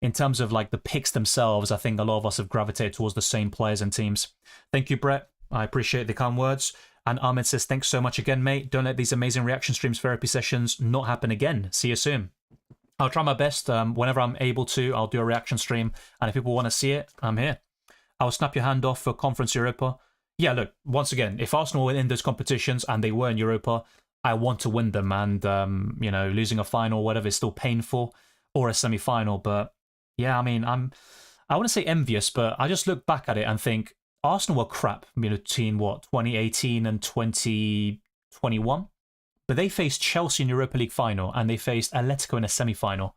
In terms of like the picks themselves, I think a lot of us have gravitated towards the same players and teams. Thank you, Brett. I appreciate the kind words. And Ahmed says, thanks so much again, mate. Don't let these amazing reaction streams, therapy sessions not happen again. See you soon. I'll try my best. Whenever I'm able to, I'll do a reaction stream. And if people want to see it, I'm here. I'll snap your hand off for Conference Europa. Yeah, look, once again, if Arsenal were in those competitions and they were in Europa, I want to win them. And, losing a final or whatever is still painful, or a semi-final. But yeah, I mean, I want to say envious, but I just look back at it and think Arsenal were crap, between 2018 and 2021. But they faced Chelsea in Europa League final, and they faced Atletico in a semi-final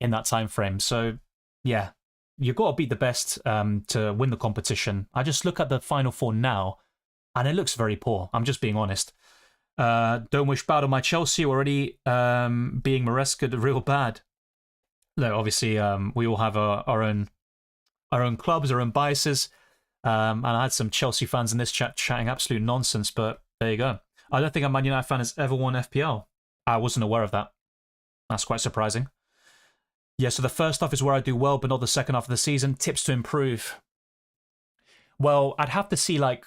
in that time frame. So yeah, you've got to beat the best to win the competition. I just look at the Final Four now, and it looks very poor. I'm just being honest. Don't wish bad on my Chelsea already being Maresca real bad. No, obviously, we all have our own clubs, our own biases. And I had some Chelsea fans in this chat chatting absolute nonsense, but there you go. I don't think a Man United fan has ever won FPL. I wasn't aware of that. That's quite surprising. Yeah, so the first half is where I do well, but not the second half of the season. Tips to improve. Well, I'd have to see like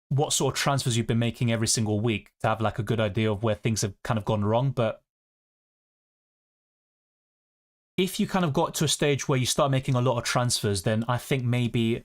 what sort of transfers you've been making every single week to have like a good idea of where things have kind of gone wrong. But if you kind of got to a stage where you start making a lot of transfers, then I think maybe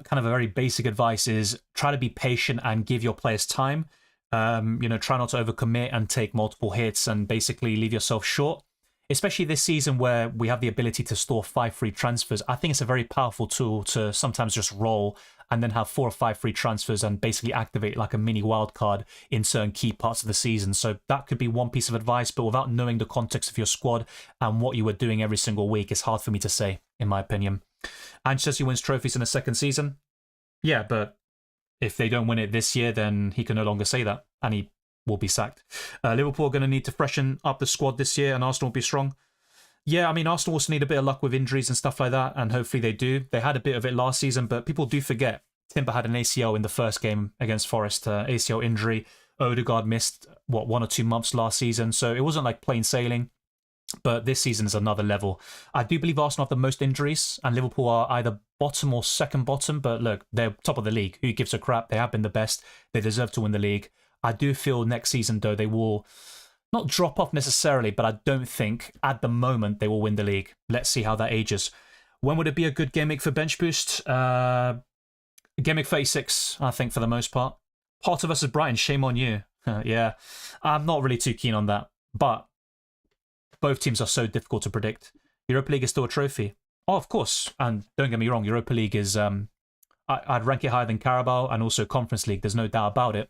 kind of a very basic advice is try to be patient and give your players time. Try not to overcommit and take multiple hits and basically leave yourself short. Especially this season where we have the ability to store 5 free transfers. I think it's a very powerful tool to sometimes just roll and then have 4 or 5 free transfers and basically activate like a mini wildcard in certain key parts of the season. So that could be one piece of advice, but without knowing the context of your squad and what you were doing every single week, it's hard for me to say, in my opinion. And Chelsea wins trophies in the second season. Yeah, but if they don't win it this year, then he can no longer say that, and he will be sacked. Liverpool are going to need to freshen up the squad this year, and Arsenal will be strong. Yeah, I mean, Arsenal also need a bit of luck with injuries and stuff like that, and hopefully they do. They had a bit of it last season, but people do forget. Timber had an ACL in the first game against Forest, ACL injury. Odegaard missed, 1 or 2 months last season, so it wasn't like plain sailing. But this season is another level. I do believe Arsenal have the most injuries, and Liverpool are either bottom or second bottom, but look, they're top of the league. Who gives a crap? They have been the best. They deserve to win the league. I do feel next season, though, they will not drop off necessarily, but I don't think at the moment they will win the league. Let's see how that ages. When would it be a good game week for bench boost? Game week 36, I think, for the most part. Potter versus Brighton, shame on you. Yeah, I'm not really too keen on that, but both teams are so difficult to predict. Europa League is still a trophy. Oh, of course, and don't get me wrong, Europa League is, I'd rank it higher than Carabao and also Conference League, there's no doubt about it.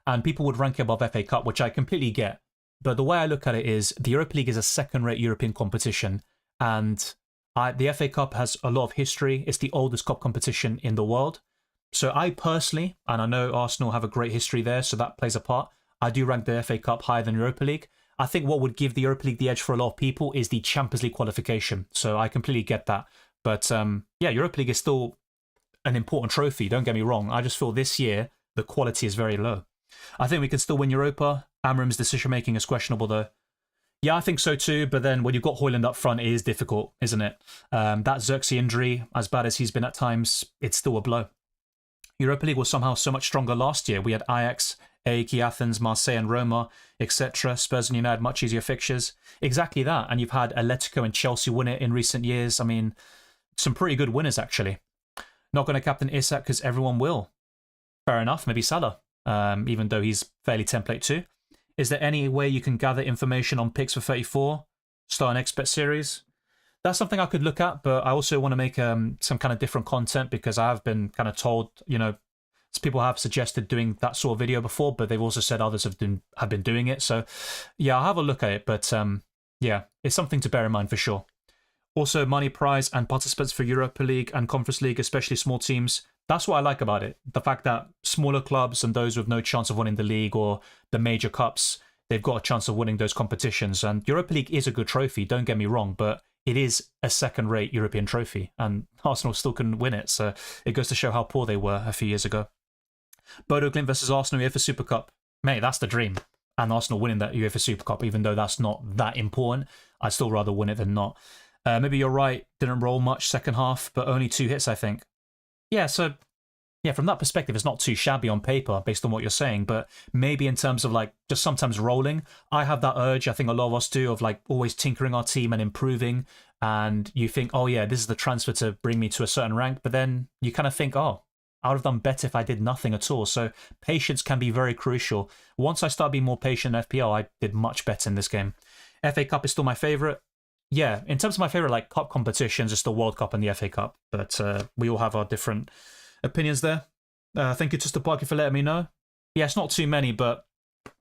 And people would rank it above FA Cup, which I completely get. But the way I look at it is the Europa League is a second-rate European competition. And the FA Cup has a lot of history. It's the oldest cup competition in the world. So I personally, and I know Arsenal have a great history there, so that plays a part, I do rank the FA Cup higher than Europa League. I think what would give the Europa League the edge for a lot of people is the Champions League qualification. So I completely get that. But yeah, Europa League is still an important trophy, don't get me wrong. I just feel this year the quality is very low. I think we can still win Europa. Amram's decision-making is questionable, though. Yeah, I think so too, but then when you've got Højlund up front, it is difficult, isn't it? That Xerxes injury, as bad as he's been at times, it's still a blow. Europa League was somehow so much stronger last year. We had Ajax, AEK Athens, Marseille and Roma, etc. Spurs and United, much easier fixtures. Exactly that, and you've had Atletico and Chelsea win it in recent years. I mean, some pretty good winners, actually. Not going to captain Isak because everyone will. Fair enough, maybe Salah. Even though he's fairly template too. Is there any way you can gather information on picks for 34? Start an expert series? That's something I could look at, but I also want to make some kind of different content because I have been kind of told, you know, people have suggested doing that sort of video before, but they've also said others have been doing it. So yeah, I'll have a look at it, but yeah, it's something to bear in mind for sure. Also, money prize and participants for Europa League and Conference League, especially small teams. That's what I like about it. The fact that smaller clubs and those with no chance of winning the league or the major cups, they've got a chance of winning those competitions. And Europa League is a good trophy, don't get me wrong, but it is a second-rate European trophy, and Arsenal still couldn't win it. So it goes to show how poor they were a few years ago. Bodo Glimt versus Arsenal UEFA Super Cup. Mate, that's the dream. And Arsenal winning that UEFA Super Cup, even though that's not that important, I'd still rather win it than not. Maybe you're right, didn't roll much second half, but only 2 hits, I think. Yeah, so yeah, from that perspective, it's not too shabby on paper based on what you're saying, but maybe in terms of like just sometimes rolling, I have that urge, I think a lot of us do, of like always tinkering our team and improving, and you think, oh yeah, this is the transfer to bring me to a certain rank, but then you kind of think, oh, I would have done better if I did nothing at all. So patience can be very crucial. Once I start being more patient in FPL, I did much better in this game. FA Cup is still my favourite. Yeah, in terms of my favourite like cup competitions, it's the World Cup and the FA Cup, but we all have our different opinions there. Thank you to Parky for letting me know. Yeah, it's not too many, but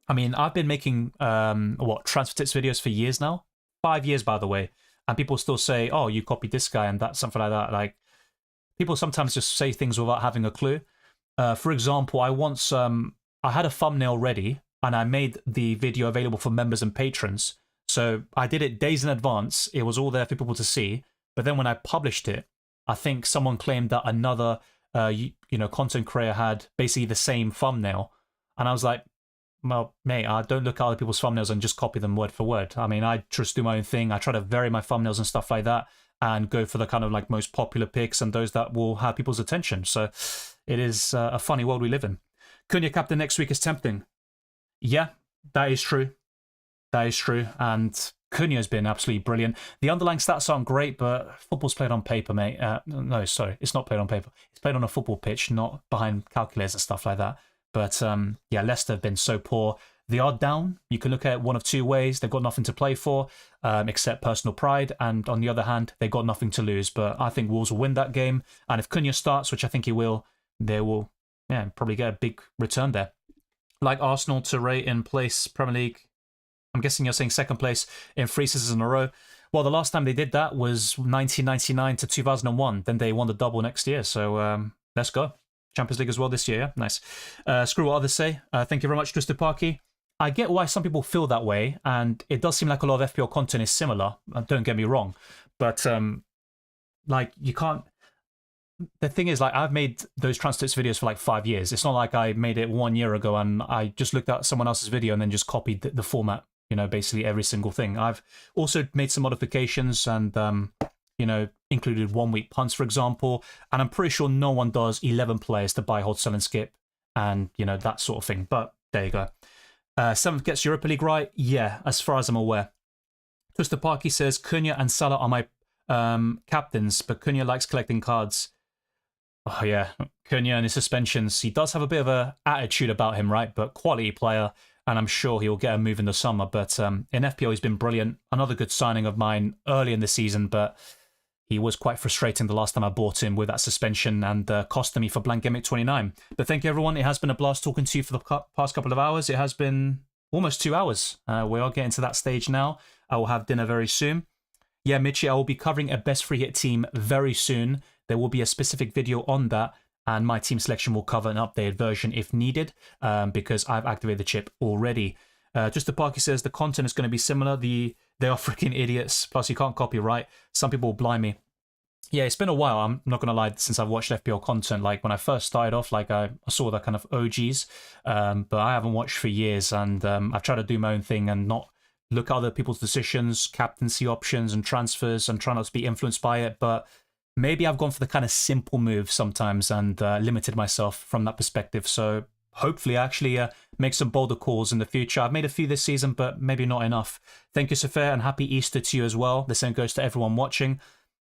I mean, I've been making transfer tips videos for years now. 5 years, by the way, and people still say, "Oh, you copied this guy," and that something like that. Like people sometimes just say things without having a clue. For example, I once I had a thumbnail ready and I made the video available for members and patrons. So I did it days in advance. It was all there for people to see. But then when I published it, I think someone claimed that another content creator had basically the same thumbnail. And I was like, well, mate, I don't look at other people's thumbnails and just copy them word for word. I mean, I just do my own thing. I try to vary my thumbnails and stuff like that and go for the kind of like most popular picks and those that will have people's attention. So it is a funny world we live in. Cunha captain next week is tempting. Yeah, that is true. That is true. And Cunha's been absolutely brilliant. The underlying stats aren't great, but football's played on paper, mate. No, sorry, it's not played on paper. It's played on a football pitch, not behind calculators and stuff like that. But yeah, Leicester have been so poor. They are down. You can look at it one of two ways. They've got nothing to play for, except personal pride. And on the other hand, they've got nothing to lose. But I think Wolves will win that game. And if Cunha starts, which I think he will, they will probably get a big return there. Like Arsenal to rate in place Premier League. I'm guessing you're saying second place in 3 seasons in a row. Well, the last time they did that was 1999 to 2001. Then they won the double next year. So let's go. Champions League as well this year, yeah? Nice. Screw what others say. Thank you very much, Twisted Parky. I get why some people feel that way, and it does seem like a lot of FPL content is similar. Don't get me wrong. But, like, you can't... The thing is, like, I've made those transfer tips videos for like 5 years. It's not like I made it 1 year ago and I just looked at someone else's video and then just copied the format, you know, basically every single thing. I've also made some modifications and, you know, included 1 week punts, for example. And I'm pretty sure no one does 11 players to buy, hold, sell, and skip, and, you know, that sort of thing. But there you go. 7th gets Europa League right? Yeah, as far as I'm aware. Twisted Parky says, Cunha and Salah are my captains, but Cunha likes collecting cards. Oh, yeah, Cunha and his suspensions. He does have a bit of an attitude about him, right? But quality player, and I'm sure he'll get a move in the summer. But in FPL, he's been brilliant. Another good signing of mine early in the season, but he was quite frustrating the last time I bought him with that suspension and costing me for Blank Gameweek 29. But thank you, everyone. It has been a blast talking to you for the past couple of hours. It has been almost 2 hours. We are getting to that stage now. I will have dinner very soon. Yeah, Mitchie, I will be covering a best free hit team very soon. There will be a specific video on that, and my team selection will cover an updated version if needed, because I've activated the chip already. Just the Parky says the content is going to be similar. They are freaking idiots. Plus, you can't copyright. Some people will blind me. Yeah, it's been a while. I'm not going to lie, since I've watched FPL content. Like, when I first started off, like, I saw the kind of OGs, but I haven't watched for years, and I've tried to do my own thing and not look at other people's decisions, captaincy options, and transfers, and try not to be influenced by it. But maybe I've gone for the kind of simple move sometimes and limited myself from that perspective. So hopefully I actually make some bolder calls in the future. I've made a few this season, but maybe not enough. Thank you, Sophia, and happy Easter to you as well. The same goes to everyone watching.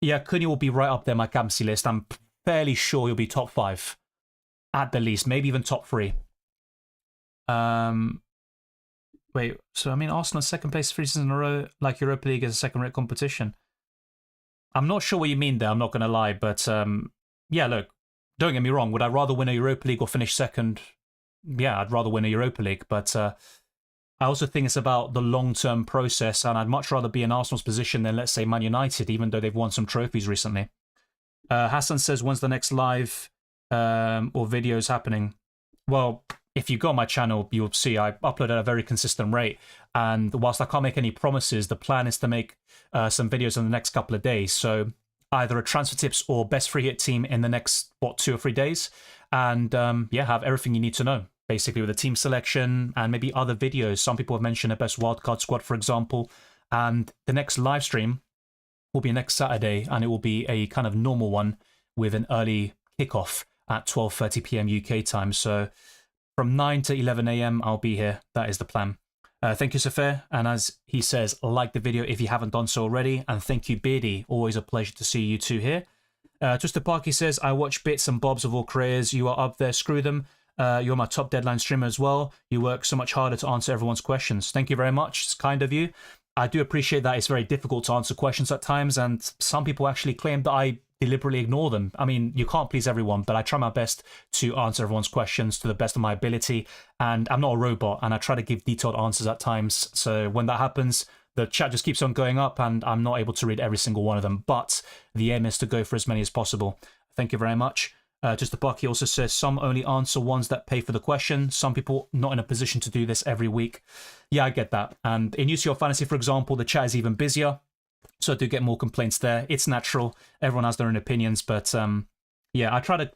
Yeah, Cunha will be right up there my captaincy list. I'm fairly sure he'll be top 5 at the least, maybe even top 3. Wait, so I mean Arsenal second place 3 seasons in a row, like Europa League is a second-rate competition. I'm not sure what you mean there, I'm not going to lie, but yeah, look, don't get me wrong, would I rather win a Europa League or finish second? Yeah, I'd rather win a Europa League, but I also think it's about the long-term process, and I'd much rather be in Arsenal's position than, let's say, Man United, even though they've won some trophies recently. Hassan says, when's the next live or videos happening? Well, if you go on my channel, you'll see I upload at a very consistent rate. And whilst I can't make any promises, the plan is to make some videos in the next couple of days. So either a transfer tips or best free hit team in the next, 2 or 3 days. And yeah, have everything you need to know, basically, with the team selection and maybe other videos. Some people have mentioned a best wildcard squad, for example. And the next live stream will be next Saturday, and it will be a kind of normal one with an early kickoff at 12:30 p.m. UK time. So from 9 to 11 a.m. I'll be here. That is the plan. Thank you, Sophia. And as he says, like the video if you haven't done so already. And thank you, Beardy. Always a pleasure to see you two here. Just the Parky says, I watch bits and bobs of all careers. You are up there. Screw them. You're my top deadline streamer as well. You work so much harder to answer everyone's questions. Thank you very much. It's kind of you. I do appreciate that it's very difficult to answer questions at times, and some people actually claim that I deliberately ignore them. I mean, you can't please everyone, but I try my best to answer everyone's questions to the best of my ability, and I'm not a robot, and I try to give detailed answers at times. So when that happens, the chat just keeps on going up, and I'm not able to read every single one of them, but the aim is to go for as many as possible. Thank you very much. Just the Bucky also says, some only answer ones that pay for the question. Some people not in a position to do this every week. Yeah, I get that. And in UCL Fantasy, for example, the chat is even busier. So I do get more complaints there. It's natural. Everyone has their own opinions. But yeah, I try to,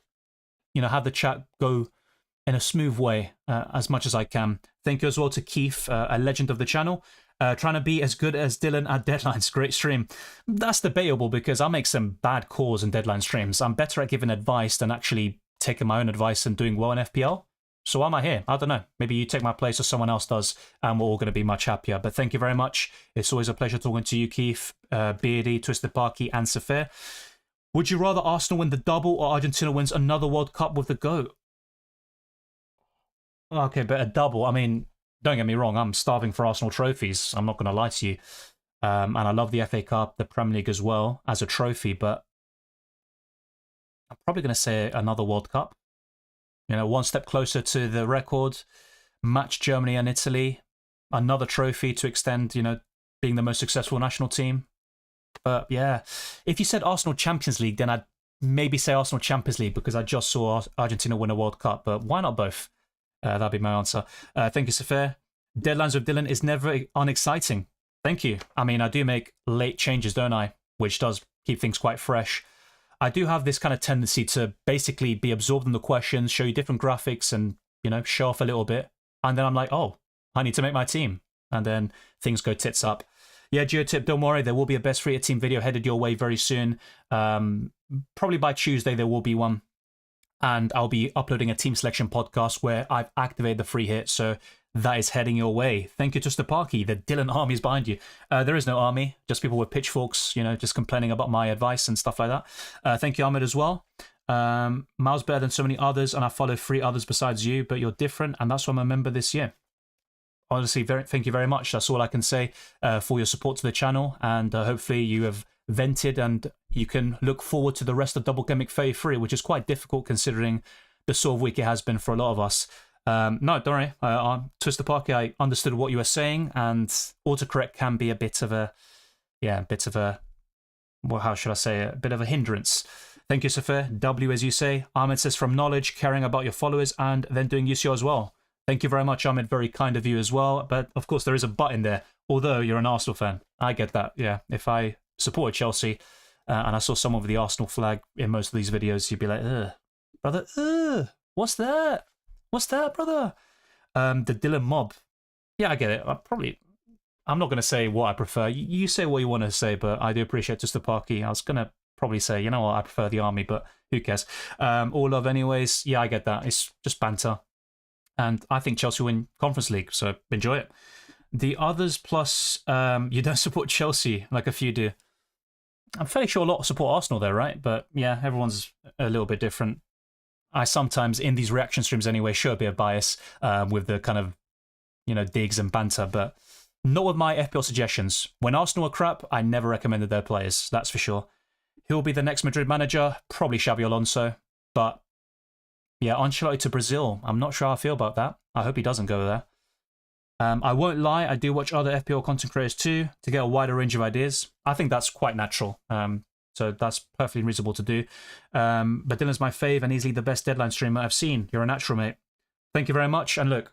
have the chat go in a smooth way as much as I can. Thank you as well to Keith, a legend of the channel. Trying to be as good as Dylan at deadlines. Great stream. That's debatable because I make some bad calls in deadline streams. I'm better at giving advice than actually taking my own advice and doing well in FPL. So why am I here? I don't know. Maybe you take my place or someone else does, and we're all going to be much happier. But thank you very much. It's always a pleasure talking to you, Keith, Beardy, Twisted Parky, and Safir. Would you rather Arsenal win the double or Argentina wins another World Cup with the GOAT? Okay, but a double, I mean, don't get me wrong, I'm starving for Arsenal trophies. I'm not going to lie to you. And I love the FA Cup, the Premier League as well, as a trophy. But I'm probably going to say another World Cup. One step closer to the record. Match Germany and Italy. Another trophy to extend, being the most successful national team. But yeah, if you said Arsenal Champions League, then I'd maybe say Arsenal Champions League because I just saw Argentina win a World Cup, but why not both? That'd be my answer. Thank you, Safir. Deadlines with Dylan is never unexciting. Thank you. I mean, I do make late changes, don't I? Which does keep things quite fresh. I do have this kind of tendency to basically be absorbed in the questions, show you different graphics and, you know, show off a little bit. And then I'm like, oh, I need to make my team. And then things go tits up. Yeah, GeoTip, don't worry. There will be a best free team video headed your way very soon. Probably by Tuesday, there will be one. And I'll be uploading a team selection podcast where I've activated the free hit. So that is heading your way. Thank you to Stapaki. The Dylan army is behind you. There is no army, just people with pitchforks, you know, just complaining about my advice and stuff like that. Thank you, Ahmed, as well. Miles better than so many others, and I follow 3 others besides you, but you're different, and that's why I'm a member this year. Honestly, thank you very much. That's all I can say for your support to the channel, and hopefully you have vented and you can look forward to the rest of Double Gameweek 33, which is quite difficult considering the sort of week it has been for a lot of us. No, don't worry. Twister Parky, I understood what you were saying, and autocorrect can be a bit of a, well, how should I say it? A bit of a hindrance. Thank you, Safir. W, as you say. Ahmed says from knowledge, caring about your followers, and then doing UCO as well. Thank you very much, Ahmed. Very kind of you as well. But of course, there is a but in there. Although you're an Arsenal fan, I get that. Yeah, if I supported Chelsea and I saw someone with the Arsenal flag in most of these videos, you'd be like, ugh, brother, what's that? What's that, brother? The Dylan mob. Yeah, I get it. I'm not going to say what I prefer. You say what you want to say, but I do appreciate just the Parky. I was going to probably say, you know what, I prefer the army, but who cares? All love anyways. Yeah, I get that. It's just banter. And I think Chelsea win Conference League, so enjoy it. The others plus you don't support Chelsea like a few do. I'm fairly sure a lot support Arsenal there, right? But yeah, everyone's a little bit different. I sometimes, in these reaction streams anyway, show a bit of bias with the kind of, you know, digs and banter, but not with my FPL suggestions. When Arsenal are crap, I never recommended their players, that's for sure. Who'll be the next Madrid manager? Probably Xabi Alonso, but yeah, Ancelotti to Brazil. I'm not sure how I feel about that. I hope he doesn't go there. I won't lie, I do watch other FPL content creators too to get a wider range of ideas. I think that's quite natural. So that's perfectly reasonable to do. But Dylan's my fave and easily the best deadline streamer I've seen. You're a natural, mate. Thank you very much. And look,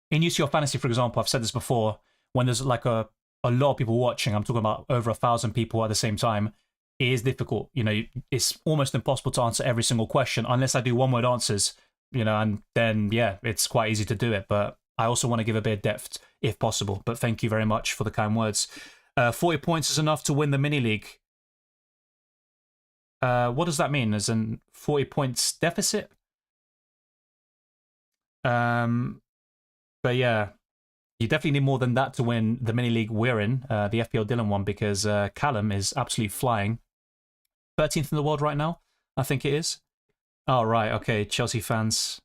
in UCL Fantasy, for example, I've said this before, when there's like a lot of people watching, I'm talking about over 1,000 people at the same time, it is difficult. You know, it's almost impossible to answer every single question unless I do one-word answers, you know, and then, yeah, it's quite easy to do it. But I also want to give a bit of depth if possible. But thank you very much for the kind words. 40 points is enough to win the mini-league. What does that mean? As in 40 points deficit? But yeah, you definitely need more than that to win the mini-league we're in, the FPL Dylan one, because Callum is absolutely flying. 13th in the world right now, I think it is. Oh, right, okay, Chelsea fans.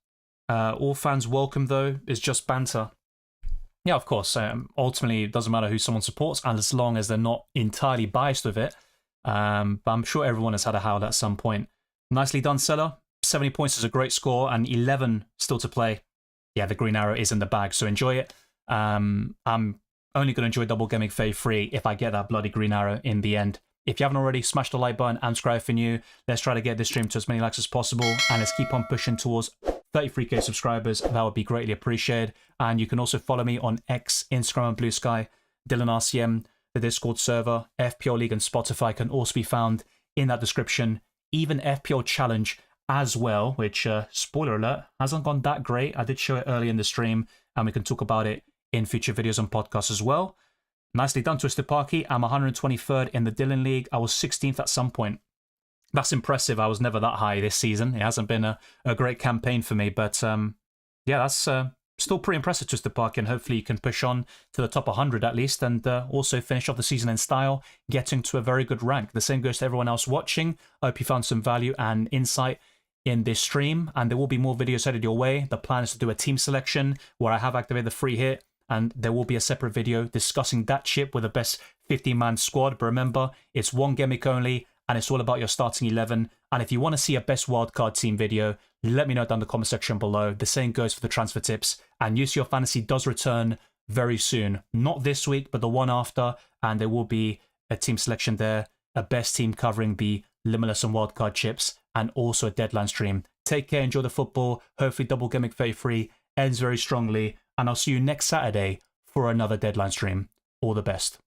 All fans welcome, though, is just banter. Yeah, of course. Ultimately, it doesn't matter who someone supports, and as long as they're not entirely biased with it. But I'm sure everyone has had a howl at some point. Nicely done, Seller. 70 points is a great score, and 11 still to play. Yeah, the green arrow is in the bag, so enjoy it. I'm only going to enjoy Double Gameweek 33 if I get that bloody green arrow in the end. If you haven't already, smash the like button and subscribe if you're new. Let's try to get this stream to as many likes as possible, and let's keep on pushing towards 33k subscribers. That would be greatly appreciated. And you can also follow me on X, Instagram, and Blue Sky. Dylan RCM, the Discord server, FPL League, and Spotify can also be found in that description. Even FPL Challenge as well, which, spoiler alert, hasn't gone that great. I did show it early in the stream, and we can talk about it in future videos and podcasts as well. Nicely done, Twisted Parky. I'm 123rd in the Dylan League. I was 16th at some point. That's impressive. I was never that high this season. It hasn't been a great campaign for me, but yeah, that's still pretty impressive, Twisted Parky, and hopefully you can push on to the top 100 at least, and also finish off the season in style, getting to a very good rank. The same goes to everyone else watching. I hope you found some value and insight in this stream, and there will be more videos headed your way. The plan is to do a team selection where I have activated the free hit, and there will be a separate video discussing that chip with the best 15-man squad. But remember, it's one gimmick only, and it's all about your starting 11. And if you want to see a best wildcard team video, let me know down in the comment section below. The same goes for the transfer tips. And UCL Fantasy does return very soon. Not this week, but the one after. And there will be a team selection there, a best team covering the Limitless and wildcard chips, and also a deadline stream. Take care, enjoy the football. Hopefully Double Gameweek 33 ends very strongly, and I'll see you next Saturday for another deadline stream. All the best.